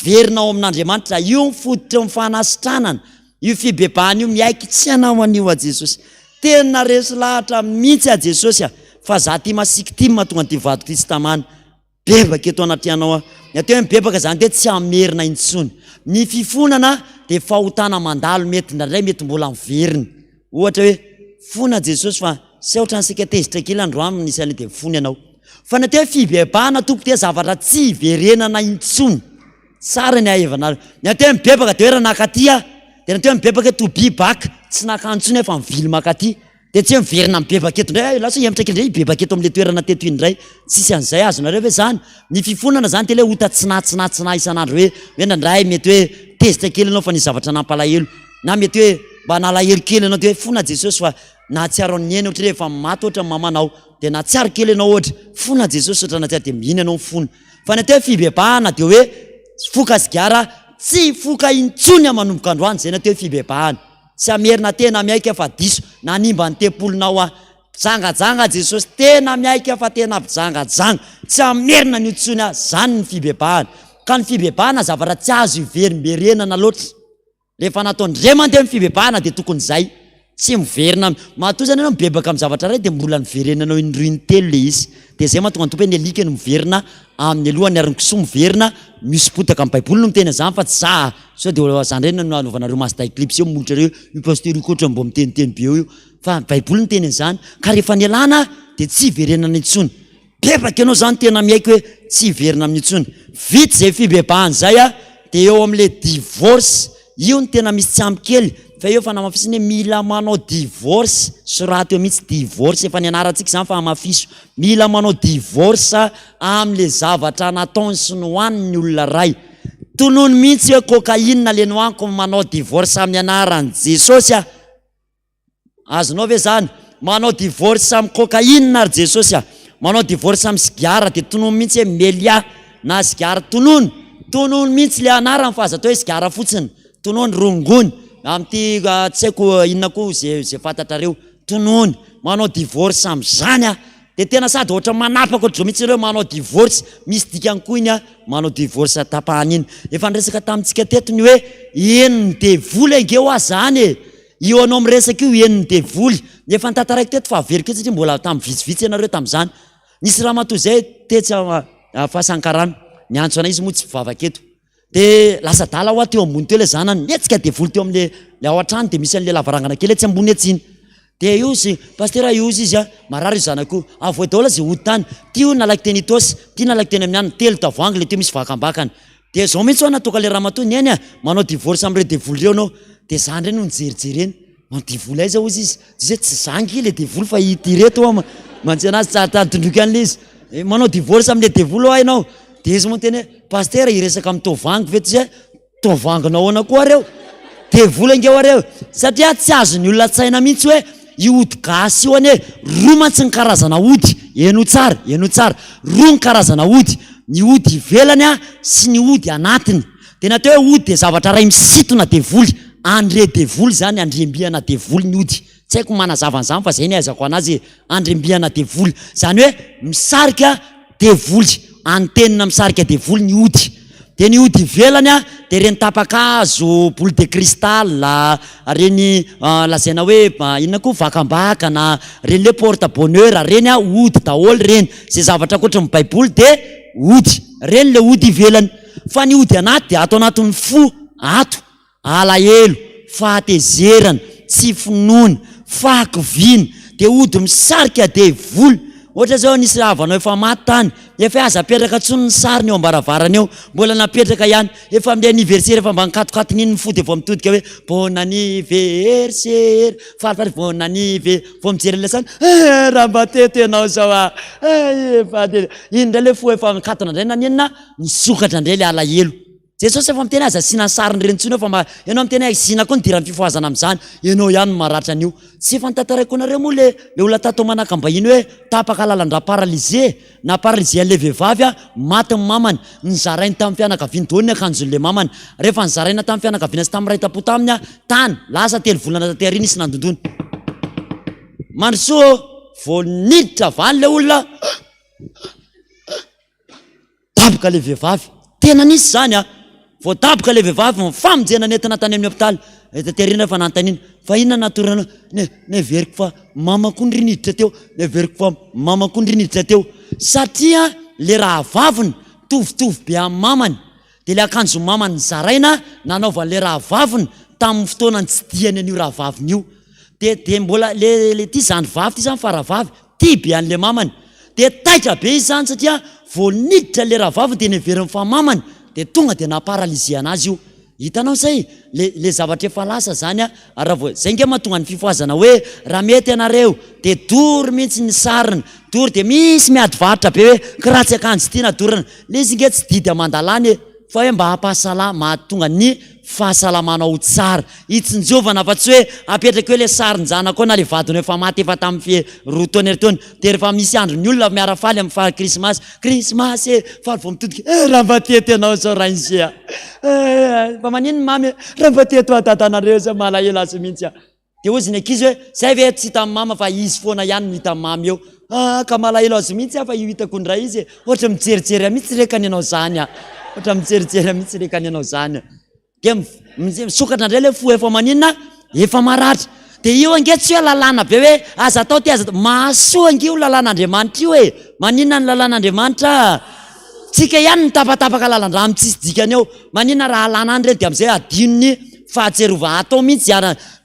Speaker 1: verinao amin'Andriamanitra io mifototra amin'ny fanasitranana io fibebahana io miaiky tsy anao an'io a Jesosy tena resy lahatra mihitsy a Jesosy fa za ty masiky ty mahatonga ty vadiko ty tsy tamana bebaka eto anaty anao ny atao hoe mibebaka zany de tsy amerina intsony ny fifonana de fahotana mandalo mety ndraindray mety mbola miverina ohatra hoe fona Jesosy fa sy ohatra ny sekatezitra kely androany nisy any de fony ianao fa natao hoe fibebahana tompo te zavatra tsy verenana intsony tsara ny ahevanaro ny atao hoe mibebaka de hoe raha nakaty de natao hoe mibebaka to be back tsy nakantsony fa mivily makaty de tsy hoe miverina mibebaka eto ndray lasa hiemitra kely ndray ibebaka eto am'le toerana teto iny ndray tsisy an'izay azonareo hoe zany ny fifonana zany tele ota tsinatsinatsina isan'andro hoe nandray mety hoe tezitra kely anao fa ny zavatra nampalahelo na mety hoe mba nalahelo kely anao de hoe fona Jesosy fa nahatsiaro ny eny ohatra rehefa maty ohatra mamanao de nahatsiaro kely anao ohatra fona Jesosy ohatra nahatsiaro de mihina anao fona fa ny atao hoe fibebahana de hoe foka sigara tsy foka intsony manomboka androany zay natao hoe fibebahana tsy amerina tena miaika fa diso nanimba ny tempolonao jangajanga Jesosy tena miaika fa tena jangajanga tsy amerina ny intsony zany ny fibebahana ka ny fibebahana zavatra tsy azo iverimberenana loatra rehefa nataondray mandeha amin'ny fibebahana de tokony zay tsy miverina matozany ianao mibebaka amin'ny zavatra ray de mbola miverenanao indroiny telo le izy de zay mahatonga ny tompo hoe ny alika no miverina amin'ny alohan'ny ariny kisoa miverina misy potaka amin'ny baiboly no miteny zany fa tsy za sao de zany reny no anaovanareo masda eclipse io molotra reo io pasteur io koatra mbo miteniteny be io fa baiboly no teny zany ka rehefa ny alana de tsy iverenana intsony bebaka ianao zany tena miaiky hoe tsy iverina amin'ny intsony vity zay fibebahany zay de eo am'le divorce io ny tena misy tsy ampy kely fa eo fa namafisiny hoe mila manao divorce soraty eo mihitsy divorce efa ny anarantsika zany fa amafiso mila manao divorce am'le zavatra nataony sy nohaniny olona ray tonono mihitsy hoe cocaïne le nohaniko manao divorce amin'ny anaran'i Jesosy azonao ve zany manao divorce amin'ny cocaïne ary Jesosy manao divorce amin'ny sigara de tonono mihitsy hoe melia na sigara tonono mihitsy le anarany fa aza atao hoe sigara fotsiny tonono rongony amty tsy haiko inona koa zay fantatrareo tonono manao divorce am'zany de tena sady ohatra manapaka ohatr'zao mihitsy ireo manao divorce misy dikany koa iny manao divorce tapahany iny efa niresaka tamintsika tetony hoe eniny devoly angeo zany io anao miresaka io eniny devoly nefa nitantaraiky teto fa averiko satria mbola tamin'ny vitsivitsy ianareo tamin'izany nisy raha matoy zay tetsy fahasankarana niantso anay izy moa tsy vavaketo. De lasa dala ho teo ambony teo le zanany mihetsika devoly teo am'le ao an-trano de misy an'le lavarangana kely tsy ambony etsiny. De io zy pastera io izy a marary io zanako avoe daholo zay hody tany ty io nalaky teny itosy ty nalaky teny amin'ny any telo tavoangy le teo misy vakambakany. De zao mihitsy ho natoka le ramatoa ny eny a manao divorce am're devoly reo anao. De zany reny no nijerijereny manao divoly aiza ozy izy zay tsy zangy le devoly fa ity reto mantsy anazy tsadindroky an'le izy manao divorce am'le devoly ho ainao. De izy moa teny pastera iresaka amin'ny tovangy veto zay tovanginao ahoana koa reo devoly ange areo satria tsy azony olona tsaina mihitsy hoe io ody gasy io ane roa mantsy ny karazana ody eno tsara roa ny karazana ody ny ody ivelany a sy ny ody anatiny. De natao hoe ody de zavatra ray misitona devoly andre devoly zany andrembiana devoly ny ody tsy haiko manazava an'izany fa zay ny aizako anazy andrembiana devoly zany hoe misarika devoly antenina misarika devoly ny ody. De ny ody ivelany a de reny tapakazo boule de cristal reny lazaina hoe inona koa vakambakana reny le porte bonheur reny a ody daholo reny zay zavatra koatra ny baiboly de ody reny le ody ivelany. Fa ny ody anaty de ato anatin'ny fo ato alahelo fahatezerana tsy finoana fahakovina de ody misarika devoly. Ohatra zao nisy havanao efa maty tany efa aza apetraka tsony ny sariny eo ambaravarana eo mbola napetraka ihany efa amin'ny anniversaire efa mba nikatokatony ny fo de vao mitodika hoe bon anniversaire falifaly bon anniversaire vao mijery lasany raha mba teto ianao zao efa de iny ndray le fo efa mikatona indray nanenina nisokatra indray le alahelo. Jesosy efa miteny aza asina sariny reny tsony fa ianao miteny asina koa ny dirany fifoazana amin'izany ianao ihany maratra an'io. Tsy fantataraiko anareo moa le olona tato manakambahiny hoe tapaka lalandra paralysé na paralysé an'le vehivavy a maty ny mamany nizarainy tamin'ny fianakaviany daholo ny akanjon'le mamany rehefa nizaraina tamin'ny fianakaviana sy tamin'ny ray tapo taminy a tany lasa 3 volana tateriny isy nandondony mandrosoa vao niditra vany le olona daboka le vehivavy tena nisy zany a vao daboka le vehivavy mifamonjena nentina tany amin'ny hôpitaly taterina fa nantanina fa inona natorana neveriko fa mamako ndry niditra teo neveriko fa mamako ndry niditra teo satria le raha vaviny tovitovy be amin'ny mamany de le akanjo mamany zaraina nanaovan'le raha vaviny tamin'ny fotoanany tsy diany an'io raha vaviny io de mbola le ty zany vavy ty zany faravavy ty be an'le mamany de taitra be izy zany satria vao niditra le raha vaviny de neveriny fa mamany de tonga de naparalysé anazy io. Hitanao zay le zavatra efa lasa zany a raha vao zay nge mahatonga ny fifoazana hoe raha mety anareo de dory mihitsy ny sariny dory de misy miady varitra be hoe kiratsy akanjo ty nadorana le izy nge tsy didy amandalany fa hoe mba hampahasalama mahatonga ny fahasalamanao tsara hitsinjovana fa tsy hoe apetraka hoe le sarin-jana koa na le vadiny efa maty efa tamin'ny roa taona ery taona de rehefa misy andro ny olona miarafaly amin'ny fa krismasy faly vao mitodika raha mba teto ianao zao raha izay fa manino mamy raha mba teto atatanareo zao malahelo azy mihitsy a de ozy ny ankizy hoe zay ve tsy hita amin'ny mama fa izy foana ihany no hita amin'ny mamy eo ka malahelo azy mihitsy fa io hitako ndray izy ohatra mijerijery mihitsy rekany ianao zany a ohatra mijerijery mihitsy rekany ianao zany de misokatra ndray le fo efa maninona efa maratra de io ange tsy hoe lalàna be hoe aza atao ty aza mahasoa ange io lalàn'Andriamanitra io e maninona ny lalàn'Andriamanitra tsika ihany ny tapatapaka lalandra amin'ny tsisy dikany eo maninona raha alàna any reny de am'izay adinony fahatserova atao mihitsy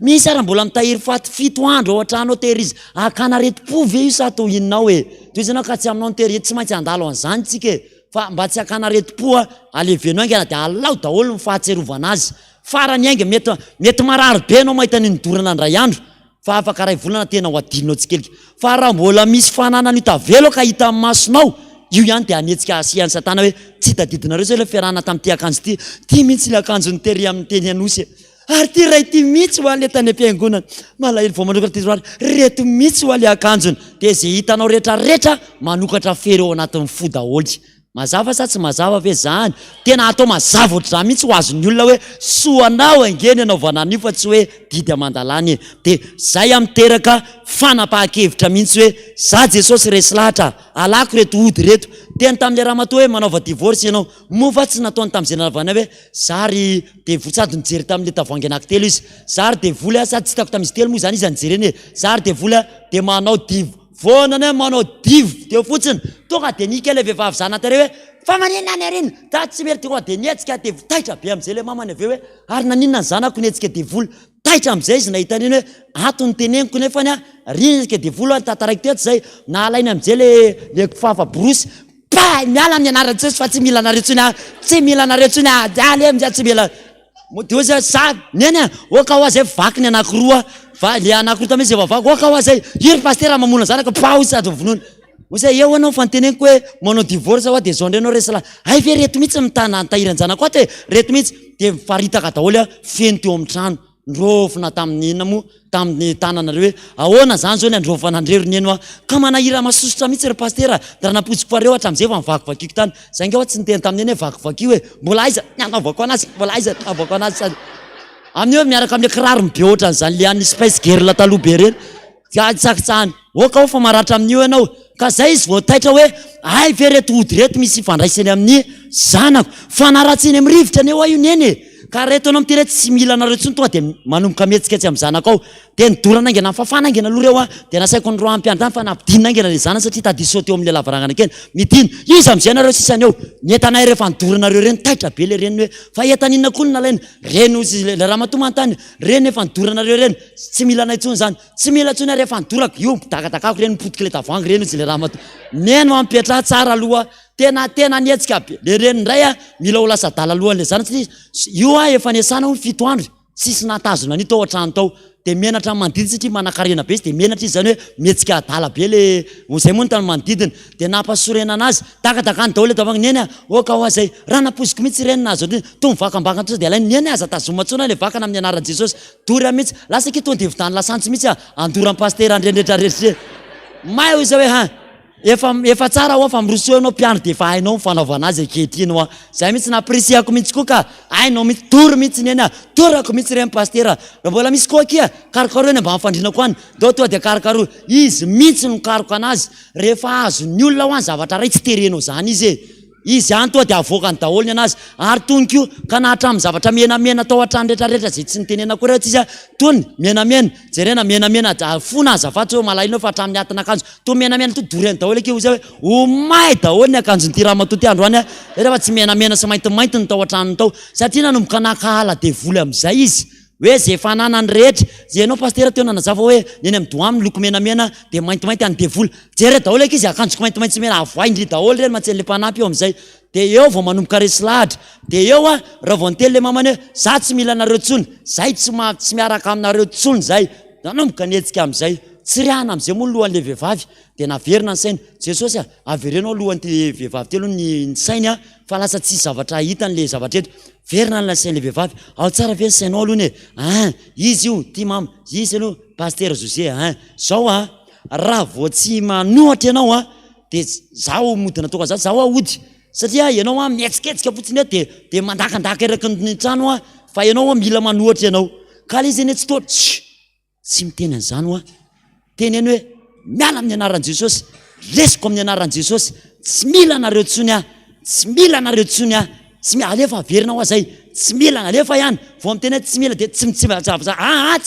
Speaker 1: misy ara mbola mitahiry faty 7 andro ao an-trano tery izy akana reti-po ve io sa atao inonao e toy izy anao ka tsy aminao tery tsy maintsy andalo an'izany tsika e fa mba tsy akana reti-po a alevenao angana de alao daholo ny fahatserovana azy farany aingy mety marary be anao mahita ny nidorana andray andro fa afaka ray volana tena ho adinao tsikelika fa raha mbola misy fananany tavelo ka hita amin'ny masonao io ihany de anetsika asiany satana hoe tsy tadidinareo zay le fiarahana tamin'ity akanjo ty mihitsy le akanjo ny tery amin'ny teny anosy ary ty ray ty mihitsy ho an'le tany am-piangonana malahelo vao manokatra ty reto mihitsy ho an'le akanjony de zay hitanao rehetrarehetra manokatra fery ao anatin'ny fo daholy. Mazava sa tsy mazava ve zany tena atao mazava ohatr'izany mihitsy ho azon'ny olona hoe soanao angeny ianao vanan'io fa tsy hoe didy amandalany de zay amiteraka fanapahan-kevitra mihitsy hoe za Jesosy resy lahatra alako reto ody reto teny tamin'le ramatoa hoe manaova divorce ianao mofa tsy nataony tamin'izay nalavana hoe zary de sady nijery tamin'le tavoangy anankitelo izy zary de voly sady tsy hitako tamin'izy telo moa zany izy nijereny zary de voly de manao divo vonany hoe manao divo de fotsiny tonga de nika le vehivavy zana tare hoe fa manena any areny ta tsy mety koa de nietsika de taitra be am'izay le mamany aveo hoe ary naninona ny zanako nietsika devoly taitra am'izay izy nahita an'iny hoe atony teneniko nefany a rinytsika devoly a tataraiky teto zay nahalainy am'izay le kifafa borosy miala amin'ny anarany tsosy fa tsy mila nareo tsony tsy mila nareo tsony ale am'zay tsy mila de ozy sa neny a oka hoa zay vaky ny anakiroa le anakiroa tamy izy vavaky oka hoa zay iry pastera mamona zanaka pa ozy sady vonony ozy eo anao fanteneniko hoe manao divorce hoa de zao ndray anao resala ay ve reto mihitsy mitahirany zanako ato reto mihitsy de mifaritaka daholo a feno teo amin'ny trano ndrofona tamin'ny inona mo tamin'ny tananareo hoe ahoana zany zao ny androfanandrero ny eno ka manahira masosotra mihitsy ry pastera da napotsiko areo hatram'izay fa mivakivakiko tany zay nge hoa tsy niteny tamin'ny eny hoe vakivakio hoe mbola aiza anaovako anazy mbola aiza anaovako anazy sady amin'io hoe miaraka amin'ny kiraro mibe ohatran'izany le an'ny spice girl taloha be reny tsakitsahany oka ho fa maratra amin'io ianao ka zay izy vao taitra hoe ay ve reto ody reto misy ifandraisany amin'ny zanako fanaratsiny amin'ny rivotra any eo a io neny ka reto anao amity reto tsy mila nareo tsony tonga de manomboka mihetsikatsy amin'ny zanako ao de nidorana angena fafana angena aloha reo a de nasaiko ny roa ampiany tany fa nampidinina angena le zana satria tadiso teo amin'ny le lavarangana keny midiny izy am'izay nareo sisany eo nietanay rehefa nidoranareo reny taitra be le reny hoe fa etaninona koa nalainy reny ozy le raha matomantany reny efa nidoranareo reny tsy mila nay tsony zany tsy mila tsony rehefa nidorako io dakadakako reny mipotiky le tavoangy reny ozy le raha mato neno ampetra tsara aloha tena nietsika be le reny ndray a mila ho lasa dala alohan'le zany satria io a efa niasana ho 7 andro sisy natazona ny tao an-trano tao de menatra mandidy satria manakarena be izy de menatra izy zany hoe mihetsika adala be le zay moa ny tany manodidina de nampasorena anazy dakadakany daholo le tavagny neny a oka hoa zay raha napoziko mihitsy reny nazo to mivakambakana tosa de alainy neny aza tazoma tsona le vakana amin'ny anaran'i jesosy dory mihitsy lasa ke tonga de vidany lasantsy mihitsy andoran'ny pastera andrendretrarehetra may ho izy hoe efa tsara hoa fa miroso anao mpiano de efa hainao mifanaovana azy akehitriny hoa zay mihitsy napresiako mihitsy koa ka hainao mihitsy tory mihitsy ny eny a torako mihitsy reny pastera raha mbola misy koa kia karokaro eny mba mifandrinako any dao toa de karokaro izy mihitsy no karoko anazy rehefa azo ny olona ho any zavatra ray tsy terenao zany izy any toa de avokany daholo ny anazy ary tonikio ka nahatramin'ny zavatra menamena tao an-trano rehetrarehetra zay tsy nitenena koa rehetra izy a tony menamena jerena menamena fona azafatsy hoe malaina fa hatramin'ny atina akanjo to menamena to doreny daholo ake ozy hoe omay daholo ny akanjony ty raha matoty andro any a rehefa tsy menamena sy maintimainty ny tao an-tranony tao satria nanomboka nakahala devoly am'izay izy hoe zay fananany rehetra zay anao pastera teo nanazava hoe neny amin'ny doamy loko menamena de maintimainty any devoly jere daholo eky izy akanjoko maintimainty tsy mena avoaindry daholo reny mantseny le mpanampy eo am'izay de eo vao manomboka resy lahatra de eo a raha vao nitely le mamany hoe za tsy mila nareo tsony zay tsy miaraka aminareo tsony zay nanomboka nietsika am'izay tsy riana am'izay moa lohan'le vehivavy de naverina ny sainy jesosy averenao alohan'ty vehivavy telo ny sainy a fa lasa tsy zavatra hitan'le zavatra eto verina ny sain'le vehivavy ao tsara ve ny sainao alohany hoe izy io ty mama izy aloha pastera José zao raha vao tsy manohatra ianao de zaho modina toka za zaho aody satria ianao mietsiketsika fotsiny de mandakandaka eraky ny trano fa ianao mila manohatra ianao ka le izy eny tsy toa tsy miteny an'izany teny eny hoe miala amin'ny anaran'i Jesosy lesiko amin'ny anaran'i Jesosy tsy mila nareo tsony tsy mila nareo tsony alefa averina hoa zay tsy mila alefa ihany vao miteny tsy mila de tsy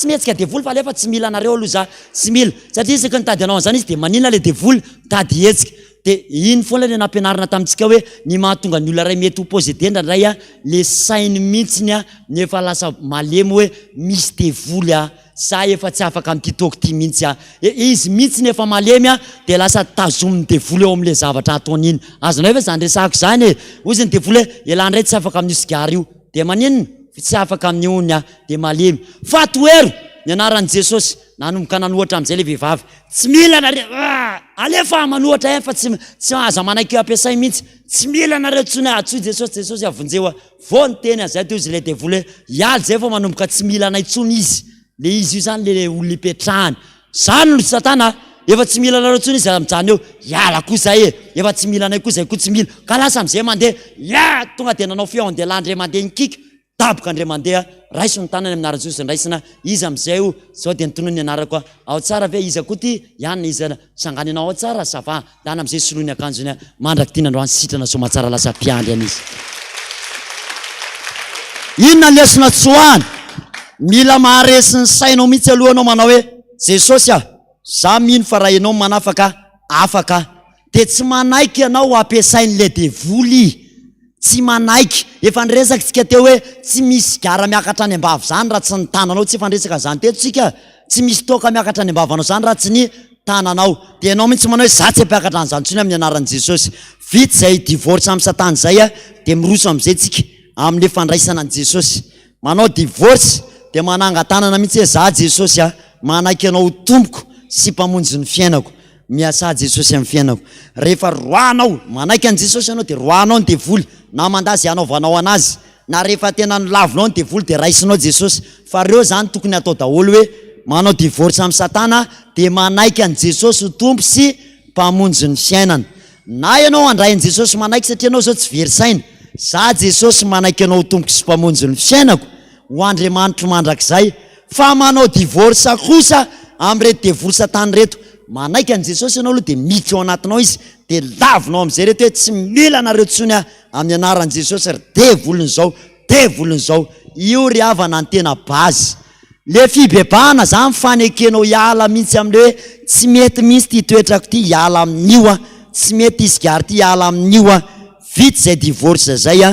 Speaker 1: mihetsika devoly fa alefa tsy mila nareo aloha za tsy mila satria isaky nitady anao an'izany izy de manina le devoly tady hetsika de iny foana le nampianarina tamintsika hoe ny mahatonga ny olona ray mety opozidendra ndray le sainy mihitsiny ny efa lasa malemy hoe misy devoly sa efa tsy afaka mititoko ty mihitsy izy mihitsy ny efa malemy de lasa tazominy devoly eo am'le zavatra ataon'iny azonao efa zany resahako zany ozy ny devoly hoe elandray tsy afaka amin'ny sigary io de maninona tsy afaka amin'ny ony de malemy fatoero ny anaran'i Jesosy nanomboka nanohatra am'izay le vehivavy tsy mila nareo alefa manohatra fa tsy aza manaiky ampiasay mihitsy tsy mila nareo tsony atsoy Jesosy avonjeo vao ny teny azay teo izy le devoly hialy zay fa manomboka tsy mila anay tsony izy le izy io zany le olona ipetrahany zany no satana efa tsy mila nareo tsony izy am'jany eo hiala kosa efa tsy mila anay koa zay koa tsy mila ka lasa am'izay mandeha tonga de nanao fiaondela ndray mandeha nikika taboka ndray mandeha raiso ny tanany amin'ny anaran'i Jesosy raisina izy am'izay zao de nitonoy ny anarako ao tsara ve izy akoa ty ianina izy sangany anao ao tsara sava dana am'izay soloiny akanjony mandraky ty nandroany sitrana somatsara lasa mpiandry an'izy inona lesona tsoany mila maharesy ny sainao mihitsy alohanao manao hoe Jesosy za mino fa raha ianao manafaka afaka de tsy manaiky ianao ampiasain'le devoly, tsy manaiky. Efa niresaka tsika teo hoe tsy misy gara miakatra any ambavy zany raha tsy ny tananao, tsy efa niresaka zany teto tsika, tsy misy toka miakatra any ambavanao zany raha tsy ny tananao. De ianao mihitsy manao hoe za tsy ampiakatra an'izany intsony amin'ny anaran'i Jesosy. Vita zay divorce amin'ny Satana zay de miroso am'izay tsika amin'ny fandraisana an' Jesosy. Manao divorce de manangan-tanana mihitsy hoe za Jesosy manaiky anao tompoko sy mpamonjy ny fiainako, miasa Jesosy amin'ny fiainako. Rehefa roanao manaiky an' Jesosy ianao de roanao ny devoly na mandazy anaovanao anazy, na rehefa tena nilavinao ny devoly de raisinao Jesosy. Fa reo zany tokony atao daholo hoe manao divorce amin'ny Satana de manaiky an' Jesosy ho tompo sy mpamonjy ny fiainana. Na ianao andray an' Jesosy manaiky satria ianao zao tsy very saina, za Jesosy manaiky anao ho tompo sy mpamonjy ny fiainako ho Andriamanitro mandrakizay. Fa manao divorce kosa am'reto devoly Satana reto, manaiky an' Jesosy ianao aloha de miditra ao anatinao izy de lavinao am'izay reto hoe tsy mila anareo tsony amin'ny anaran'i Jesosy ry devoliny zao, devoliny zao. Io ry havana ny tena bazy. Le fibebahana zany fanekenao hiala mihitsy am'le hoe tsy mety misy ty toetrako ty hiala amin'io tsy mety izy gary ty hiala amin'io vita zay divorce zay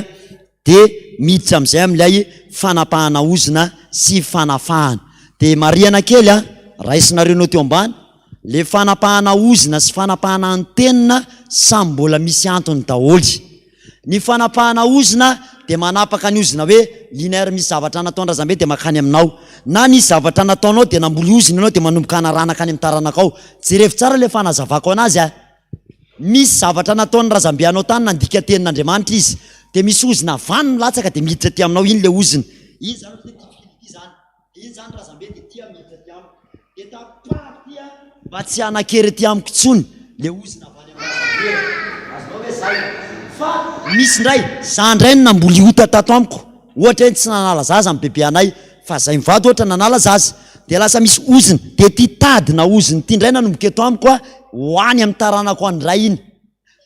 Speaker 1: de miditra am'izay am'lay fanapahana ozina sy fanafahana. De mariana kely raisinareo nao teo ambany, le fanapahana ozina sy fanapahana antenina samy mbola misy antony daholy. Ny fanapahana ozina de manapaka ny ozina hoe linéaire, misy zavatra nataon-drazambe de makany aminao, na nisy zavatra nataonao de namboly ozina ianao de manomboka anaranaka any amin'ny taranakao. Jerevy tsara le fanazavako anazy misy zavatra nataon'ny razambe anao tany nandika tenin'Andriamanitra izy, de misy ozina vany milatsaka de miditra ty aminao, iny le ozina iny zany hoe ty zany, iny zany razambe de tia miditra ty amiko de tapahako ty mba tsy anakery ty amiko tsony le ozina avany amin'ny razambe. Azonao hoe zay. Fa misy ndray za ndray namboly ota tato amiko, ohatra hoe tsy nanala zaza amin'ny bebe anay, fa zay mivady ohatra nanala zaza de lasa misy ozina de ty tadina ozina ty ndray nanomboka eto amiko hoany amin'ny taranako andray iny.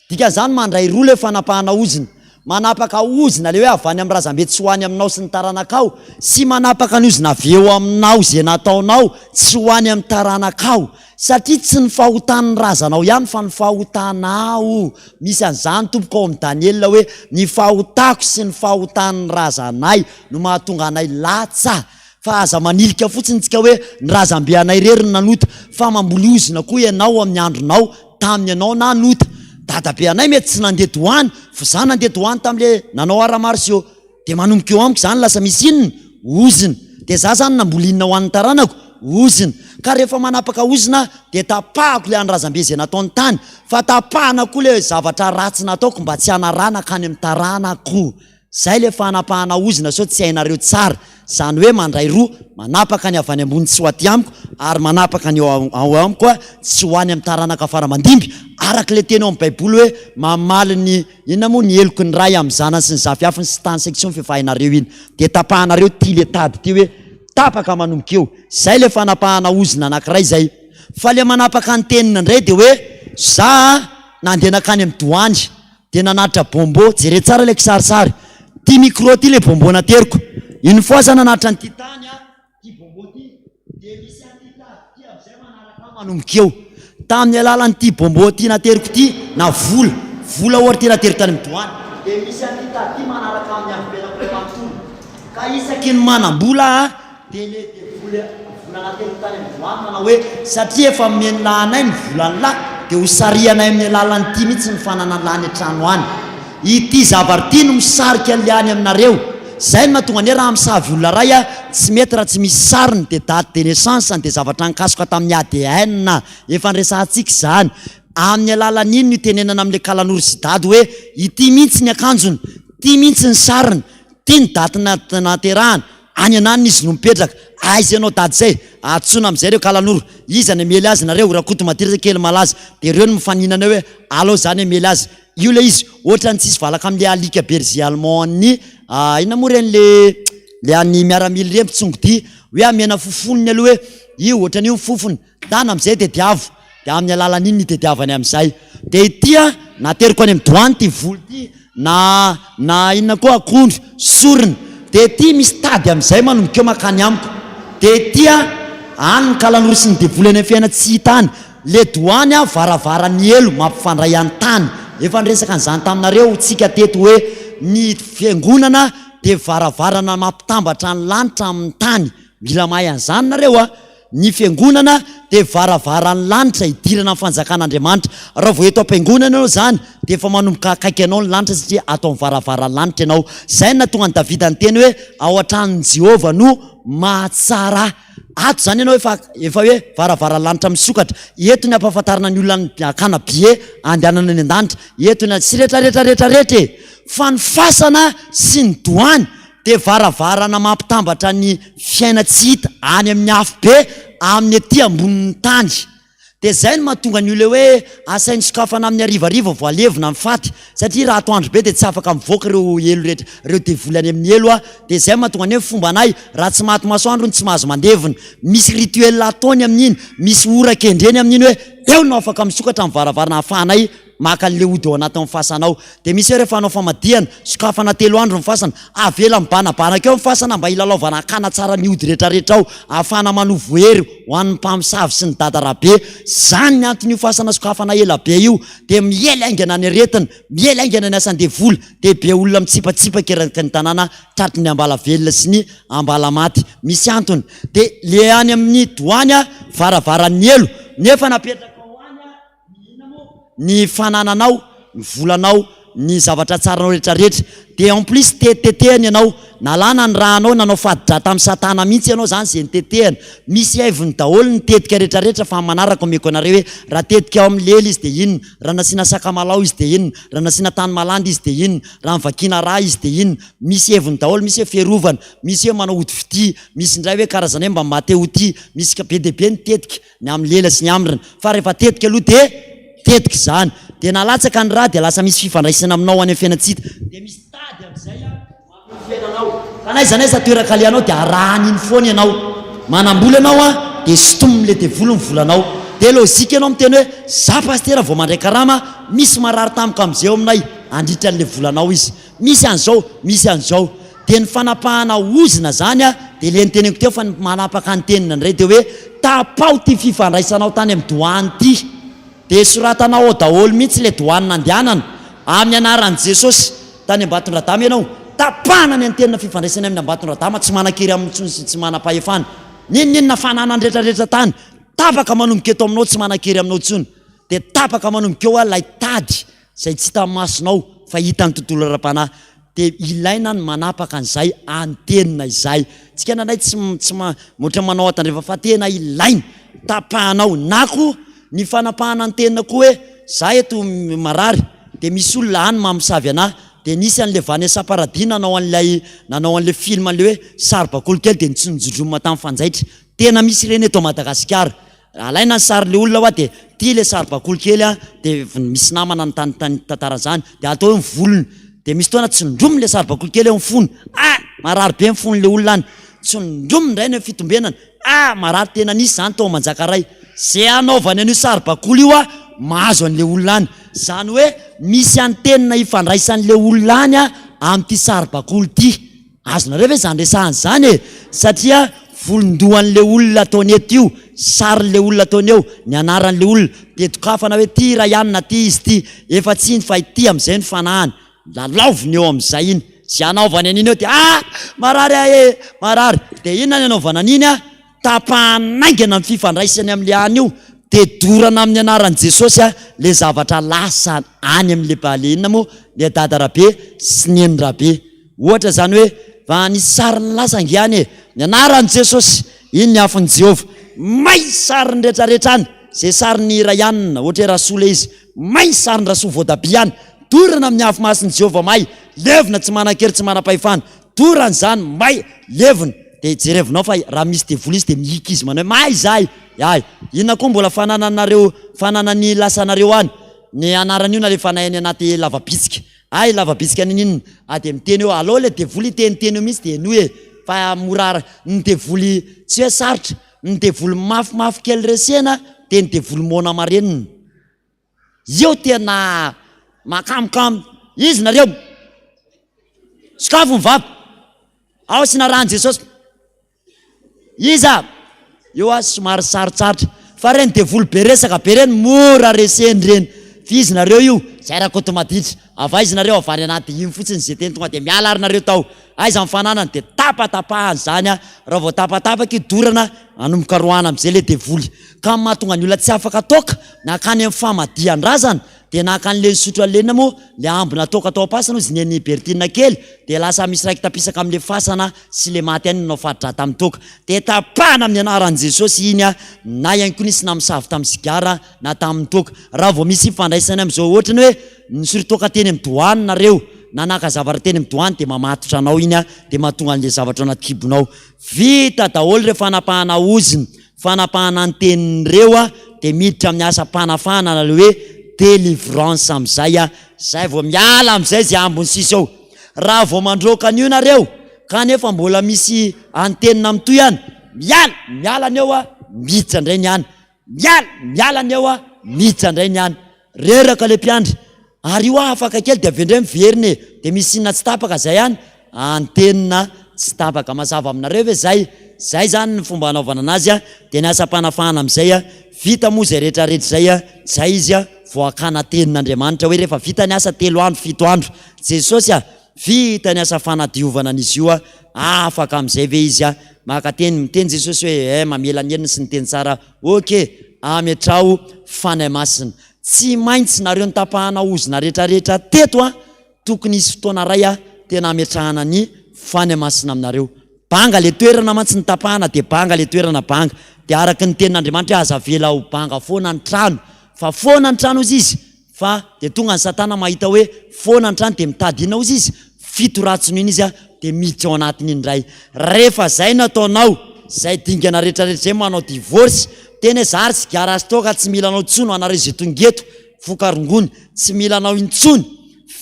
Speaker 1: Dikan'izany mandray roa le fanapahana ozina, manapaka ozina le hoe avany amin'ny razambe tsy hoany aminao sy ny taranakao, sy manapaka ny ozina avy eo aminao zay nataonao tsy hoany amin'ny taranakao, satria tsy ny fahotan'ny razanao ihany fa ny fahotanao. Misy an'izany tompoko ao amin'ny Daniel hoe ny fahotako sy ny fahotan'ny razanay no mahatonga anay latsa. Fa aza manilika fotsiny tsika hoe ny razambe anay rery ny nanota, fa mamboly ozina koa ianao amin'ny andronao tamin'ny ianao nanota. Dadabe anay mety tsy nandeto hoany, fa za nandeto hoany tam'le nanao ara-marsio de manomboka eo amiko zany lasa misy inona ozina, de za zany namboly inona ho an'ny taranako ozina. Ka rehefa manapaka ozina de tapahako le any razambe zay nataony tany, fa tapahana koa le zavatra ratsy nataoko mba tsy hanaranaka any amin'ny taranako. Zay le fanapahana ozina, so tsy hainareo tsara. Zany hoe mandray roa, manapaka ny avy any ambony tsy ho aty amiko ary manapaka ny ao amiko tsy ho any amin'ny taranaka faramandimby, araka le teny ao amin'ny baiboly hoe mamaly ny inona moa ny eloko ny ray amin'ny zanany sy ny zafiafiny sy tany section fifahinareo iny. De tapahanareo ty le tady ty hoe tapaka manomboka eo. Zay le fanapahana ozina anankiray zay. Fa le manapaka ny tenina indray de hoe za nandeha nakany amin'ny douane de nanatitra bombo, jere tsara le kisarisary, ty micro ty le bombo nateriko. Une fois za nanatra ny ty tany ty bombo ty de misy an'ty tady ty am'izay manaraka manomboka eo. Tamin'ny alalan'ny ty bombo ty nateriko ty na vola ohatra ty nateriko tany amin'ny douane, de misy an'ty tady ty manaraka amin'ny avy be manontolo. Ka isaky ny manam-bola de le vola nateriko tany amin'ny douane manao hoe satria efa meny lahanay ny volany lahy de ho sarianay amin'ny alalan'ny ty mihitsy ny fananalany an-trano any. Ity zavarity no misarika le any aminareo. Zay no mahatonga any raha misavy olona ray tsy mety raha tsy misy sariny de date de naissance de zavatra nikasoka tamin'ny ADN efa nresantsika zany. Amin'ny alalan'iny no tenenana amin'le kalan'ory sy dady hoe ity mihitsy ny akanjony, ty mihitsy ny sariny, ty ny daty naterahany, any anany izy no mipetraka. Aiza ianao dady zay, atsona am'izay reo kalan'oro, izy any amely azy nareo rakoto matirisa kely malaza, de reo no mifaninana hoe allo zany amely azy. Io le izy ohatra ny tsisy valaka amin'le alika berger allemand ny ina moa reny le any miaramily reny mpitsongo-dy hoe amena fofoniny aloha hoe io ohatra n'io fofony tana am'izay tediavo, de amin'ny alalan'iny nitediavany am'izay. De ity nateriko any amin'ny douane ty voly ty na inona koa akondro sorony, de ty misy tady am'izay manomboka eo makany amiko. De ity any ny kalan'oro sy ny devoly any amin'ny fiaina tsy hitany le doany varavarany elo mampifandray an-tany. Efa niresaka an'izany taminareo tsika teto hoe ny fiangonana de varavarana mampitambatra ny lanitra amin'ny tany. Mila mahay an'izany nareo ny fiangonana de varavarany lanitra idirana amin'ny fanjakan'Andriamanitra. Raha vao eto am-piangonana ianao zany de efa manomboka akaiky anao ny lanitra satria atao varavara lanitra ianao. Zay no nahatonga ny Davida niteny hoe ao an-tranon'i Jehova no mahatsara ato. Zany ianao efa hoe varavara lanitra misokatra. Eto ny ampahafantarana ny olona akana bie andehanana any an-danitra. Eto ny sy rehetrarehetra fa ny fasana sy ny doany de varavarana mampitambatra ny fiaina tsy hita any amin'ny afo be amin'ny aty ambonin'ny tany. De zay no mahatonga ny olona hoe asainy sokafana amin'ny arivariva voalevina mifaty satria raha atoandro be de tsy afaka mivoaka ireo elo rehetra, ireo devoly any amin'ny elo de zay mahatonga ny hoe fomba anay raha tsy maty masoandro ny tsy mahazo mandevina. Misy rituel ataony amin'iny, misy ora kendreny amin'iny hoe eo no afaka misokatra amin'ny varavarana hafanay maka an'le ody ao anatin'ny fasanao. De misy hoe rehefa anao famadihana sokafana 3 andro ny fasana, avela mibanabana keo ny fasana mba ilalaovana akana tsara ny ody rehetrarehetra ao ahafana manovo hery ho an'ny mpamosavy sy ny dadarabe. Zany ny antony io fasana sokafana ela be io. De miela aingana ny aretina, miela aingana ny asan'ny devoly, de be olona mitsipatsipaka eraky ny tanàna tratry ny ambala velona sy ny ambala maty. Misy antony. De le any amin'ny doany varavaran'ny elo nefa napetraka ny fanananao, ny volanao, ny zavatra tsaranao rehetrarehetra. De en plus tetehany ianao, nalana ny rahanao nanao fadidra tamin'ny satana mihitsy ianao zany zay nitetehana. Misy haivony daholo ny tetika rehetrarehetra fa manaraka omeko anareo hoe raha tetika ao amin'ny lely izy de inona, raha nasiana sakamalao izy de inona, raha nasiana tany malanda izy de inona, raha mivakina raha izy de inona. Misy haivony daholo, misy hoe fierovana, misy hoe manao ody fity, misy ndray hoe karazana hoe mba mate ody, misy be de be ny tetika ny amin'ny lela sy ny amrina. Fa rehefa tetika aloha de tetika zany. De nalatsaka ny raha de lasa misy fifandraisana aminao any fiainatsita. De misy tady am'izay mampifiainanao. Fa na iza naiza toerakalianao de arahan'iny foana ianao. Manambola ianao de sotominy le devoly ny volanao. De lozika ianao miteny hoe za pastera vao mandray karama misy marary tamiko am'izay aminay andritra an'le volanao izy. Misy an'izao, misy an'izao. De ny fanapahana ozina zany de le niteneko teo fa manapaka ny tenina ndray de hoe tapao ty fifandraisanao tany amin'ny doany ty. De soratanao ao daholo mihitsy le doany nandehanana amin'ny anaran'i Jesosy tany Ambatondradama ianao. Tapahana ny antenina fifandraisana amin'ny Ambatondradama, tsy manakiry amin'ny tsony sy tsy manam-pahefana. Ninona fananany rehetrarehetra tany tapaka manomboka eto aminao, tsy manakiry aminao tsony. De tapaka manomboka eo lay tady zay tsy hita masonao fa hita ny tontolo ara-panahy. De ilaina ny manapaka an'izay antenina izay. Tsika nanay tsy moatra manao atandrefa fa tena ilaina tapahanao. Nako ny fanapahana antenina koa hoe za eto marary de misy olona any mamosavy anahy de nisy an'le Vanessa Paradis nanao an'le film an'le hoe sary bakoly kely de nitsonjodromana tamin'ny fanjaitra. Tena misy ireny eto Madagasikara. Alaina ny sary le olona hoa de ty le sary bakoly kely de misy namana ny tany tantara zany de atao hoe volony. De misy toana tsondromy le sary bakoly kely eo ny fony. Marary be ny fony le olona any. Tsondromy ndray ny fitombenana. Marary tena nisy zany tao Manjakaray. Zay anaovany an'io sary bakoly io mahazo an'le olona any. Zany hoe misy antenina ifandraisan'le olona any amin'ity sary bakoly ty. Azonareo ve zany resahany zany satria volondohan'le olona ataony eto io, sarin'le olona ataony eo, ny anaran'le olona de tokafana hoe ty Rayanina ty izy ty, efa tsy iny fa ity am'izay ny fanahany. Lalaoviny eo am'izay iny. Zay anaovany an'iny eo de marary marary. De inona ny anaovana an'iny tapahanaingana ny fifandraisany amin'le any io de dorana amin'ny anaran'i Jesosy le zavatra lasa any amin'le inona moa le dadarabe sy ny enirabe. Ohatra zany hoe fa ny sariny lasa angiany ny anaran'i Jesosy iny ny afon'i Jehova. May sariny rehetrarehetra any zay sariny Rayanina ohatra hoe Rasola izy, may sariny Rasoa Voatabia any dorana amin'ny afo masin'i Jehova may levina tsy manakery tsy manam-pahefana. Dorana zany may levina. De jerevinao fa raha misy devoly izy de mihika izy manao may zahay. Inona koa mbola fananany lasanareo any. Ny anaran'io na le fanahiny anaty lavabitsika. Lavabitsika ninona de miteny eo alao le devoly teniteny eo misy de noe fa morara ny devoly tsy hoe sarotra, ny devoly mafimafy kely resena de ny devoly mona marenina. Io tena makamokamo. Izy nareo sokafo mivavy ao sy narahany Jesosy. Iza io somary sarotsarotra fa reny devoly be resaka be reny mora reseny reny fizy nareo io zay raha kotomaditra avaizy nareo avany anaty iny fotsiny zay teny tonga de miala ary nareo tao aiza mifananany de tapatapahany zany a raha vao tapatapaka idorana anomboka roana am'izay le devoly ka mahatonga ny olona tsy afaka toka nakany amin'ny famadian-drazana de nakan'le sotro alena moa le ambona toka atao pasana izy ny bertina kely de lasa misy raiky tapisaka am'le fasana sy le maty any nanao faditra tamin'ny toka de tapahana amin'ny anaran'i Jesosy iny a na ihany koa nisy namisavy tamin'ny sigara na tamin'ny toka raha vao misy ifandraisany am'izao ohatra ny hoe nisory-toka teny amin'ny doany nareo na naka zavatra teny amin'ny doany de mamatotra anao iny a de mahatonga an'le zavatra anaty kibonao vita daholo re fanapahana oziny fanapahana ny tenin'ireo a de miditra amin'ny asa mpanafahana na le hoe délivrance am'izay a zay vao miala am'izay zay ambony sisy ao raha vao mandroka an'io nareo kanefa mbola misy antenina am'toy ihany miala ny eo a miditra indray ny any miala ny eo a miditra indray ny any reraka le mpiandry ary io afaka kely de avendray miveriny de misy sinona tsy tapaka zay ihany antenina tsy tapaka mazava aminareo ve zay zany ny fomba anaovana anazy a de ny asa mpanafahana am'izay a vita moa zay rehetrarehetra zay a zay izy a voakana tenin'Andriamanitra hoe rehefa vita ny asa 3 andro 7 andro Jesosy a vita ny asa fanadiovana an'izy io a afaka am'izay ve izy a maka teny miteny Jesosy hoe mamela ny heriny sy ny teny tsara ok ametrao fanahy masina tsy maintsy nareo ny tapahana ozina rehetrarehetra teto a tokony isy fotoana ray a tena ametrahana ny fanahy masina aminareo banga le toerana mantsy ny tapahana de banga le toerana banga de araky ny tenin'Andriamanitra hoe aza vela ho banga foana ny trano fa foana ny trano izy fa de tonga ny satana mahita hoe foana ny trano de mitady inona ozy izy fito ratsiny iny izy a de miditra ao anatiny indray rehefa zay nataonao zay dingana rehetrarehetra zay manao divorce teny zary sigara azy toka tsy mila anao tsono anareo zay tongeto fokarongony tsy mila anao intsony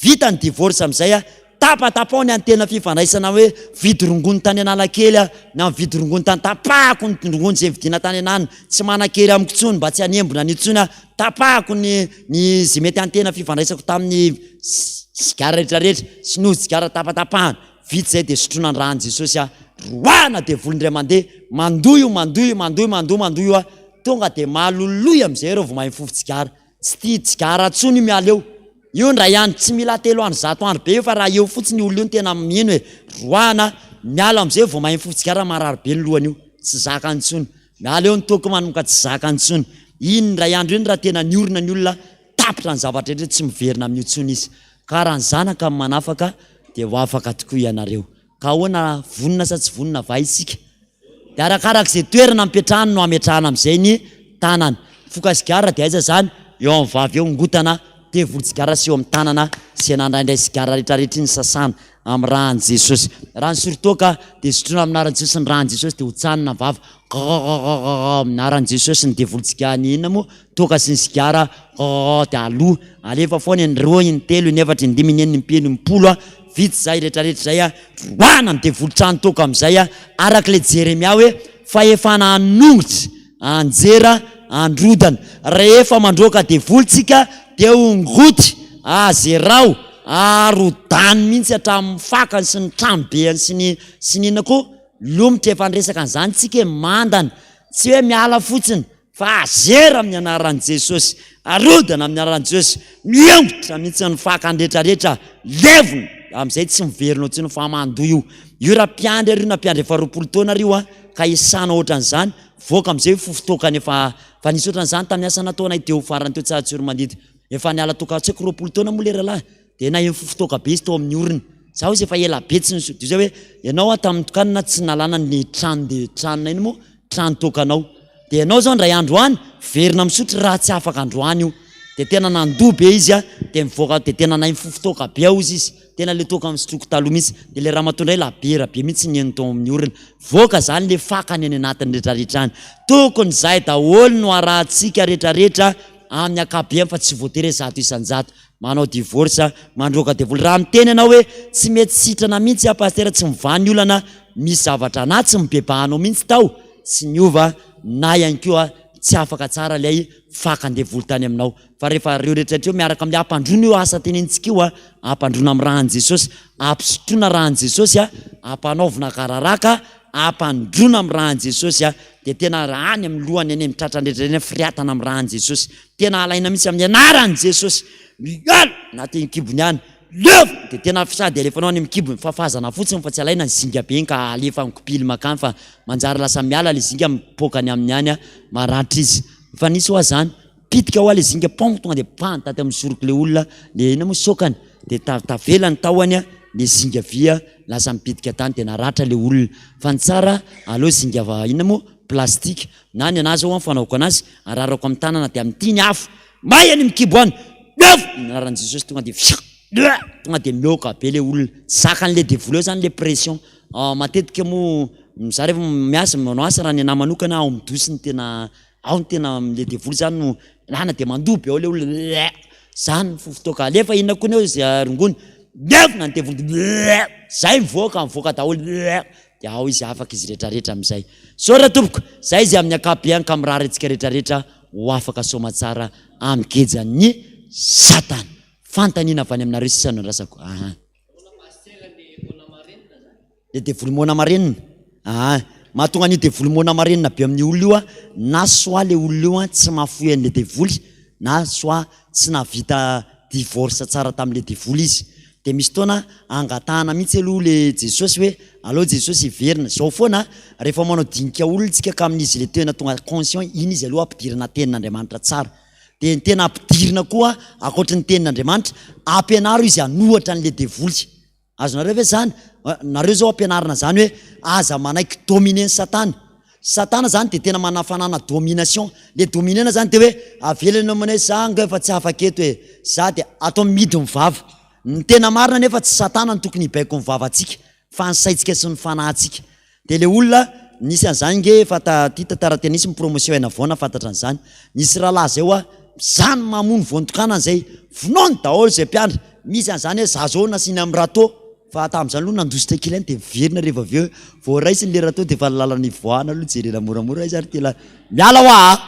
Speaker 1: vita ny divorce am'izay a tapatapao ny antena fifandraisana hoe vidorongony tany analakely a na vidorongony tany tapahako ny rongony zay vidina tany anany tsy manakery amiko tsony mba tsy hanembona ny tsony a tapahako ny zay mety antena fifandraisako tamin'ny sigara rehetrarehetra sy nozy sigara tapatapahana vita zay de sotrona ny rahan'i Jesosy a roana de volindray mandeha mandoyo a tonga de maloloy am'izay reo vao mahay fofo tsigara tsy tia tsigara tsony miala eo io ndra ihany tsy mila 3 andro 100 andro be io fa raha eo fotsiny olo io ny tena mino hoe roana miala am'izay vao mahay fofo tsigara marary be ny lohany io tsy zaka antsony miala eo ny toko manomboka tsy zaka antsony iny ndra ihandro iny raha tena niorina ny olona tapitra ny zavatra rehetra tsy miverina amin'io tsony izy ka raha ny zanaka amin'ny manafaka de ho afaka tokoa ianareo ka hoana vonina sa tsy vonina va isika de arakarak'izay toerana mipetrahany no ametrahana am'izay ny tanana foka sigara de aiza zany eo amin'ny vavy eo ngotana devoly sigara sy eo amin'ny tanana sy anandraindray sigara rehetrarehetra iny sasana amin'ny rahan'i Jesosy raha ny sory-toka de sotrona aminaran'i Jesosy ny rahan'i Jesosy de ho tsanina vava aminaran'i Jesosy ny devoly tsigany inona moa toka sy ny sigara de aloha alefa foana ny 2 ny 3 ny 4 ny 5 ny 6 ny 7 ny 10 a vita zay rehetrarehetra zay a roana ny devoly trano toka am'izay a araka le Jeremia hoe fahefana anongotra anjera androdana rehefa mandroaka devolitsika de ongoty azerao arodany mihitsy hatramin'ny fakany sy ny tranobeany sy ny inona koa lomotra efa nresaka an'izany tsika mandana tsy hoe miala fotsiny fa azera amin'ny anaran'i Jesosy arodana amin'ny anaran'i Jesosy miongotra mihitsy ny fakany rehetrarehetra levona am'izay tsy miverina tsy ny famando io raha mpiandry ary na mpiandry efa 20 taona rio a ka isana ohatran'izany voaka am'izay fofotokany efa nisy ohatran'izany tamin'ny asa nataonay teo farany teo tsara tsy mandito efa niala toka tsy haiko 20 taona moa lera lahy de na eny fofotoka be izy tao amin'ny oriny zaho izy efa ela be tsy nisodio zay hoe ianao a tamin'ny tokanina tsy nalana ny trano de tranona iny moa trano tokanao de ianao zao ndray androany verina misotry raha tsy afaka androany io de tena nandoa be izy a de mivoaka de tena na fofotoka be ao izy tena le toka misotroko taloha mihitsy de le raha matondray la bera be mihitsy ny tao amin'ny oriny voaka zany le fakany any anatiny rehetrarehetra any tokony zay daholo no arahantsika rehetrarehetra amin'ny akabeany fa tsy voatery zato isan-jato manao divorce mandroaka devoly raha miteny ianao hoe tsy mety sitrana mihitsy pasteur tsy mivany olana misy zavatra na tsy mibebahanao mihitsy tao tsy niova na ihany koa tsy afaka tsara lay fakan-devoly tany aminao fa rehefa reo rehetrarehetra eo miaraka amin'ny ampandrona io asa tenentsika io a ampandrona amin'ny rahan'i Jesosy ampisotroana rahan'i Jesosy a ampanaovina kararaka ampandrona amin'ny rahan Jesosy dia tena rany amin'ny lohany eny mitratrandretra eny firiatana amin'ny rahan Jesosy, tena alaina mihitsy amin'ny anaran Jesosy, miala naty mikibony any levo dia tena sady alefanao any mikibony fa fazana fotsiny fa tsy alaina ny zinga be iny ka alefa mikopily makany fa manjary lasa miala le zinga mipokany amin'ny any maratra izy. Fa nisy hoa zany pitika hoa le zinga pongo tonga dia pany taty amin'ny soroky le olona le ina moa sokany dia tavela ny tahony le zinga via lasa mipitika tany dia naratra le olona. Fa ny tsara aleo zinga ina moa plastika na ny anazy ao fanaoko anazy ararako amin'ny tanana dia amin'ny tiny afo may ny mikibo any levo naran'i Jesosy tonga dia tonga dia mioka be le olona sakan'le devoly eo zany le pression. Matetika moa za rehefa miasa manao asa raha ny anahy manokana ao midosiny tena ao ny tena le devoly zany no lana dia mandoby ao le olona zany fotoka alefa inona koa ny eo izy rongony levo na ny devoly zay mivoaka daholo dia ao izy afaka izy rehetrarehetra amin'izay. Saora tompoko zay izy amin'ny akabeany ka mirary antsika rehetrarehetra ho afaka soma tsara amin'ny kejan'ny Satana. Fantaniana avy any aminareo sisany andrasako. Le devoly mona marenina. Mahatonga an'io devoly mona marenina be amin'ny olona io na soit le olona io tsy mahafoy an'le devoly na soit tsy navita divorce tsara tamin'le devoly izy. Dia misy taona angatahana mihitsy aloha le Jesosy hoe allo Jesosy iverina zao foana rehefa manao dinika olona tsika ka amin'izy le tena tonga conscient iny izy aloha ampidirana tenin'Andriamanitra tsara. Dia ny tena ampidirina koa akoatra ny tenin'Andriamanitra ampianaro izy hanohatra an'le devoly. Azonareo ve zany? Nareo zao ampianarina zany hoe aza manaiky dominer ny Satana. Satana zany dia tena manafanana domination. Le dominena zany dia hoe avelana aminay za nga efa tsy afaketo hoe za dia atao midy mivava. Ny tena marina nefa tsy Satana ny tokony hibaiko ny vavantsika fa ny saitsika sy ny fanahintsika. Dia le olona nisy an'izany nge efa ty tantara nisy mipromotion ena voana fantatra an'izany. Nisy rahalahy zay hoa zany mamono voantokanana zay vonoany daholo zay mpiandra. Misy an'izany hoe za zao nasiany amin'ny râteau fa tamin'izany aloha nandositra kely any dia verina rehefa avy eo voaraisiny le râteau dia fa lalany voana aloha jerena moramora izy ary tela miala hoa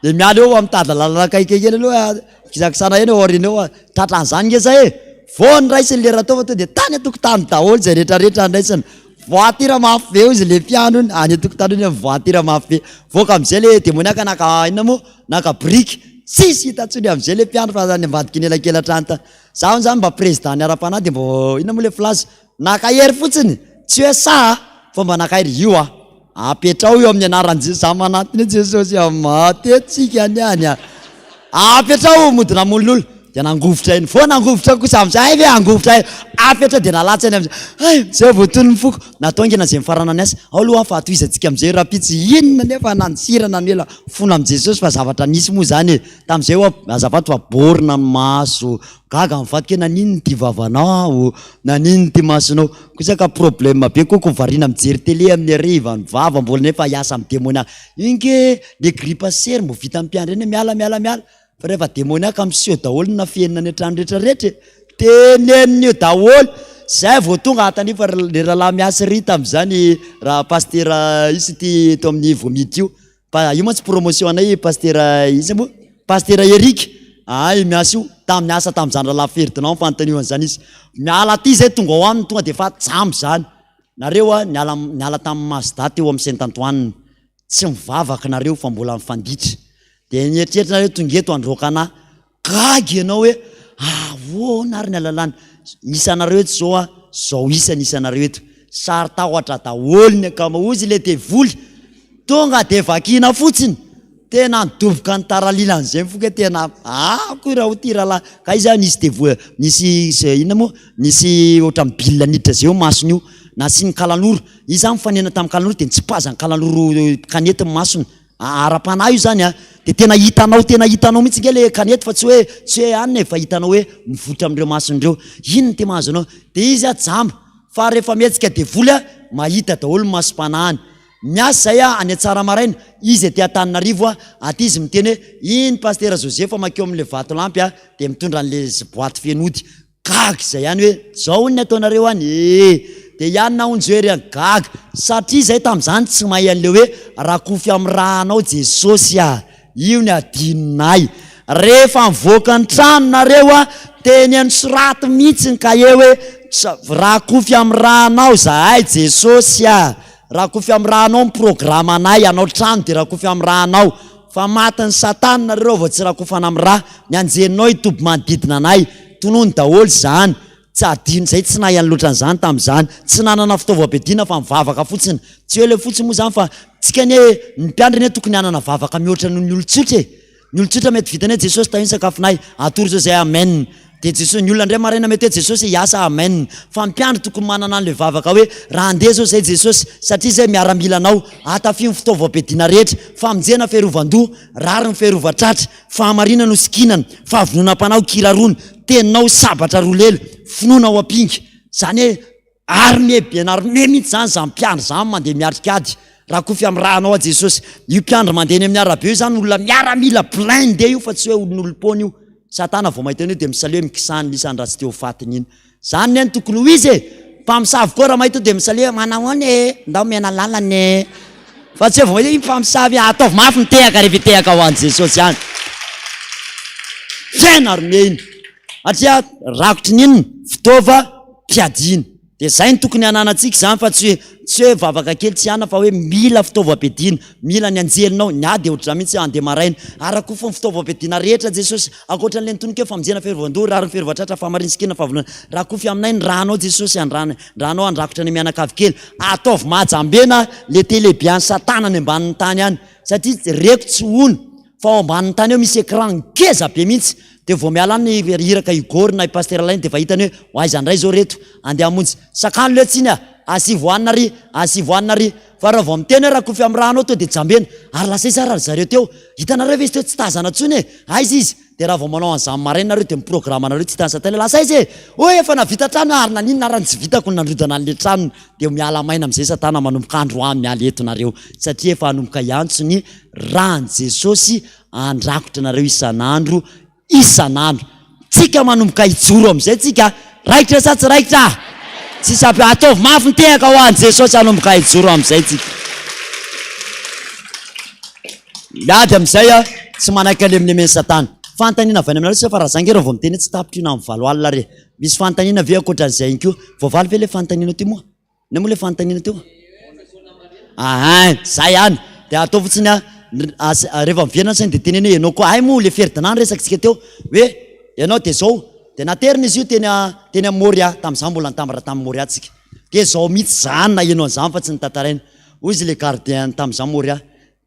Speaker 1: dia miala eo mitady lalana kaikakely aloha kisakisana eny aoriana eo tratran'izany nge zay vao niraisiny le râteau fa to dia tany atokotany daholo zay rehetrarehetra andraisiny voature mafy be izy le piano iny any atokotany iny voature mafy be voaka amin'izay le demoniaka naka inona moa naka briky tsisy hitantsony amin'izay le piano fa zany ambadiky ny elakelan-trany ta zaho zany mba président ny ara-panahy dia mba inona moa le flash nakahery fotsiny tsy hoe sa fa mba nakahery io apetrao io amin'ny anaran'i Jesosy za manatiny Jesosy matetsika any apetrao modina mololo dia nangovotra iny fo nangovotra kosa amin'izay ve angovotra afetra dia nalatsa iny amin'izay zay voatony ny foko nataongena zay mifarana ny asa ao aloha fa atoizatsika amin'izay rapitsy inona nefa nansirana ny ela fona amin'i Jesosy fa zavatra nisy moa zany tamin'izay hoa azavato fa borina ny maso gaga mivadika nanino ny ty vavanao nanino ny ty masonao kosa ka problème be koa ko variana mijery télé amin'ny ariva ny vava mbola nefa hiasa amin'ny démoniaka inge le gripasery mbo vita ampiandra eny miala fa rehefa démoniaka miseho daholo na fienina ny atrano rehetrarehetra teneniny io daholo zay vao tonga atanifa le rahalahy miasa ry tamin'izany raha paster isy ty to amin'ny vomity io io moa tsy promotion anay paster izy moa paster Eric miasa io tamin'ny asa tamin'izany rahalahy Ferdinand fanontaniana an'izany izy miala ty zay tonga ao aminy tonga dia fa jambo zany nareo niala tamin'ny Mazda teo amin'ny Saint Antoine tsy mivavaka nareo fa mbola mifanditra dia nieritreritra nareo tonga eto androaka anahy gagy ianao hoe nary ny alalany isanareo eto zao zao isany isanareo eto sary tahotra daholo ny akamaozy le devoly tonga dia vakina fotsiny tena nidoboka ny taralilan'izay mifoka tena koa raha ho ty rahalahy ka izy nisy devoly nisy inona moa nisy ohatra mibilina niditra zay eo masony io nasiany kalanoro izy zany mifanena tamin'ny kalanoro dia nitsipazany kalanoro kanety ny masony ara-panahy io zany dia tena hitanao mihitsy nge le kanety fa tsy hoe anina fa hitanao hoe mivotra amin'ireo mason'ireo inony ty mahazo anao dia izy jamba fa rehefa mihetsika devoly mahita daholo ny masom-panahany miasa zay any Tsara Maraina izy aty Antananarivo aty izy miteny hoe iny paster Joseph makeo amin'le vatolampy dia mitondra an'le boaty fenody gaga zay ihany hoe zao ny ataonareo any dia ihany na onjery any gaga satria zay tamin'izany tsy mahay an'le hoe rakofy amin'ny rahanao Jesosy io ny adinonay rehefa mivoaka ny tranonareo teny any soraty mihitsy ny kahe hoe rakofy amin'ny rahanao zahay Jesosy raha kofy amin'ny raha anao miprograma anay anao trano de raha kofy amin'ny raha anao fa matiny satana nareo vao tsy raha kofana amin'ny raha ny anjeninao itoby manodidina anay tonoany daholo zany tsy adino zay tsy nahy any loatra n'izany tamin'izany tsy nanana fitaovam-piadiana fa mivavaka fotsiny tsy hoe le fotsiny moa zany fa tsika ny mpiandriny hoe tokony hanana vavaka mihoatra noho ny olon-tsotra ny olon-tsotra mety vitany hoe Jesosy tahiny sakafonay atory zao zay amen de Jesosy ny olona ndray maraina mety hoe Jesosy hiasa amen fa mpiandry tokony manana an'le vavaka hoe raha andeha zao zay Jesosy satria zay miara-mila anao atafio fitaovam-piadiana rehetra famonjena fiarovan-doha rary ny fiarovan-tratra fahamarinana no sikinana fahavononam-panao kirarony teninao sabatra rolelo finoana ao ampinga zany hoe armé mihitsy zany za mpiandry zany mandeha miatrikady raha kofy amin'ny raha anao a Jesosy io mpiandry mandeha ny amin'ny arabe io zany olona miaramila plein de io fa tsy hoe olon'olom-pony io satana vao mahita an'io de misaly hoe mikisany lisany raha tsy te ho fatiny iny zany ny tokony ho izy mpamosavy koa raha mahita de misaly hoe manahony ndao mena lalany fa tsy hoe vao mahita mpamosavy ataovy mafy mitehaka rehefa itehaka ho an'i Jesosy ihany fiaina armé iny satria rakotry n'inona fitaova mpiadiana de zay ny tokony hananantsika zany fa tsy hoe vavaka kely tsy hana fa hoe mila fitaovam-piadiana mila ny anjelinao ny ady ohatrany mihitsy andeha maraina araka fo fitaovam-piadiana rehetra Jesosy akoatran'le nitonika famonjena fiarovan-doha rary ny fiarovan-tratra fahamariny sikina fahavonana raha kofy aminay ny rahanao Jesosy rahanao andrakotra ny mianakavy kely ataovy mahajambena le telebiany satana ny ambanin'ny tany any satria reko tsy ono fa ao ambanin'ny tany eo misy écran ngeza be mihitsy de vao miala ny hiraka Igor na pasteur Alain de fa hitany hoe aiza ndray zao reto andeha amonjy sakano le tsiny asivoanina ry fa raha vao miteny hoe raha kofy amin'ny rahanao to de jambena ary lasay sara ry zareo teo hitanareo ve izy teo tsy tazana tsony aiza izy de raha vao manao an'izany maraina nareo de miprograma nareo tsy hitany satana lasa izy oe efa navita trano ary naninona arany tsy vitako nandrodana an'le trano de miala maina am'izay satana manomboka andro any miala eto nareo satria efa hanomboka iantso ny rahan'i Jesosy andrakotra nareo isan'andro tsika manomboka ijoro am'izay tsika raikitra sa tsy raikitra tsy sapy ataovy mafy mitehaka ho an'i Jesosy hanomboka ijoro am'izay tsika miady am'izay tsy manaiky ale amin'ny emeny satana fantanina avy any aminareo fa raha zange raha vao miteny tsy tapitra io na amin'ny valo alina re misy fantanina ve akoatran'izay inko voavaly ve le fantanina teo moa na moa le fantanina teo zay ihany de atao fotsiny rehefa miviana sainy de teneny hoe ianao koa ay moa le ferdinand resakitsika teo hoe ianao de zao de naterina izy io teny Moria tamin'izany mbola nitambatra tamin'ny Moria tsika de zao mihitsy zany na ianao an'izany fa tsy nitataraina hoy izy le gardien tamin'izany Moria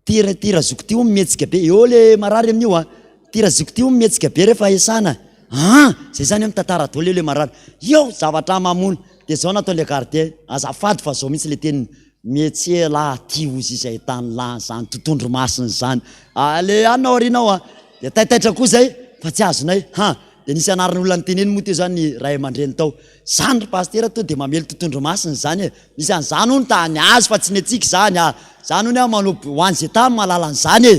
Speaker 1: tira zoko ty mihetsika be eo le marary amin'io tira zoko ty mihetsika be rehefa esana zay zany mitantara daholo eo le marary eo zavatra mamono de zao natao le gardien azafady fa zao mihitsy le teniny mihetsy la ty ozy izay tany la zany totondro masiny zany le anao arinao de taitaitra koa zay fa tsy azonay de nisy anarany olona nyteneny moa teo zany ray aman-dreny tao zany ry pasteur to de mamely totondro masiny zany misy an'izany hony tany azy fa tsy ny atsika zany zany hony manoby hoany zay tany mahalala an'izany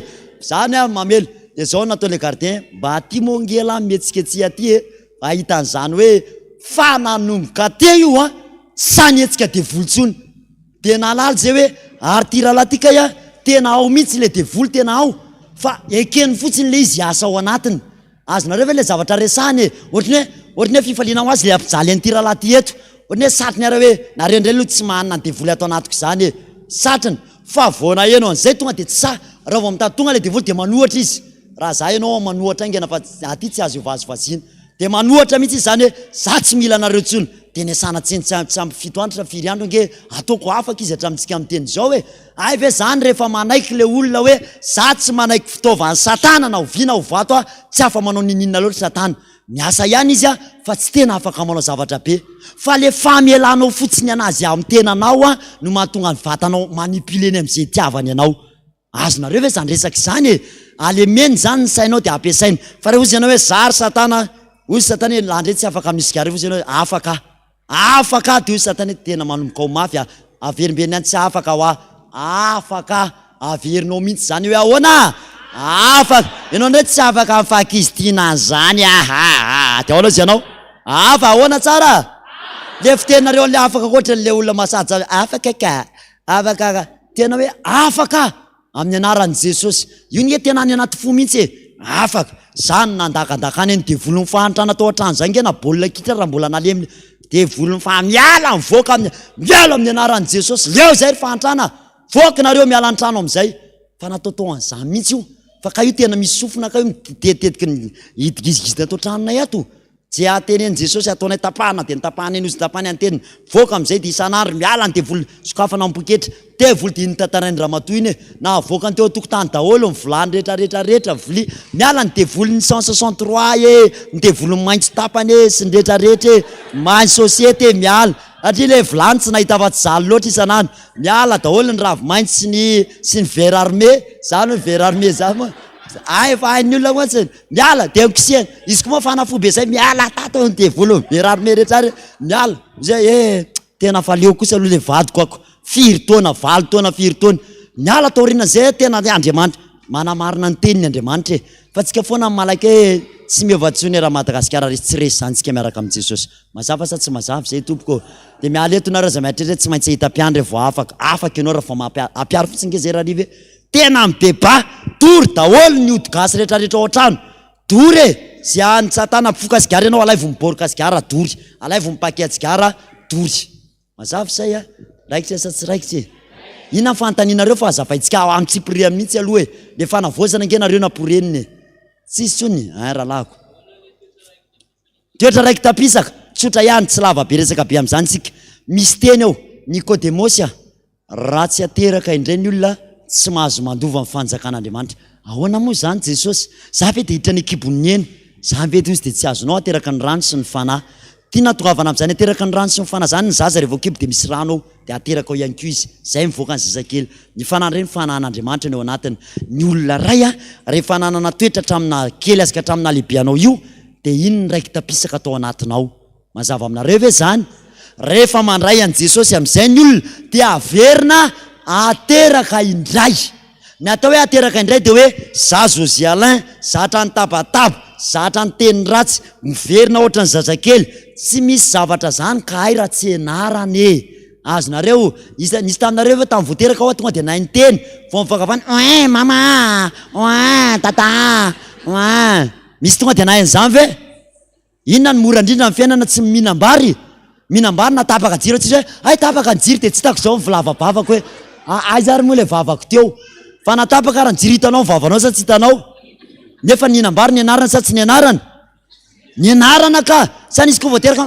Speaker 1: zany mamely de zao natao le gardien mba aty mongela mihetsika aty aty ahita an'izany hoe fa nanomboka te io sany etsika de volontsony de nalaly zay hoe ary ty rahalatika tena ao mihitsy le devoly tena ao fa ekeny fotsiny le izy asa ao anatiny azonareo ve le zavatra resahany ohatrany hoe fifaliana ho azy le ampijaly an'ity rahalahy ty eto ohatrany hoe satriny ara hoe nareo indray aloha tsy manana ny devoly atao anatiko zany satriny fa vao nahenao an'izay tonga de tsy sa raha vao mitady tonga le devoly de manohatra izy raha za ianao manohatra ingana fa aty tsy azo ivazivazina de manohatra mihitsy izy zany hoe za tsy mila anareo tsony de niasana tseny tsy ampy fito andro sa firy andro nge ataoko afaka izy hatramintsika miteny zao hoe ay ve zany rehefa manaiky le olona hoe za tsy manaiky fitaovan'ny satana na oviana ho vato tsy afa manao nininona loatra satana miasa ihany izy fa tsy tena afaka manao zavatra be fa le famelanao fotsiny anazy amin'ny tenanao no mahatonga ny vatanao manipuleny am'izay tiavany ianao azonareo ve zany resaka izany alemeny zany ny sainao de ampiasainy fa reha ozy ianao hoe zary satana ozy satana hoe landre tsy afaka misy gary ozy ianao hoe afaka de ozy satana hoe tena manomboka ho mafy averimbeny any tsy afaka afaka averinao mihitsy zany hoe ahoana afaka ianao ndray tsy afaka mifakizitina zany de ahoana izy ianao ahoana tsara le fitenareo le afaka koatra le olona masaja afaka tena hoe afaka amin'ny anaran'i Jesosy io nye tena any anaty fo mihitsy afaka zany nandakandakany eny de volony fahantrana tao an-trano zany ngena baolina kitra raha mbola nalemina de volony fa miala mivoaka miala amin'ny anaran'i Jesosy leo zay fahantrana voaka nareo miala an-trano am'izay fa nataotao an'izany mihitsy io fa ka io tena misy sofina ka io mitetitetiky hidigizigizina tao tranonay ato tsy ateneny Jesosy ataonay tapahana de nitapahana eny ozy tapahany anteniny voaka am'izay de isan'andro miala de voly sokafana ampoketra te voly de nitatarainy ramatoa iny na voakany teo tokotany daholo ny vilany rehetrarehetrarehetra voli miala de voly ny 163 de voly maintso tapany sy ny rehetrarehetra mainy société miala satria le vilany tsy nahita afa-tsy zaly loatra isan'andro miala daholo ny ravo-maintso sy ny vera armé zany ny vera armé zany moa ay efa hain'ny olona moa tsy miala de mikisihana izy koa moa fanafobe zay miala tato de voly vera armé rehetra miala zay tena fa leo kosa aloha le vadiko ako 4 taona 7 taona 4 taona miala taorina zay tena Andriamanitra manamarina ny teniny Andriamanitra fa tsika foana malaky tsy miova-tsony raha Madagasikara resy tsy resy zany tsika miaraka amin'ny Jesosy mazava sa tsy mazava zay tompoko de miala eto nareo za miatrehitra tsy maintsy hita mpiandry vao afaka ianao raha vao apiaro fotsiny ke zay raha rive tena amin'ny débat tory daholo ny ody gasy rehetrarehetra ao an-trano dory sy any satana mpifoka sigara ianao alay vo miborika sigara dory alay vo mipakea sigara dory mazava say raikitra sa tsy raikitra ina fantaninareo fa azavaitsika amin'ny tsipria mihitsy aloha le fanavozana ngenareo naporeniny tsisy tsony rahalahako toetra raiky tapisaka tsotra ihany tsy lava be resaka be am'izany tsika misy teny eo Nicodemosia raha tsy ateraka indray ny olona tsy mahazo mandova amin'ny fanjakan'Andriamanitra ahoana moa zany Jesosy za ve de hitra ny ekibon'ny eny za mety ozy de tsy azonao ateraka ny rano sy ny fanahy tiana tongavana am'izany ateraka ny rano sy ny fanahy zany ny zaza rehefa kibo de misy rano ao de ateraka ao ihany koa izy zay mivoaka ny zazakely ny fanahy ireny fanahin'Andriamanitra ny ao anatiny ny olona ray rehefa nanana toetra hatramina kely azaka hatramina lehibe anao io de iny ny raiky tapisaka atao anatinao mazava aminareo ve zany rehefa mandray an Jesosy am'izay ny olona de averina ateraka indray ny atao hoe ateraka indray de hoe za Josie Alain zatra ny tabataba zatra ny teny ratsy miverina ohatra ny zazakely tsy misy zavatra zany ka hay raha tsy enarany azonareo nisy taminareo ve tamin'ny voateraka ao tonga de nainy teny vao mivakavany mama tata misy tonga de nainy zany ve inona ny mora indrindra amin'ny fiainana tsy mihinam-bary na tapaka jiro tsisy hoe ay tapaka ny jiro de tsy hitako zao mivolavabavako hoe ay zary moa le vavako teo fa natapaka raha ny jiro hitanao ny vavanao sa tsy hitanao nefa ny hinam-bary ny anarana sa tsy ny anarana ny anarana ka sa nisy ko voateraka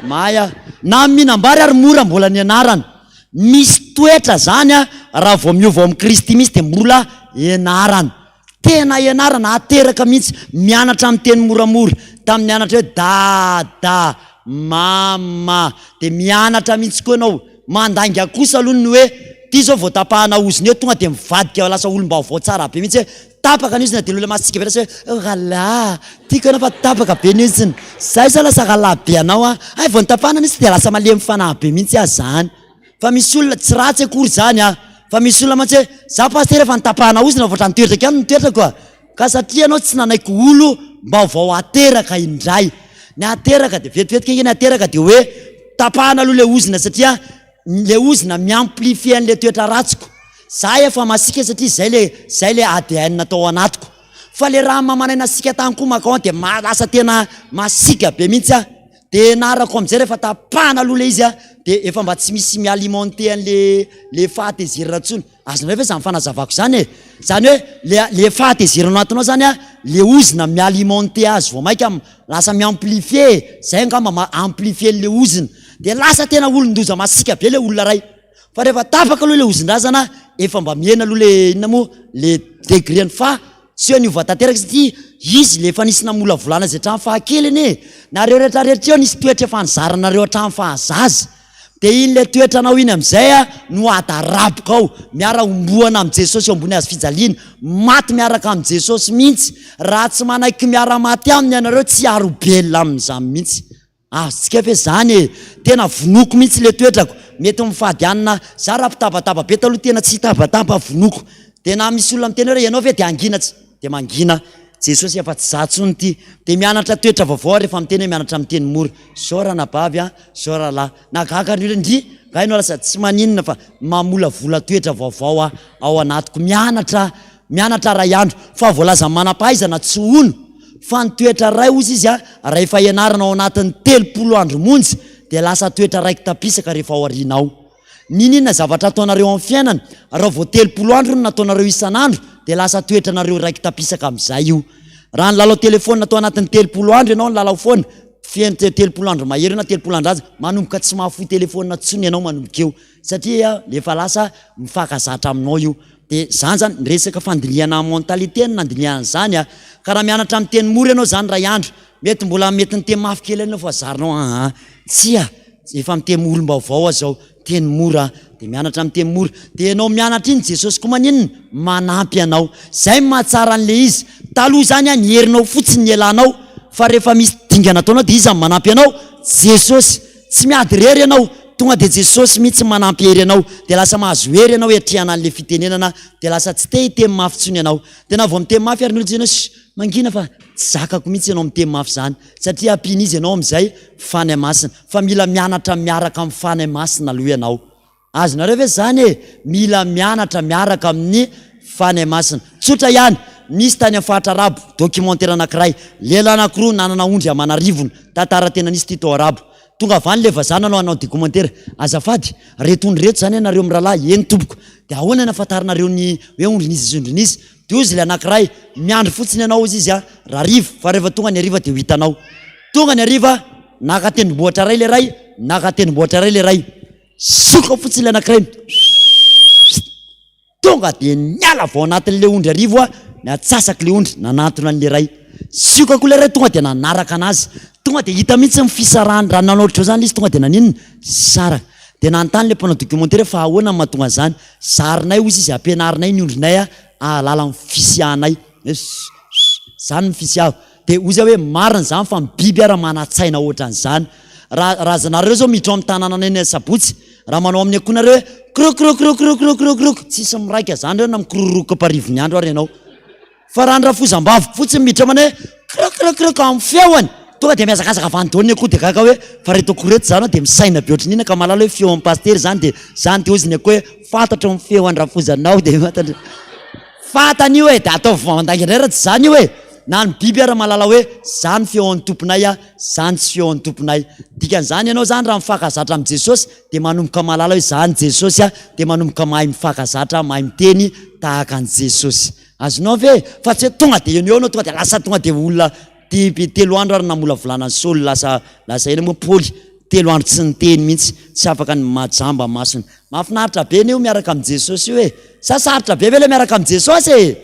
Speaker 1: maya na mihinam-bary ary mora mbola ny anarana misy toetra zany raha vao miova amin'ny Kristy misy de mbola enarana tena enarana ateraka mihitsy mianatra amin'ny teny moramora tamin'ny anatra hoe dada mama de mianatra mihitsy koa anao mandanga kosa aloha ny hoe ty zao vao tapahana oziny eo tonga de mivadika lasa olom-baovao tsara be mihitsy hoe tapaka ny oziny de lola masitsika verasa hoe gala tiako ana fa tapaka be ny oziny zay sa lasa gala be anao ay vao nitapahana nisy de lasa malemy fanahy be mihitsy zany fa misy olona tsy ratsy akory zany fa misy olona mantsy hoe za paster efa nitapahana oziny voatra nitoetraka ihany nitoetrako ka satria anao tsy nanaiko olo mba vao ateraka indray ny ateraka de vetivetiky ingeny ateraka de hoe tapahana aloha le ozina satria le ozina miamplifie an'le toetra ratsiko za efa masika satria zay le ADN natao anatiko fa le raha mamanaina asika tany koa makao de lasa tena masika be mihitsy de narako am'izay rehefa tapahana aloha le izy de efa mba tsy misy mialimenter an'le fahatezerana tsony azonareo ve zany fanazavako zany zany hoe le fahatezerana anatinao zany le ozina mialimenter azy vao maika lasa miamplifie zay angamba amplifie le ozina de lasa tena olon-doza masika be le olona ray fa rehefa tapaka aloha le ozin-drazana efa mba miena aloha le inona moa le degreny fa sy hoe niova tanteraka satria izy le efa nisy namola volana zay hatramin'ny fahakeliny nareo rehetrarehetra eo nisy toetra efa nizaranareo hatramin'ny fahazaza de iny le toetranao iny am'izay no adarabika ao miara omboana am' Jesosy eo ambony azy fijaliana maty miaraka am' Jesosy mihitsy raha tsy manaiky miara maty aminy ianareo tsy arobelona amin'izany mihitsy tsika fe zany tena vonoko mihitsy le toetrako mety mifady anina za raha mpitabataba be taloha tena tsy tabataba vonoko de na misy olona miteny hoe ianao ve de angina tsy de mangina Jesosy efa tsy zatsony ty de mianatra toetra vaovao rehefa miteny hoe mianatra miteny mora saorana bavy sao rahalahy nagaka ny olona ndry gainao lasa tsy maninona fa mamola vola toetra vaovao ao anatiko mianatra mianatra ray andro fa voalaza manam-pahaizana tsy ono fa nytoetra ray ozy izy raha efa ianarana ao anatin'ny 30 andro monjy dia lasa toetra raiky tapisaka rehefa ao aorianao. Ninona zavatra ataonareo amin'ny fiainana raha vao 30 andro no nataonareo isan'andro dia lasa toetra nareo raiky tapisaka amin'izay io. Raha ny lalao telefônina atao anatin'ny 30 andro ianao ny lalao foana fiainy 30 andro mahery na 30 andro azy manomboka tsy mahafoy telefônina tsony ianao manomboka eo satria lefa lasa mifakazatra aminao io. Dia zany zany resaka fandiniana mentalité no nandiniana zany ka raha mianatra amin'ny teny mora ianao zany ray andro mety mbola mety ny teny mafy kely ianao fa zarinao tsya efa miteny olom-baovao azao teny mora dia mianatra amin'ny teny mora dia ianao mianatra iny Jesosy koa maninona manampy anao. Zay mahatsara an'le izy taloha zany ny herinao fotsiny ny elanao fa rehefa misy dingana ataonao dia izy manampy anao Jesosy tsy miady rery ianao tonga dia Jesosy mihitsy manampy hery anao dia lasa mahazo hery ianao hiatrehana an'le fitenenana dia lasa tsy te hiteny mafy tsony ianao. Dia na vao miteny mafy ary ny olo Jesosy mangina fa tsy zakako mihitsy ianao miteny mafy zany satria ampiny izy ianao amin'izay fanahy masina fa mila mianatra miaraka amin'ny fanahy masina aloha ianao. Azonareo ve zany mila mianatra miaraka amin'ny fanahy masina. Tsotra ihany misy tany amin'ny fahatra arabo documentaire anankiray lehilahy anankiroa nanana ondry amanarivony tantara tena nisy ty tao arabo tonga avany le vazana anao anao documentaire azafady reto ondry reto zany ianareo mirahalahy eny tompoko dia ahoana nafantarinareo ny hoe ondry nisy izy ondry nisy dia ozy le anankiray miandry fotsiny ianao izy izy rarivo fa rehefa tonga ny ariva dia ho hitanao tonga ny ariva naka tendrombohitra ray le ray naka tendrombohitra ray le ray soka fotsiny le anankiray tonga dia niala vao anatin'le ondry arivo natsasaky le ondry nanatona an'le ray sioka koa le ray tonga dia nanaraka anazy tonga dia hita mihitsy ny fisarahany raha nanaotra zany izy tonga dia naninona sara dia nanontany le mpanao documentaire fa ahoana ny mahatonga zany zarinay ozy izy ampianarinay ny ondrinay ahalala ny fisiahnay zany ny fisiaho dia ozy hoe marina zany fa mibiby ara manatsaina ohatran'izany raha zanareo zao midro amin'ny tanàna eny sabotsy raha manao amin'ny akonareo hoe krokrokrokrokrokrokrok tsisy miraika zany reo na mikroroko parivony andro ary ianao fa raha ny rafozam-bavo fotsiny midra mana hoe krokrokrok amin'ny feoany tonga dia miazakazaka vandoany akoho dia kaka hoe fa reto akoreto zany dia misaina be ohatrin'ina ka malala hoe feo amin'ny pastery zany dia zany dia oziny akoho hoe fantatra ny feo any rafozanao dia fantatra fantany io hoe dia atao vandangindray raha tsy zany io hoe na ny biby ara malala hoe zany feo an'ny tomponay zany tsy feo an'ny tomponay dikan'izany ianao zany raha mifakazatra amin'ny Jesosy dia manomboka malala hoe zany Jesosy dia manomboka mahay mifakazatra mahay miteny tahaka an'i Jesosy. Azonao ve fa tsy hoe tonga dia eo anao tonga dia lasa tonga dia olona telo andro ary namola volanany Saoly lasa eny moa Paoly 3 andro tsy niteny mihitsy tsy afaka ny majamba masony. Mahafinaritra be anio miaraka amin'ny Jesosy io sasarotra be ve le miaraka amin'ny Jesosy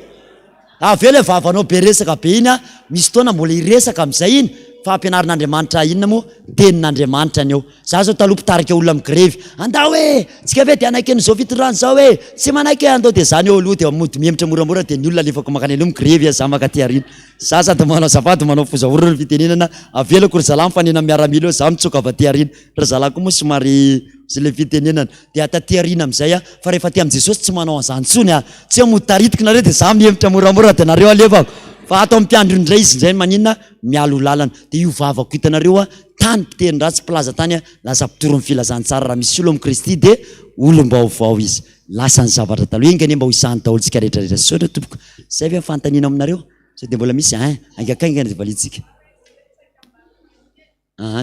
Speaker 1: aveo le vavanao be resaka be iny misy fotoana mbola iresaka amin'izay iny fa ampianarin'Andriamanitra inona moa tenin'Andriamanitra ny eo. Za zao taloha mpitarika olona migrevy andao hoe tsika ve dia anaiky n'izao fitondrany zao hoe tsy manaiky andao dia zany eo aloha dia mody mihemitra moramora dia ny olona alefako makany aloha migrevy za maka ty arina za sady manao zafady manao fozaorona ny fitenenana avelako ry zalahy mifanena miaramila eo za mitsoka avy aty arina ry zalahy koa moa somary sy le fitenenana dia ataty arina amin'izay fa rehefa ty amin'i Jesosy tsy manao an'izany tsony tsy hoe mody taritika nareo dia za mihemitra moramora dia nareo alefako fa atao mpiandro indray izy izay maninona mialo lalana dia io vavako hitanareo tany mpiteny ratsy plaza tany lasa mpitoro ny filazantsara raha misy olo amin'ny Kristy dia olom-baovao izy lasa ny zavatra taloha ingany mba ho isan'ny daholontsika rehetrarehetra sotra tompoko zay ve fantaniana aminareo sao dia mbola misy angakaingana dia valitsika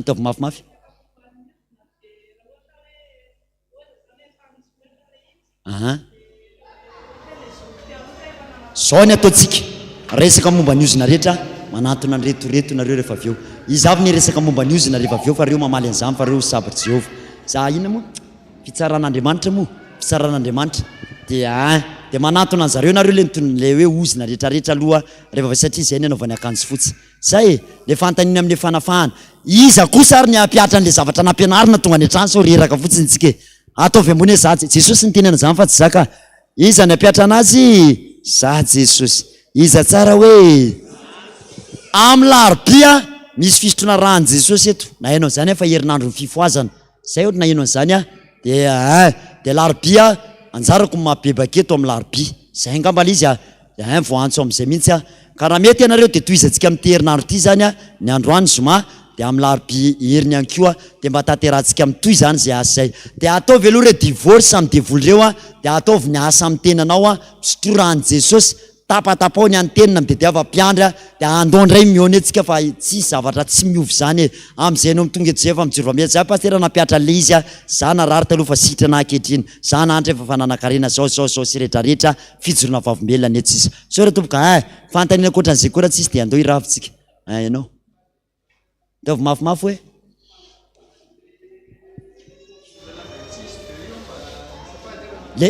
Speaker 1: taovy mafimafy zao ny ataontsika resaka momba ny ozina rehetra manatona ny retoreto nareo rehefa aveo izy avy ny resaka momba ny ozina rehefa aveo fa reo mamaly an'izany fa reo sabatry Jehovah za inona moa fitsaran'Andriamanitra moa fitsaran'Andriamanitra dia manatona an zareo nareo le hoe ozina rehetrarehetra aloha rehefa satria izay ny anaovany akanjo fotsy zay le fantanina amin'le fanafahana iza kosa ary ny ampiatra an'le zavatra nampianarina tonga ny an-trano sao reraka fotsiny tsika ataovy ambony hoe za Jesosy ny tenena zany fa tsy zaka iza ny ampiatra anazy za Jesosy iza tsara hoe amin'ny larobia misy fisotrona rahan'i Jesosy eto na hainao zany fa herinandro ny fifoazana zay ohatra na hainao zany dia larobia anjarako mabebaka eto amin'ny larobia zay angambala izy voantso amin'izay mihitsy ka raha mety ianareo dia toizantsika amin'ny herinandro ity zany ny androany zoma dia amin'ny larobia heriny ihany koa dia mba tanterahantsika mitoy zany zay asa zay dia ataovy aloha re divorce amin'ny devoly reo dia ataovy ny asa amin'ny tenanao misotrorahan'i Jesosy tapatapao ny antenina midediava mpiandra dia andondray miony antsika fa tsy zavatra tsy miovy zany am'izay no mitonga eto zay fa mijoro vamety zay pastera napiatra le izy a za narary taloha fa sitrana ankehitriny za nandra efa fananakarena zao sy rehetrarehetra fijorona vavombelona ny etsisa so ra tomboka fantanina akoatran'izay koa raha tsisy dia andao iravintsika ianao taovy mafimafy hoe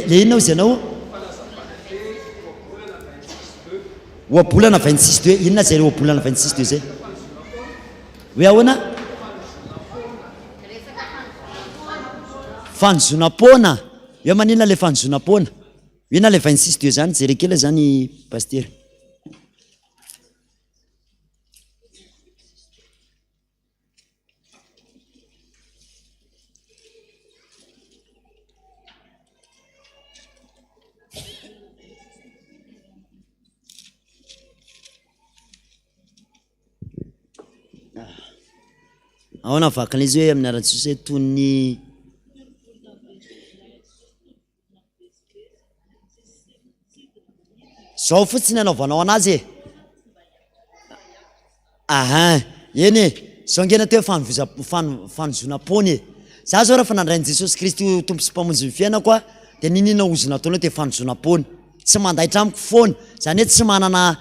Speaker 1: le inona izy ianao oabolana 26 2 inona zay oabolana 26 2 zay hoe ahoana fanozonam-pona eo maninona le fanozonam-pona inona le 26 2 zany jerekela zany pastery ahoana vakana izy hoe amin'ny aran-tsosy hoe tony zao fotsiny anaovanao anazy eny zao ngena teo fanozona-pony za zao raha fa nandrainy Jesosy Kristy tompo sy mpamonjy ny fiainako a dia ninina ozona ataonao te fanozona-pony tsy mandaitra amiko foana zany hoe tsy manana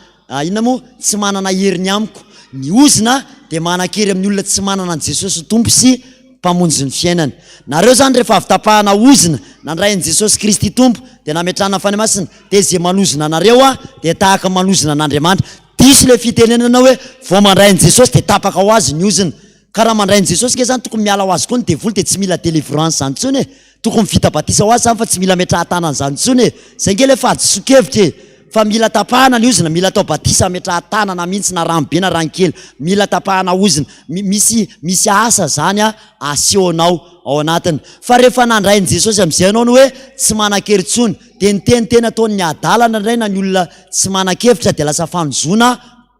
Speaker 1: inona moa tsy manana heriny amiko ny ozina dia manan-kery amin'ny olona tsy manana an Jesosy tompo sy mpamonjy ny fiainany nareo zany rehefa avy tapahana ozina nandrainy Jesosy Kristy tompo dia nametrahana fany masina dia zay manozina anareo a dia tahaka manozina an'Andriamanitra diso le fitenenana hoe vao mandrainy Jesosy dia tapaka ho azy ny ozina ka raha mandrainy Jesosy ke zany tokony miala ho azy koa ny devoly dia tsy mila délivrance zany tsony tokony vita batisa ho azy zany fa tsy mila metrahan-tanana zany tsony zay nge le fahadisokevitra fa mila tapahana ny ozina mila atao batisa metrahan-tanana mihitsy na rambe na rankely mila tapahana ozina misy asa zany a asehonao ao anatiny fa rehefa nandrainy Jesosy am'izay anao no hoe tsy manan-keritsony dia ny teniteny ataony ny adalana indray na ny olona tsy manan-kevitra dia lasa fanozona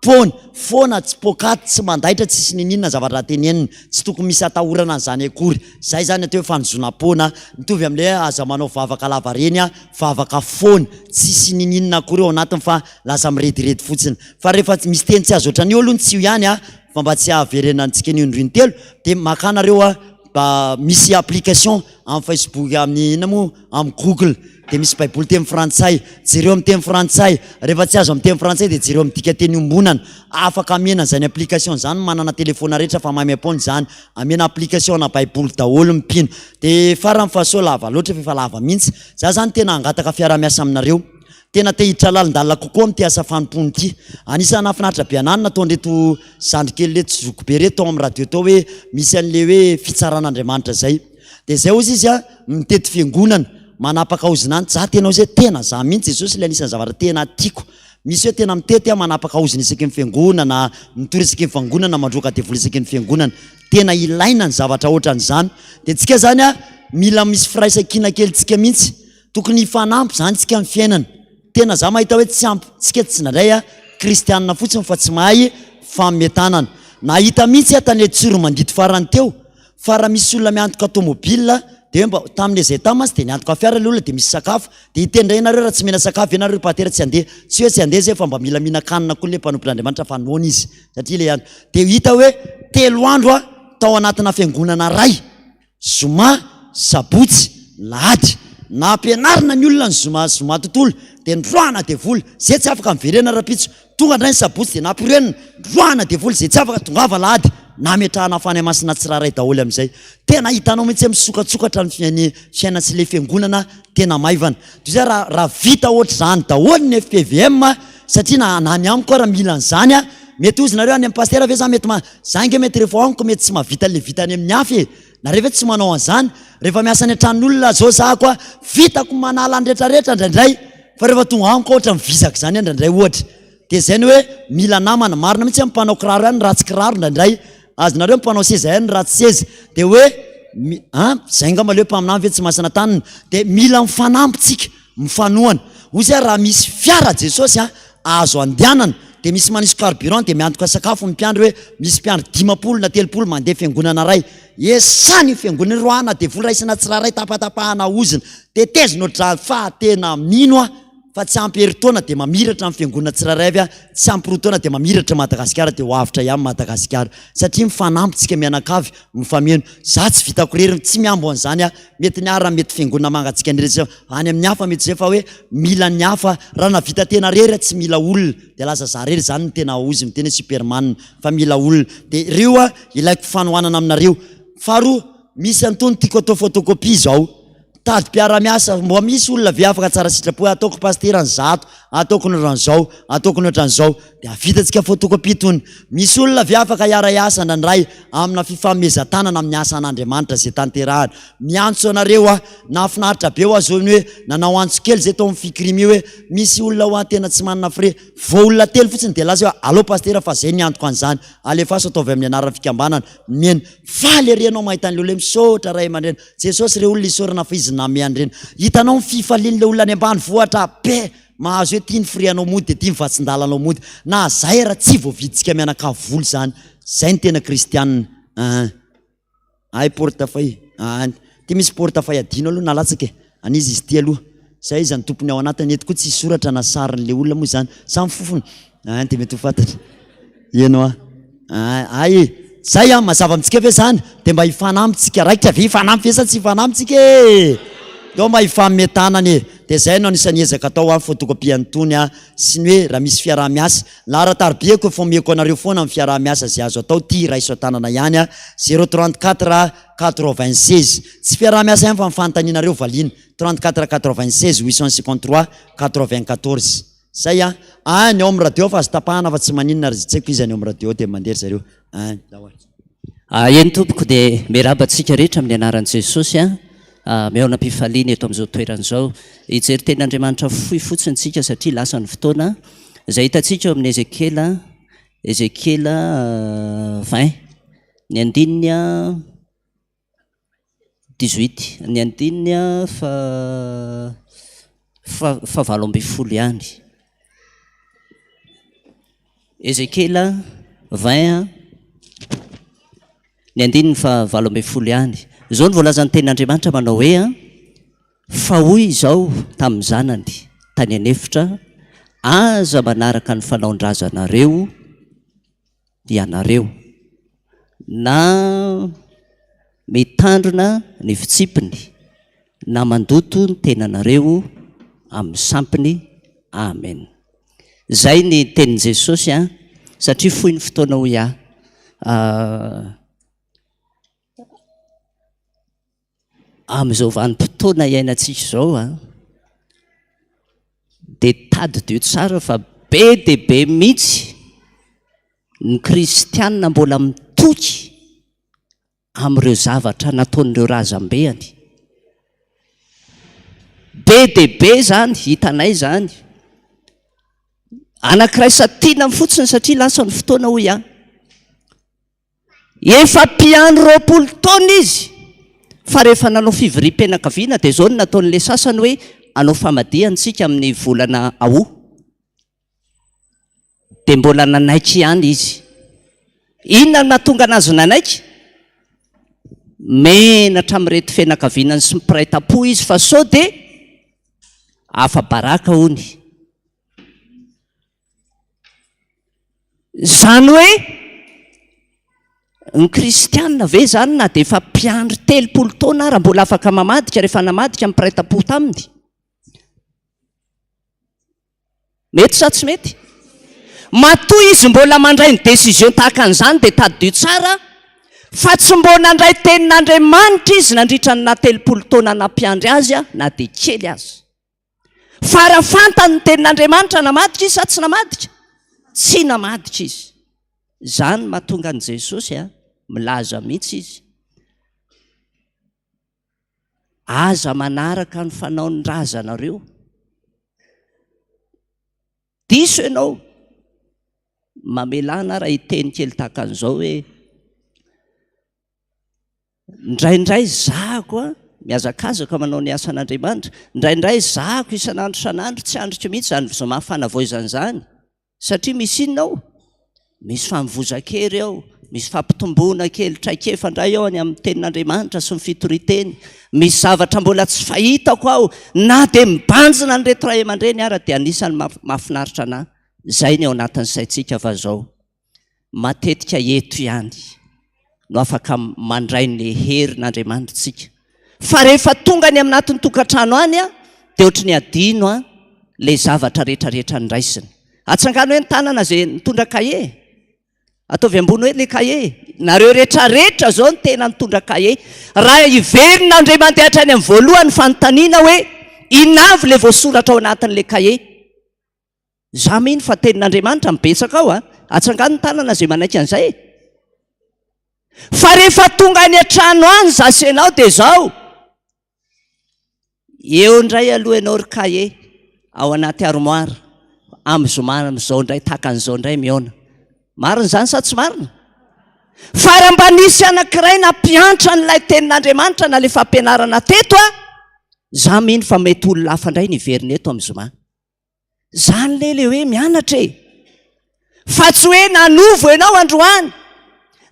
Speaker 1: pony foana tsy pokaty tsy mandaitra tsisy nininona zavatra tenenina tsy tokony misy atahorana an'izany akory zay zany atao hoe fanozona-pona mitovy amin'ilay aza manao vavaka lava reny a vavaka foana tsisy nininona akory ao anatiny fa lasa mirediredy fotsiny fa rehefa misy teny tsy azo ohatrany io aloha ny tsy io ihany a fa mba tsy hahaverena antsika ny indroy ny telo dia makanareo a misy application amin'ny Facebook amin'ny inona moa amin'ny Google dia misy baiboly teny frantsay jereo amin'ny teny frantsay rehefa tsy azo amin'ny teny frantsay dia jereo amin'ny dika teny ombonana afaka amena zany application zany manana telefona rehetra fa mamepony zany amena application na baiboly daholo mipino dia farany fahasoa lava loatra fa efa lava mihitsy za zany tena angataka fiara-miasa aminareo tena te hiditra lalindalina kokoa amin'ny asa fanompony ity anisany nafinaritra be anany natao ndreto zandrikely le tsyzoko be reto tao amin'ny radio tao hoe misy an'le hoe fitsaran'Andriamanitra zay dia zay ozy izy a mitety fiangonana manapaka ozina any za tena zay tena za mihitsy Jesosy le anisan'ny zavatra tena tiako misy hoe tena mitety a manapaka ozina isaky ny fiangonana mitory isaky ny fiangonana mandroaka devoly isaky ny fiangonana tena ilaina ny zavatra ohatran'izany dia tsika zany a mila misy firaisan-kina kely tsika mihitsy tokony hifanampy zany tsika amin'ny fiainana tena za mahita hoe tsy ampy tsika tsy nandray a kristianina fotsiny fa tsy mahay fametanana nahita mihitsy tany tsoro mandito farany teo fa raha misy olona miantoka tomobile dia mba tamin'le zay tamasy dia niantoka fiara le olona dia misy sakafo dia hitendray ianareo raha tsy mihina sakafo ianareo patera tsy handeha tsy hoe tsy handeha zay fa mba mila mihinan-kanina koa le mpanompon'Andriamanitra fa noana izy satria le ihany dia hita hoe telo andro a tao anatina fiangonana ray zoma sabotsy lahady na ampianarina ny olona ny zoma tontolo dia ndroana devoly zay tsy afaka miverena rapitso tonga indray ny sabotsy dia nampirenina ndroana devoly zay tsy afaka tongava lahady nametrahana fany masina tsiraray daholo amin'izay tena hitanao mihitsy misokatsokatra ny fiaina sy le fiangonana tena maivana toy zay raha vita ohatra zany daholo ny FPVM satria nany amiko raha mila an'izany a mety ozy nareo any amin'ny pastera ve za mety zange mety rehefa amiko mety tsy mahavita le vitany amin'ny afy na rehefa tsy manao an'izany rehefa miasa ny antranon'olona zao zako a vitako manala andretrarehetra indraindray fa rehefa tonga amiko ohatra mivizaka zany indraindray ohatra dia zay ny hoe mila namana marina mihitsy mpanao kiraro ihany ratsy kiraro indraindray azonareo mpanao seza ihany ratsy seza dia hoe zay ngamba le mpaminamy ve tsy masana tanana dia mila mifanampytsika mifanohana ozy raha misy fiara Jesosy azo andehanana dia misy manisy carburant dia miantoka sakafo mpiandry hoe misy mpiandry 10 na 3 mandeha fiangonana ray esany fiangonana roana devoly raisina tsiraray tapatapahana ozina dia tezina ohatry fa tena mino fa tsy ampy herintaona dia mamiratra amin'ny fiangonana tsirairay avy tsy ampy roataona dia mamiratra Madagasikara dia ho avitra ihany Madagasikara satria mifanampitsika mianakavy mifameno za tsy vitako rery tsy miambo an'izany mety ny ara mety fiangonana mangatsika ny rery any amin'ny hafa mety zay fa hoe mila ny hafa raha navita tena rery tsy mila olona dia lasa za rery zany ny tena ozy miteny superman fa mila olona dia reo ilaiko fanohanana aminareo faharoa misy antony tiako atao photocopie zao tady mpiara-miasa mbo misy olona ve afaka tsara sitrapo ataoko pastera ny zato ataoko ny ran'izao ataoko ny ohatran'izao dia avitatsika photocopie tony misy olona ve afaka hiara-iasa nandray amina fifamezan-tanana amin'ny asa an'Andriamanitra zay tanterahana miantso anareo nahafinaritra be ho zao ny hoe nanao antso kely zay tao amin'ny fikrimy hoe misy olona ho tena tsy manana fre vao olona telo fotsiny dia laza hoe allo pastera fa zay ny antoko an'izany alefaso ataovy amin'ny anarana fikambanana mena faly arianao mahita an'le olona misaotra ray aman-dreny Jesosy re olona isorana fa izy namandreny hitanao mififalian'le olona any ambany vohatra be mahazo hoe tia ny frianao mody dia tia ny vatsindalanao mody na zay raha tsy voaviditsika mianakavolo zany zay ny tena kristianina ay portefeuille ty misy portefeuille adino aloha nalatsaka anizy izy ty aloha zay izy ny tompony ao anatiny eto koa tsy soratra na sarin'le olona moa zany samy fofony ty mety ho fantatra ianao ay zay mazava amintsika ve zany dia mba hifanampitsika raikitra ve hifanampy ve sa tsy hifanampitsika dao mba hifametanany dia zay no anisany ezaka atao photocopie antony sy ny hoe raha misy fiaraha-miasa laharataribeko efa mieko anareo foana amin'ny fiaraha-miasa zay azo atao ty raha iso tanana ihany 034 96 tsy fiaraha-miasa ihany fa mifanotaninareo valiana 34 96 853 94 zay ny ao amin'ny radio fa azo tapahana fa tsy maninona ry tsy haiko izy any ao amin'ny radio dia mandery zareo
Speaker 2: eny tompoko dia mirabatsika rehetra amin'ny anaran'i Jesosy miaona mpifaliana eto amin'izao toeran'izao hijery tenin'Andriamanitra fohy fotsiny tsika satria lasa ny fotoana izay hitantsika eo amin'ny Ezekiela 20 ny andininy 18 ny andininy fa 20 ihany Ezekiela 20 ny andininy fa 20 ihany zao ny voalazan'ny tenin'Andriamanitra manao hoe fa hoy izao tamin'ny zanany tany anefitra aza manaraka ny fanaon-drazanareo ianareo na mitandrina ny fitsipiny na mandoto ny tenanareo amin'ny sampiny amen zay ny tenin'i Jesosy satria fohy ny fotoana hoy amin'izao vanim-potoana iainantsika izao dia tady dio tsara fa be dia be mihitsy ny kristianina mbola mitoky amin'ireo zavatra nataon'ireo razam-beany be dia be zany hitanay zany anankiray satiana fotsiny satria lasa ny fotoana hoy efa mpiandro 20 taona izy fa rehefa nanao fivoriam-pianakaviana dia zao ny nataon'le sasany hoe anao famadihantsika amin'ny volana ao dia mbola nanaiky ihany izy inona no nahatonga anazy nanaiky menatra amin'irety fianakavianany sy mpiray tam-po izy fa sao dia afa-baraka hony zany hoe ny kristianina ve zany na dia efa mpiandry 30 taona raha mbola afaka mamadika rehefa namadika mpiray tam-po taminy mety sa tsy mety matoa izy mbola mandray ny décision tahaka an'izany dia tadio tsara fa tsy mbo nandray tenin'Andriamanitra izy nandritra ny na 30 taona nampiandry azy na dia kely azy fa raha fantany ny tenin'Andriamanitra namadika izy sa tsy namadika tsy namadika izy zany mahatonga an' Jesosy milaza mihitsy izy aza manaraka ny fanaon-drazanareo diso ianao mamelana raha hiteny kely tahaka an'izao hoe ndraindray zako miazakazaka manao ny asan'Andriamanitra ndraindray zako isan'andro isan'andro tsy androtro mihitsy zany zao mahafana voizany zany satria misy inona ao misy famivozan-kery ao misy fampitomboana kely traikefandray ao any amin'ny tenin'Andriamanitra sy ny fitoriteny, misy zavatra mbola tsy fahitako ao na dia mibanjina ny reto ray aman-dreny ara dia anisany mahafinaritra anahy. Zay ny ao anatin'izay fa zao matetika eto ihany no afaka mandray ny herin'Andriamanitra. Fa rehefa tonga ny aminatin'ny tokantrano any dia ohatry ny adino ilay zavatra rehetrarehetra niraisiny. Atsangano hoe ny tanana izay nitondra kahe, ataovy ambony hoe ilay kahe, nareo rehetrarehetra zao ny tena nitondra kahe. Raha iverin'Andriamanitra any amin'ny voalohany fanontaniana hoe inavy ilay voasoratra ao anatin'ilay kahe. Za mino fa tenin'Andriamanitra mibetsaka ao atsangano ny tanana izay manaiky an'izay. Fa rehefa tonga any an-trano any zasenao dia zao eo indray aloha ianao ry kahe ao anaty armoara am'zomana am'izao indray tahaka an'izao indray miona. Marina zany sa tsy marina? Fa raha mba nisy anankiray nampiantra n'ilay tenin'Andriamanitra na ilay fampianarana teto za mino fa mety olona hafa indray niverina eto am'zoma. Zany lele hoe mianatra fa tsy hoe nanovo ianao androany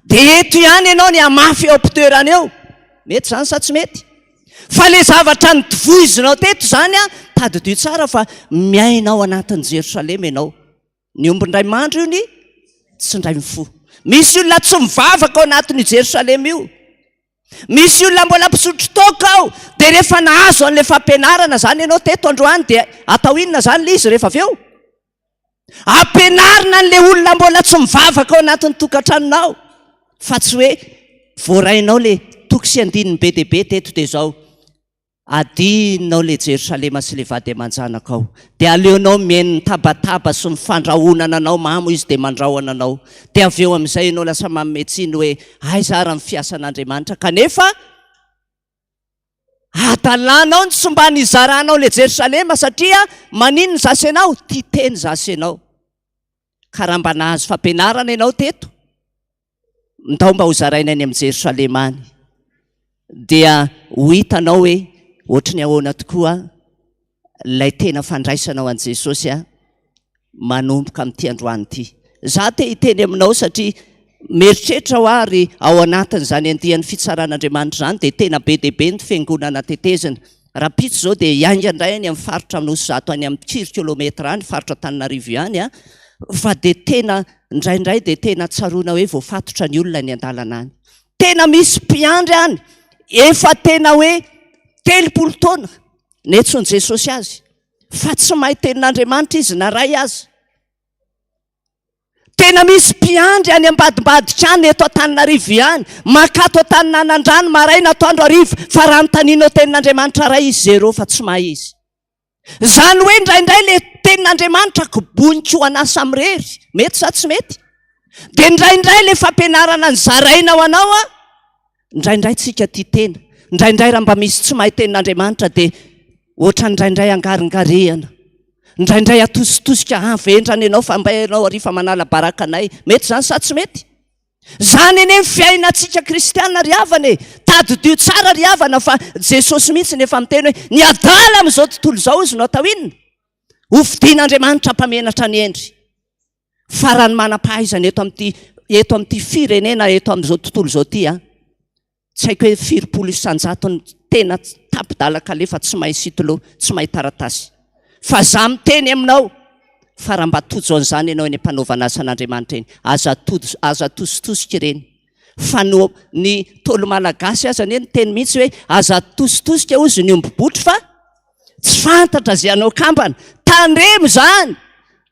Speaker 2: dia eto ihany ianao ny amafy eo am-pitoerana eo. Mety zany sa tsy mety? Fa le zavatra nivoizinao teto zany tadidio tsara fa miainao anatin'ny Jerosalema ianao. Ny ombindray mandro io ny tsy ndray mifo. Misy olona tsy mivavaka ao anatin'ny Jerosalema io. Misy olona mbola mpisotro toaka ao dia rehefa nahazo an'ilay fampianarana zany ianao teto androany dia atao inona zany le izy rehefa avy eo? Ampianarina an'ilay olona mbola tsy mivavaka ao anatin'ny tokantranonao. Fa tsy hoe voarainao le toko sy andininy be dia be teto dia zao adinao le Jerosalema sy le vady aman-janaka ao dia aleonao mihaino ny tabataba sy ny fandrahonana anao mamo izy dia mandrahona anao dia avy eo amin'izay ianao lasa mametsiny hoe aiza raha ny fiasan'Andriamanitra. Kanefa adalanao ny tsy mba nizaranao le Jerosalema satria manino ny zasy anao? Tia teny zasy anao. Ka raha mba nahazo fampianarana ianao teto ndao mba ho zaraina any amin'ny Jerosalema any dia ho hitanao hoe ohatry ny ahoana tokoa ilay tena fandraisanao an' Jesosy manomboka amin'ity androany ity. Za te hiteny aminao satria mieritreritra ho ary ao anatin'izany andihan'ny fitsaran'Andriamanitra zany dia tena be dia be ny fiangonana tetezina. Raha pitso zao dia hiainga indray any amin'ny faritra Nosy Zato any amin'ny 3 kilometra any faritra Antananarivo ihany fa dia tena indraindray dia tena tsaroana hoe voafatotra ny olona ny andalana any. Tena misy mpiandry any efa tena hoe 30 taona netsony Jesosy azy fa tsy mahay tenin'Andriamanitra izy na ray azy. Tena misy mpiandry any ambadimbadika any eto Antananarivo ihany makato Antananandrano maraina atoandro hariva fa raha notaninao tenin'Andriamanitra ray izy zero fa tsy mahay izy. Zany hoe indraindray le tenin'Andriamanitra kobonika ho anasa amirery. Mety sa tsy mety? Dia indraindray le fampianarana ny zarainao anao indraindray tsika tia tena. Indraindray raha mba misy tsy mahay tenin'Andriamanitra dia ohatra indraindray angaringarehana, indraindray atositosika vendrana ianao fa mba ianao arifa manala baraka anay. Mety zany sa tsy mety? Zany eny ny fiainantsika kristiana ry havana tadidio tsara ry havana fa Jesosy mihitsy nefa miteny hoe ny adala amin'izao tontolo izao izy no atao inona? Hofidian'Andriamanitra mpamenatra ny endry. Fa raha ny manam-pahaizana eto amin'ity firenena eto amin'izao tontolo izao ity tsy haiko hoe 700 isan-jato ny tena tapidalaka alefa tsy mahay sitilo, tsy mahay taratasy. Fa za miteny aminao fa raha mba tojo an'izany ianao eny ampanaovana asan'Andriamanitra eny aza tositosika ireny. Fa ny tolo malagasy aza ny teny mihitsy hoe aza tositosika ozy ny ombibotry fa tsy fantatra zay anao kambana. Tandremo zany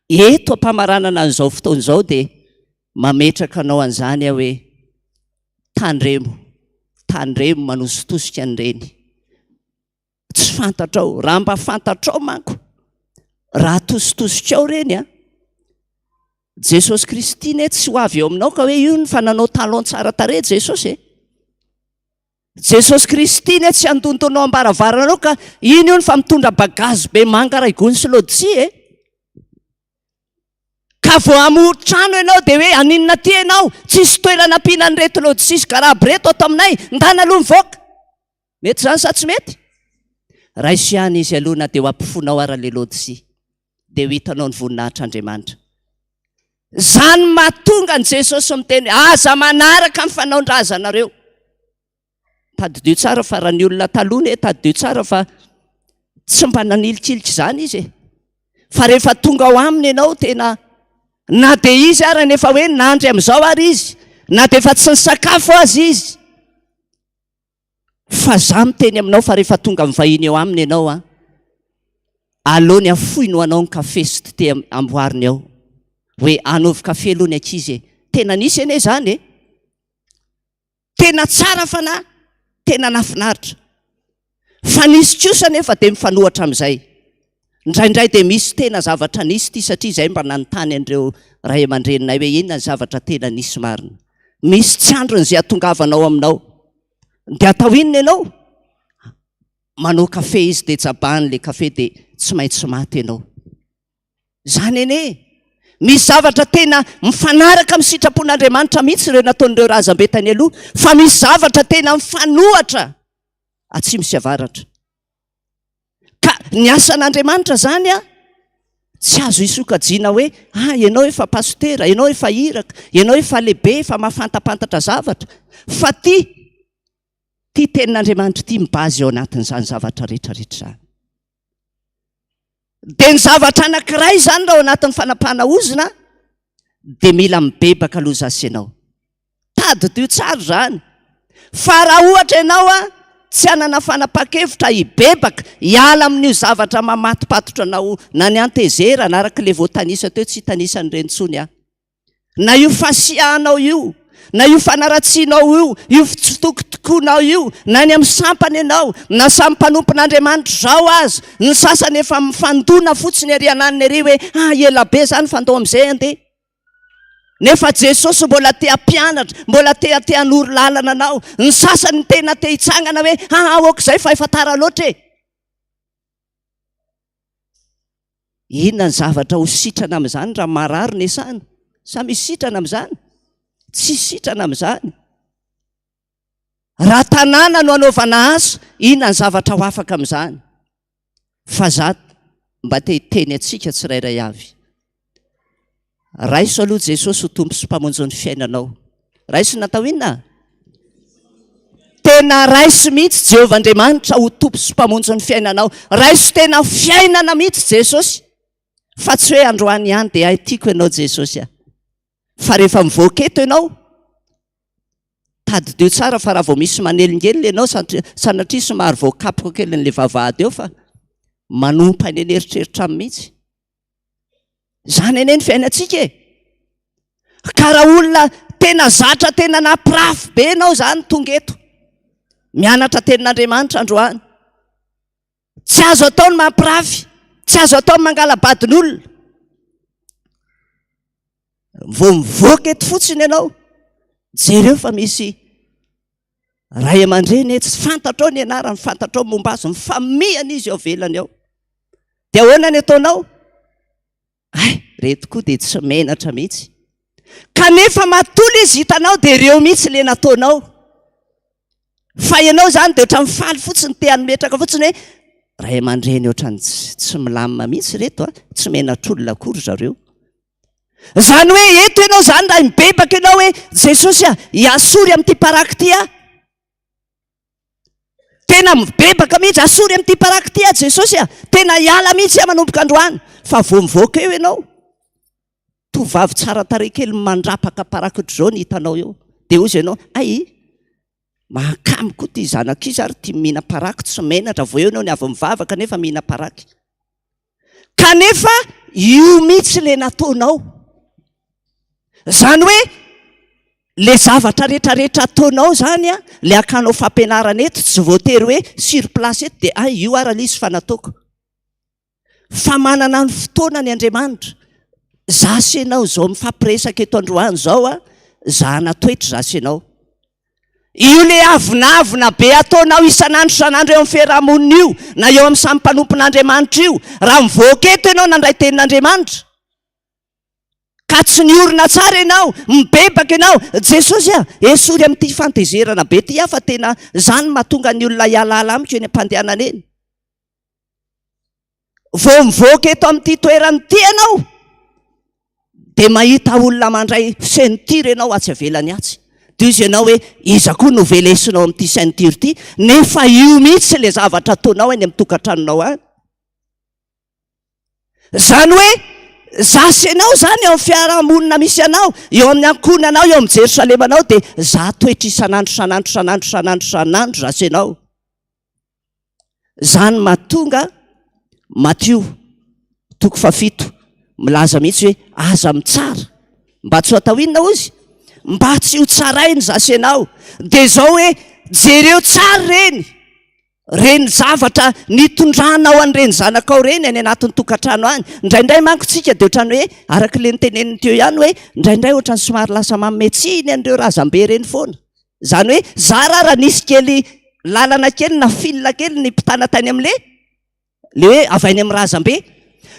Speaker 2: eto ampamaranana an'izao fotoana izao dia mametraka anao an'izany hoe tandremo manositosika an'ireny. Tsy fantatrao. Raha mba fantatrao manko raha tositosika ao reny Jesosy Kristy ne tsy ho avy eo aminao ka hoe io ny fananao talon tsara tare Jesosy Jesosy Kristy ne tsy andontonao ambaravarana ka iny io ny fa mitondra bagazy be manga raigony sy lôdisy ka vao amoron-trano ianao dia hoe aninona ty ianao tsisy toerana ampiana ny reto lôdisy sy garabo reto ato aminay ndana aloha mivoaka. Mety zany sa tsy mety? Raisiana izy aloha na dia ho ampifonao ara le lôdisy dia ho hitanao ny voninahitr'Andriamanitra. Zany mahatonga ny Jesosy miteny aza manaraka mifanaondrazanareo. Tadidio tsara fa raha ny olona taloha tadidio tsara fa tsy mba nanilikiliky izany izy fa rehefa tonga ao aminy ianao tena na dia izy ary nefa hoe nandry amin'izao ary izy na dia efa tsy ny sakafo azy izy fa za miteny aminao fa rehefa tonga mivahiny eo aminy ianao aleony afoiny ho anao ny kafe sy ty te amboariny ao hoe anaovy kafe aloha ny ankizy tena nisy ene zany tena tsara fa na tena nafinaritra fa nisy kosa nefa dia mifanohatra amin'izay indraindray dia misy tena zavatra nisy ty satria izay mba nanontany an'ireo ray aman-dreninay hoe inona ny zavatra tena nisy marina misy tsy androny izay atongavanao aminao dia atao inona ianao manao kafe izy dia tsabany le kafe dia tsy maintsy maty ianao zany ene misy zavatra tena mifanaraka amin'ny sitrapon'Andriamanitra mihitsy ireo nataon'ireo razam-betany aloha fa misy zavatra tena mifanohatra atsimo sy avaratra ka ny asan'Andriamanitra zany tsy azo isokajiana hoe ianao efa pastera, ianao efa iraka, ianao efa lehibe, efa mahafantapantatra zavatra fa ty tenin'Andriamanitra ty mibazy ao anatin'izany zavatra rehetrarehetra zany. Dia ny zavatra anankiray zany raha ao anatin'ny fanapahana ozina dia mila mibebaka aloha zasy ianao. Tadidio tsara zany fa raha ohatra ianao tsy hanana fanapa-kevitra hibebaka hiala amin'io zavatra mamatipatotra anao na ny antezera na araka le voatanisa teo tsy hitanisan'ireny intsony na io fasiahanao io na io fanaratsianao io fitsitokotokoanao io na ny amin'ny sampany ianao na samy mpanompon'Andriamanitra zao azy ny sasany efa mifandona fotsiny ary ananiny ary hoe ela be zany fandao amin'izay andeha nefa Jesosy mbola te hampianatra mbola te hanoro lalana anao ny sasany tena te hitsangana hoe aok'izay fa efa tara loatra inona ny zavatra ho sitrana amin'izany raha marary ny esana sa misy sitrana amin'izany tsy sitrana amin'izany raha tanàna no anaovana asa inona ny zavatra ho afaka amin'izany fa zato mba te hiteny atsika tsirairay avy raiso aloha Jesosy ho tompo sy mpamonjy ny fiainanao raiso natao inona tena raiso mihitsy Jehovah-Andriamanitra ho tompo sy mpamonjy ny fiainanao raiso tena fiainana mihitsy Jesosy fa tsy hoe androany ihany dia tiako ianao Jesosy fa rehefa mivoaka eto ianao tadidio tsara fa raha vao misy manelingely ianao sanatria somary voakapoka kely n'le vavahady eo fa manompa any aneritreritra amin'ny mihitsy zany ene ny fiainantsika ka raha olona tena zatra tena nampirafy be ianao zany tonga eto mianatra tenin'Andriamanitra androany tsy azo ataony mampirafy tsy azo ataony mangalabadin'olona vao mivoaka eto fotsiny ianao jereo fa misy ray aman-dreny tsy fantatrao ny anarany fantatrao momba azy mifamihana izy eo velany ao dia ahoana ny ataonao reto koa dia tsy menatra mihitsy kanefa matoly izy hitanao dia ireo mihitsy le nataonao fa ianao zany dia ohatran'ny faly fotsiny te hanometraka fotsiny hoe ray aman-dreny ohatrany tsy milamina mihitsy reto tsy menatr'olona akory zareo zany hoe eto ianao zany raha mibebaka ianao hoe Jesosy hiasory amin'ity paraky ty tena mibebaka mihitsy asory amin'ity paraky ty Jesosy tena hiala mihitsy manomboka androany fa vao mivoaka eo ianao tovavy tsara tarehy kely mandrapaka paraky ohatr'izao ny hitanao eo dia ozy ianao mahakamy koa ty zanak'izy ary tia mihina paraky tsy menatra vao eo ianao ny avy mivavaka nefa mihina paraky kanefa io mihitsy le nataonao zany hoe le zavatra rehetrarehetra ataonao zany le akanao fampianarana eto tsy voatery hoe sur place eto dia io ara lisy fa nataoko fa manana ny fotoana ny Andriamanitra zasy ianao zao mifampiresaka eto androany zao zahana toetra zasy ianao io le avinavina be ataonao isan'andro san'andro eo amin'ny fiarahamonina io na eo amin'ny samy mpanompon'Andriamanitra io raha mivoaka eto ianao nandray tenin'Andriamanitra ka tsy ny orina tsara ianao mibebaka ianao Jesosy esory amin'ity fantezerana be ty fa tena zany mahatonga ny olona hialala amiko eny am-pandehanana eny vao mivoaka eto amin'ity toerany ty ianao dia mahita olona mandray ceinture ianao atsy avelany atsy, dia izy ianao hoe iza koa no velesinao amin'ity ceinture ity, nefa io mihitsy le zavatra ataonao eny amin'ny tokantranonao any. Zany hoe zasy ianao zany eo amin'ny fiarahamonina misy anao, eo amin'ny ankohonanao, eo amin'ny Jerosalema anao, dia za toetra isanandro zasy ianao. Zany mahatonga Matthieu 7 milaza mihitsy hoe aza mitsara mba tsy ho atao inona ozy, mba tsy ho tsarainy zasy ianao. Dia zao hoe jereo tsara reny zavatra nitondranao an'ireny zanakao reny any anatin'ny tokantrano any. Indraindray manko tsika dia ohatrany hoe araka le niteneniny teo ihany hoe indraindray ohatrany somary lasa mametsiny an'ireo razambe reny foana. Zany hoe raha nisy kely lalana kely na filina kely ny mpitana tany amin'le hoe avainy amin'ny razambe,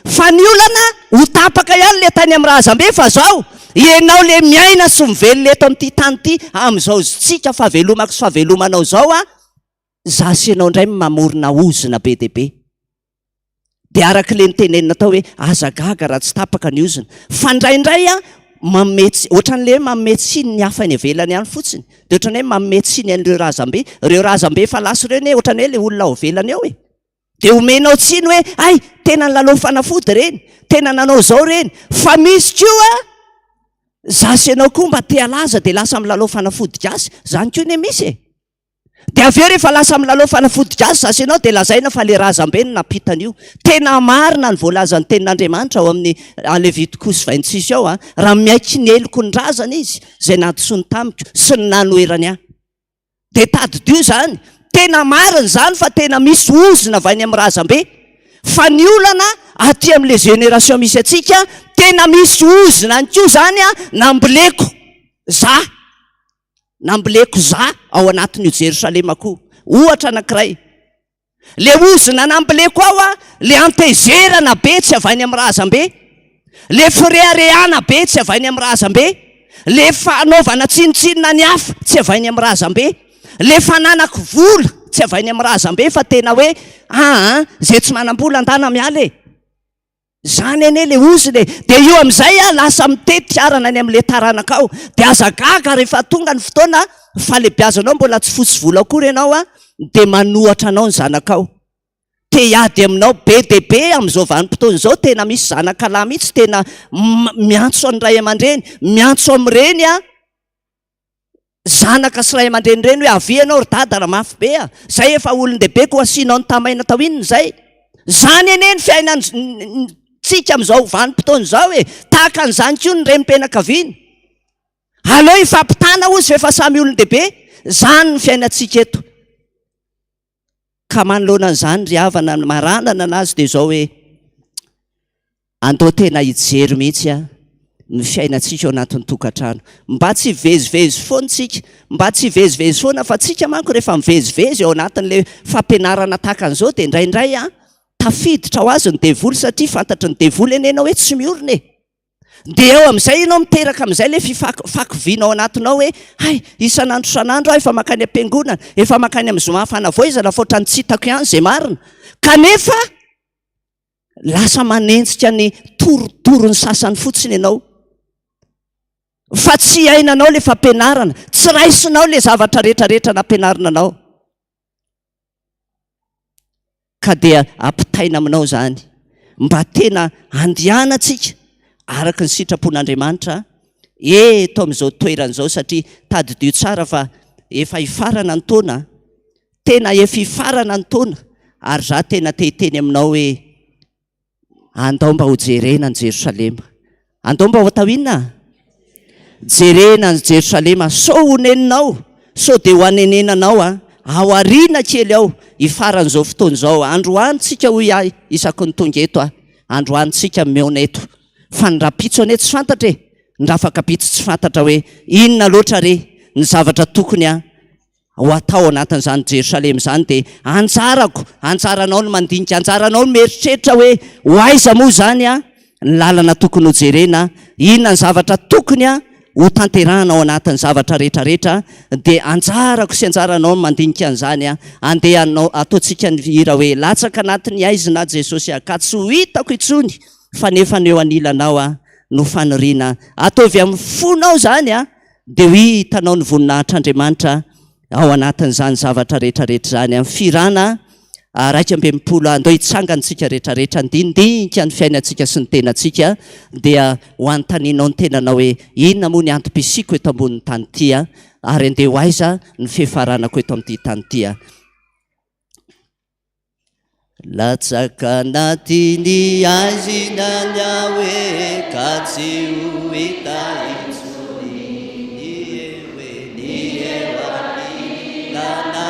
Speaker 2: fa ny olana ho tapaka ihany le tany amin'ny razambe. Fa zao ianao le miaina sy mivelona eto amin'ity tany ity, amin'izao tsika fahavelomako sy fahavelomanao zao zasy ianao indray mamorona ozina be dia be. Dia araka le nitenenina tao hoe aza gaga raha tsy tapaka ny ozina. Fa indraindray ohatran'le mametsiny ny hafa ny avelany ihany fotsiny, dia ohatrany hoe mametsiny an'ireo razambe. Ireo razambe fa lasy ireny hoe ohatrany hoe le olona ao avelany ao dia omenao tsiny hoe ay tena lalao fanafody reny, tena nanao zao reny. Fa misy koa zasy ianao koa mba te alaza dia lasa amin'ny lalao fanafody gasy, zany koa ne misy dia avy eo rehefa lasa amin'ny lalao fanafody gasy zasy ianao dia lazaina fa le razambe no nampitana io. Tena marina ny voalazan'ny tenin'Andriamanitra ao amin'ny Levitiko 26 ao raha miaiky ny eloko ny razana izy izay nahadisony tamiko sy ny nanoerany ahy. Dia tadidio zany, tena marina zany fa tena misy ozina avy any amin'ny razambe. Fa ny olana aty amin'le génération misy atsika tena misy ozina any koa zany namboleko za ao anatin'io Jerosalema koa. Ohatra anankiray, le ozina namboleko ao le antezerana be tsy avainy amin'ny razambe, le fireharehana be tsy avainy amin'ny razambe, le fanaovana tsinotsinona ny hafa tsy avainy amin'ny razambe, le fananako vola tsy avainy amin'ny razambe. Fa tena hoe zay tsy manam-bola andana miala zany ene le oziny dia io amin'izay lasa mitety arana any amin'le taranaka ao. Dia aza gaga rehefa tonga ny fotoana falebiazanao mbola tsy fotsy vola akory ianao dia manohatra anao ny zanakao, te hiady aminao be dia be. Amin'izao vanim-potoana izao tena misy zanakalahy mihitsy tena miantso an'ny ray aman-dreny, miantso amin'ireny zanaka sy ray aman-dreny reny hoe avy ianao ry dada raha mafy be zay efa olon-dehibe ko asianao ny tamaina tao inona zay. Zany ene ny fiainantsika amin'izao vanim-potoana izao tahaka an'izany koa ny renim-pianakaviana. Aleo ifampitana ozy fa efa samy olon-dehibe. Zany ny fiainantsika eto. Ka manoloana an'izany ry havana maranana anazy dia zao hoe andao tena hijery mihitsy ny fiainantsika ao anatin'ny tokantrano. Mba tsy vezivezy foana tsika, mba tsy vezivezy foana, fa tsika manko rehefa mivezivezy ao anatin'le fampianarana tahaka an'izao dia indraindray tafiditra ho azy ny devoly, satria fantatry ny devoly enenao hoe tsy miorina dia eo amin'izay ianao miteraka amin'izay le fifakoviana ao anatinao hoe ay isanandro efa makany am-piangonana, efa makany amin'ny zoma fanavoizana fa ohatrany tsy hitako ihany izay marina. Kanefa lasa manenjika ny torotorony sasany fotsiny ianao, fa tsy ainanao le fampianarana, tsy raisinao le zavatra rehetrarehetra nampianarina anao. Ka dia ampitaina aminao zany mba tena andianantsika araka ny sitrapon'Andriamanitra eto amin'izao toeran'izao, satria tadidio tsara fa efa hifarana ny taona, tena efa hifarana ny taona. Ary za tena te-hiteny aminao hoe andao mba ho jerena ny Jerosalema, andao mba ho atao inona? Jerena ny Jerosalema. So ho neninao, so dia ho anenenanao ao ariana kely ao hifaran'izao fotoana izao. Androantsika hoy isaky ny tonga eto androantsika meona eto. Fa ny rapitso ane tsy fantatra ny rafakapitso tsy fantatra hoe inona loatra re ny zavatra tokony ho atao anatin'izany Jerosalema zany. Dia anjaranao no mandinika, anjaranao no mieritreritra hoe ho aiza moa zany ny lalana tokony ho jerena, inona ny zavatra tokony ho tanterahana ao anatin'ny zavatra rehetrarehetra. Dia anjarako sy anjaranao no mandinika an'izany andehanao ataontsika ny hira hoe latsaka anatin'ny aizina Jesosy ka tsy ho hitako intsony fa nefa ny eo anilanao no faniriana ataovy amin'ny fonao zany a dia ho hitanao ny voninahitr'Andriamanitra ao anatin'izany zavatra rehetrarehetra zany amin'ny firana 220 andao hitsangantsika rehetrarehetra ndindinika ny fiainantsika sy ny tenantsika dia ho antaninao ny tenanao hoe inona moa ny antom-pisiko eto ambonin'ny tany ity ary andeha ho aiza ny fihafaranako eto amin'ity tany ity latsaka anatiny azinany aho hoe ka tsy ho hita intsony ny ewanilana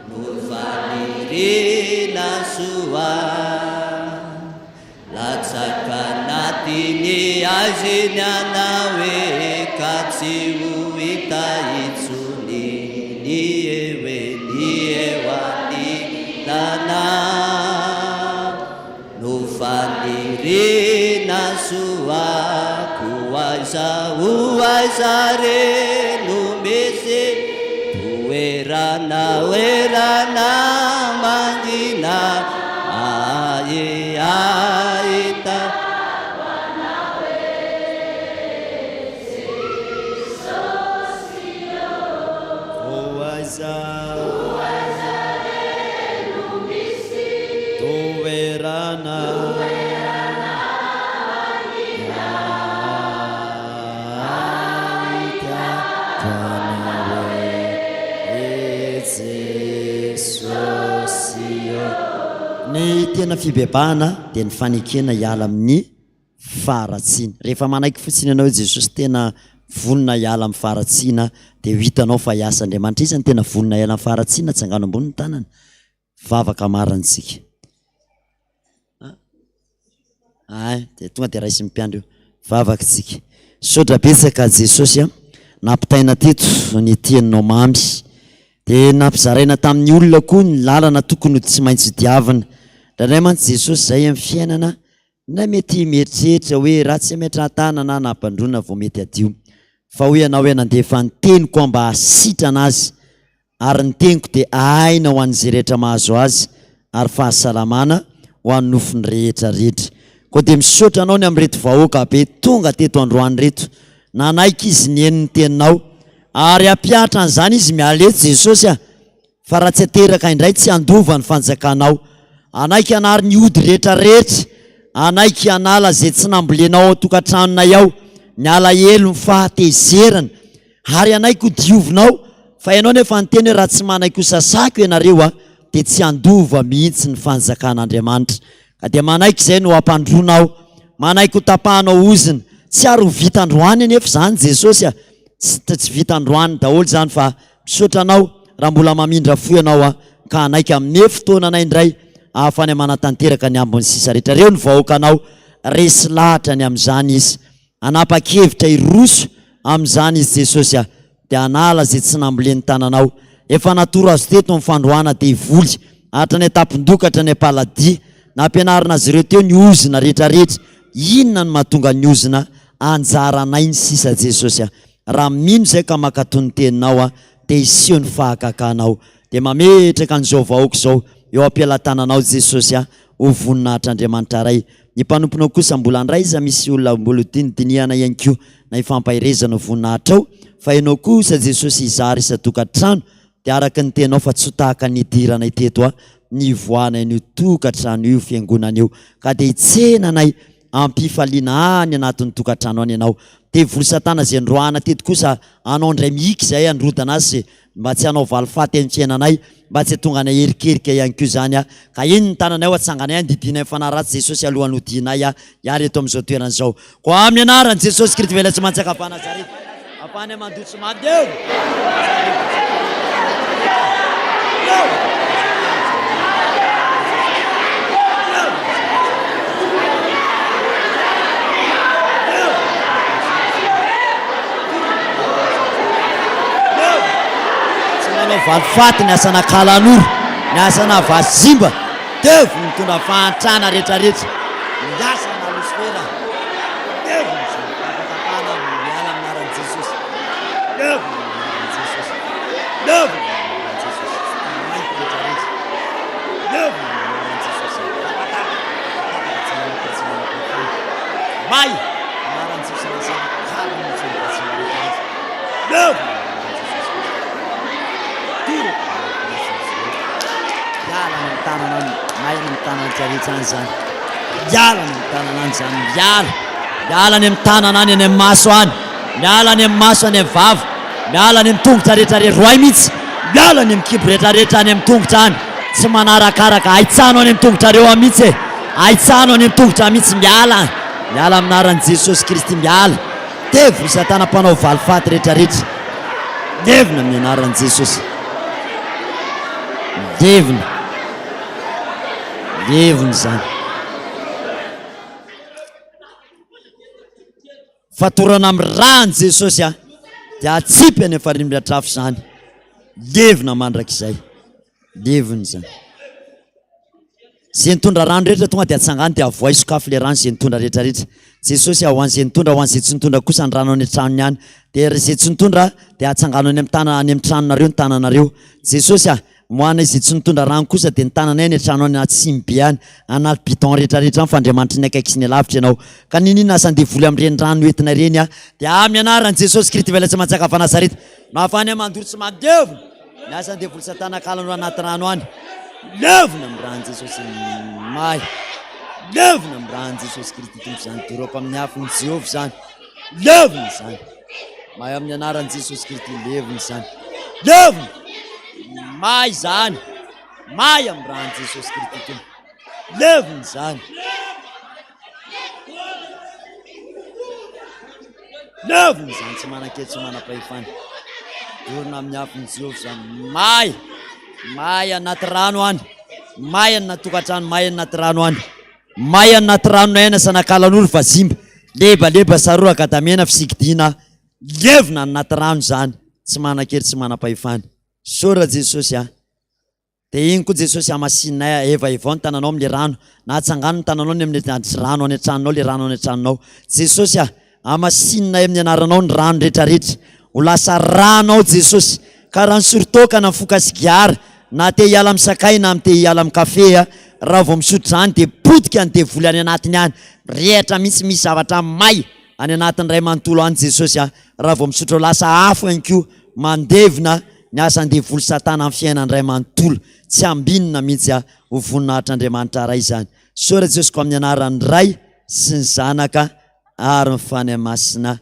Speaker 2: no fanirina soa latsaka anatiny azinana hoe ka tsy ho hita intsony ny ewanilana no fanirina soako aiza ho aiza re no misy toerana mangina ahita
Speaker 1: ny tena fibebahana dia ny fanekena hiala amin'ny faharatsiana rehefa manaiky fotsiny ianao hoe Jesosy tena vonona hiala amin'ny faharatsiana dia ho hitanao fa hiasa Andriamanitra izany tena vonona hiala amin'ny faharatsiana tsangano amboniny tanana vavaka marantsika dia tonga dia raisy mimpiandro vavaka tsika sodra betsaka Jesosy nampitaina teto ny tianao mamy dia nampizaraina tamin'ny olona koa ny lalana tokony ho tsy maintsy diavana ndray mantsy Jesosy zay amin'ny fiainana na mety mieritreritra hoe ratsy ametrahantana na nampandrona vao mety adio fa hoe ianao hoe nandefa ny teniko mba hasitrana azy ary ny teniko dia aina ho an'izay rehetra mahazo azy ary fahasalamana ho an'ny nofony rehetrarehetra koa dia misaotra anao ny amin'reto vahoaka be tonga teto androany reto nanaiky izy ny eniny teninao ary ampiatra an'izany izy mialeto Jesosy fa raha tsy ateraka indray tsy andova ny fanjakanao anaiky anary ny ody rehetrarehetra anaiky anala zay tsy nambolenao ao tokantranonay ao ny alahelo ny fahatezerana ary anaiky ho diovinao fa ianao nefa nyteny hoe raha tsy manaiky ho sasako ianareo dia tsy andova mihitsy ny fanjakan'Andriamanitra ka dia manaiky izay no ampandronao manaiky ho tapahanao ozina tsy ary ho vita androany nefa zany Jesosy tsy vita androany daholo zany fa misaotra anao raha mbola mamindra fo ianao ka anaiky amin'ny fotoananay indray ahafany manatanteraka ny ambony sisa rehetra reo ny vahoakanao resy lahatra ny amin'izany izy anapa-kevitra iroso amin'izany izy Jesosy dia anala zay tsy namboleny tananao efa natoro azo teto ny fandroana dia ivoly hatra ny etapindokatra ny apaladia nampianarina azy ireo teo ny ozina rehetrarehetra inona ny mahatonga ny ozina anjaranay ny sisa Jesosy raha mino zay ka makatony teninao dia isio ny fahakakanao dia mametraka an'izao vahoaka izao eo ampialatananao Jesosy ho voninahitr'Andriamanitra ray ny mpanomponao kosa mbola andray iza misy olona mbola dinidiniana ihany koa na ifampahirezana voninahitrao fa ianao kosa Jesosy izary isa-tokantrano dia araka ny tenao fa tsy ho tahaka ny idiranay teto ny voana io tokantrano io fiangonana io ka dia hitsenanay ampifaliana any anatin'ny tokantrano any ianao dia volosatana zay androana teto kosa anao indray mihiky zay androdana azy mba tsy hanao valifaty amin'ny fiainanay mba tsy tonga na erikerika ihany koa zany ka iny ny tananay atsangana andidinay fanaratsy Jesosy alohan'ny hodinay iary eto amin'izao toerana izao ko amin'ny anaran'i Jesosy Kristy vela tsy mantsaka Nazareta afany mandotsy madeo valifaty ny asana kalan'oro ny asana vazimba devo mitondra fahantrana rehetrarehetra miasa na losfera devo miala aminaran'i Jesosy devo Jesosy devo Jesosy mainty rehetrarehetra devo Jesosy ny tanana maina ny tanana tiaretsany zany miala ny tanana any zany miala ny amin'ny tanana any any amin'ny maso any miala ny amin'ny maso any amin'ny vava miala ny amin'ny tongotra rehetra roay mihitsy miala ny amin'ny kibo rehetrarehetra any amin'ny tongotra any tsy manarakaraka aitsano any amin'ny tongotra reo mihitsy aitsano any amin'ny tongotra mihitsy miala aminaran'i Jesosy Kristy miala devy satana mpanao valifaty rehetrarehetra devina amin'ny anaran'i Jesosy devina zany fatorana amin'ny rany Jesosy dia atsipy any farimiratrafo zany devina mandrakizay devina zany zay nitondra rano rehetra tonga dia atsangany dia avoay sokafo le rano zay nitondra rehetrarehetra Jesosy hoan'izay nitondra hoan'izay tsy nitondra kosa ny rano any an-tranony any dia zay tsy nitondra dia atsangano any amin'ny tanana any amin'ny tranonareo ny tananareo Jesosy moana izy tsy nitondra rano kosa dia ny tananay ny trano any anaty simbe any anaty bidon rehetrarehetra ny fandriamanitra ny akaiky sy ny lavitra ianao ka ninina asandevoly amin'ireny rano entina reny dia amin'ny anaran'i Jesosy Kristy velatsy mantsaka fa Nazareta mafany mandoro tsy mandevona ny asandevoly satana kalano anaty rano any levona amin'ny rano Jesosy may levona amin'ny rano Jesosy Kristy tompo zany doroko amin'ny afony Jehovah zany levona zany may amin'ny anaran'i Jesosy Kristy levona zany levona may zany may amin'ny rano Jesosy Kristy tompo levona zany levona zany tsy manan-kely tsy manam-pahefana dorona amin'ny afony Jehovah zany may anaty rano any may anaty tokantrano may anaty rano any may anaty rano na ena sanakalan'olo fa zimba lebaleba saroraka damena fisigidina levona anaty rano zany tsy manan-kely tsy manam-pahefana sora Jesosy dia iny koa Jesosy amasinay evaevao ny tananao amin'le rano na atsangano ny tananao ny amin'ny rano any an-tranonao le rano any an-tranonao Jesosy amasinay amin'ny anaranao ny rano rehetrarehetra ho lasa ranao Jesosy karaha ny sortokana ny fokasigiara na te hiala amin'ny sakay na te hiala amin'ny kafe raha vao misotro zany dia potika ny devoly any anatiny any rehatra misy zavatra may any anatin'ny ray manontolo any Jesosy raha vao misotro lasa afo ihany koa mandevina ny asan-devoly satana amin'ny fiainany ray manontolo tsy ambinina mihitsy ho voninahitr'Andriamanitra ray zany sora Jesosy ko amin'ny anaran'ny ray sy ny zanaka ary mifany masina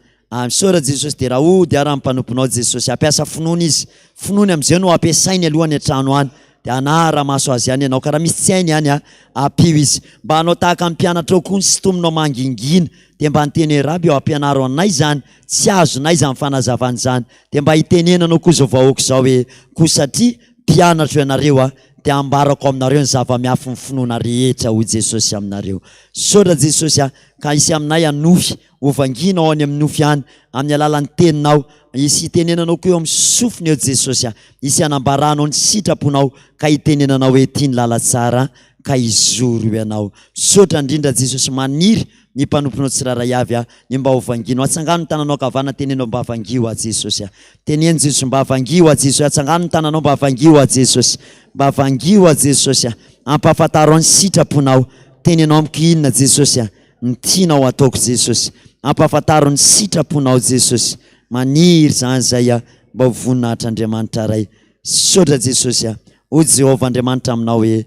Speaker 1: sora Jesosy dia raha ody raha mpanomponao Jesosy ampiasa finoana izy finoany amin'izay no ampiasainy alohany an-trano any dia anara maso azy any ianao karaha misy tsy hainy any apio izy mba hanao tahaka amin'ny mpianatra ao koa ny sy tominao mangingina dia mba niteny raby eo ampianaro anay zany tsy azonay zany fanazavany zany dia mba hitenenanao koa zao vahoaka zao hoe koa satria mpianatra ianareo dia ambarako aminareo ny zava-miafy ny finoana rehetra ho Jesosy aminareo sora Jesosy ka isy aminay anofy ovanginao any amin'ny nofy any amin'ny alalan'ny teninao isy hitenenanao koa eo amin'ny sofiny eo Jesosy isy hanambaranao ny sitraponao ka hitenenanao hoe ity ny lala tsara ka izoro ianao sotra indrindra Jesosy maniry ny mpanomponao tsiraray avy ny mba ovanginao atsangano ny tananao kavana tenenao mba avangio a Jesosy teneny Jesosy mba avangio a Jesosy atsangano ny tananao mba avangio a Jesosy mba avangio a Jesosy ampafantaro ny sitraponao tenenao amiko inona Jesosy ny tianao ataoko Jesosy ampafantaro ny sitraponao Jesosy maniry zany zay mba ho voninahitr'Andriamanitra ray sotra Jesosy o Jehovah Andriamanitra aminao hoe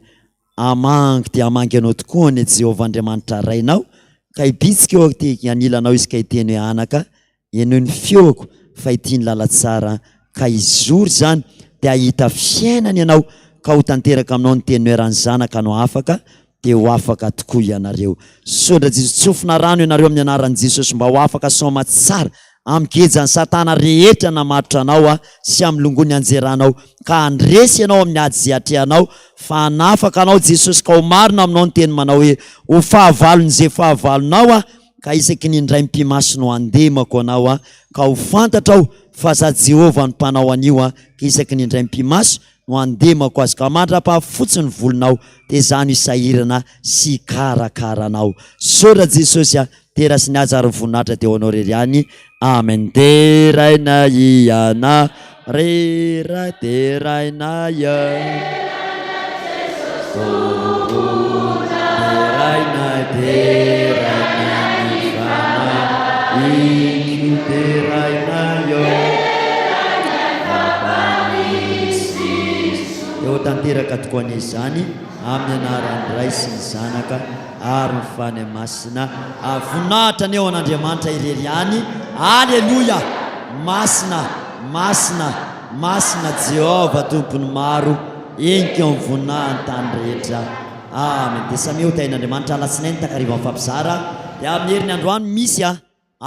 Speaker 1: amangy dia amangy anao tokoa ny Jehovah Andriamanitra rainao ka hibitsika eo ty anilanao izy ka hiteny hoe anaka eno ny fioko fa ity ny lala tsara ka izory zany dia hahita fiainana ianao ka ho tanteraka aminao ny teny hoe rany zanaka anao afaka dia ho afaka tokoa ianareo sotra Jesosy tsofina rano ianareo amin'ny anaran'i Jesosy mba ho afaka soma tsara amigejany satana rehetra namatotra anao sy amin'ny longony anjeranao ka andresy ianao amin'ny ady zay atrehanao fa hanafaka anao Jesosy ka ho marina aminao ny teny manao hoe ho fahavalon'izay fahavalonao ka isaky nindray mpimaso no andemako anao ka ho fantatrao fa za Jehovah ny mpanao anio ka isaky nindray mpimaso no andemako azy ka mandrapahafotsy ny volonao dia zany isahirana sy karakaranao sora Jesosy tera sy niaza ary voninahitra teo anao rery any amen teraina iana rera teraina ia teraina nifana iku teraina yo tanteraka tokoa an'izany amin'ny anaran'ny Ray sy ny Zanaka ary ny Fany Masina. Voninahitra ny eo an'Andriamanitra irery ihany. Aleloia! Masina, masina, masina Jehova tompony maro, enika amin'ny voninahiny tany rehetra. Amen. Dia samy ho tain'Andriamanitra alatsinainy takariva amin'ny fampizara. Dia amin'ny herin'ny androany misy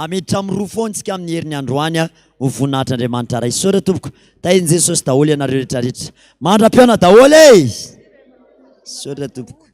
Speaker 1: amiditra amin'ny roa foantsika amin'ny herin'ny androany ho voninahitr'Andriamanitra Ray. Saotra tompoko, tain'i Jesosy daholo ianareo rehetrarehetra. Mandra-piona daholo e! Saotra tompoko.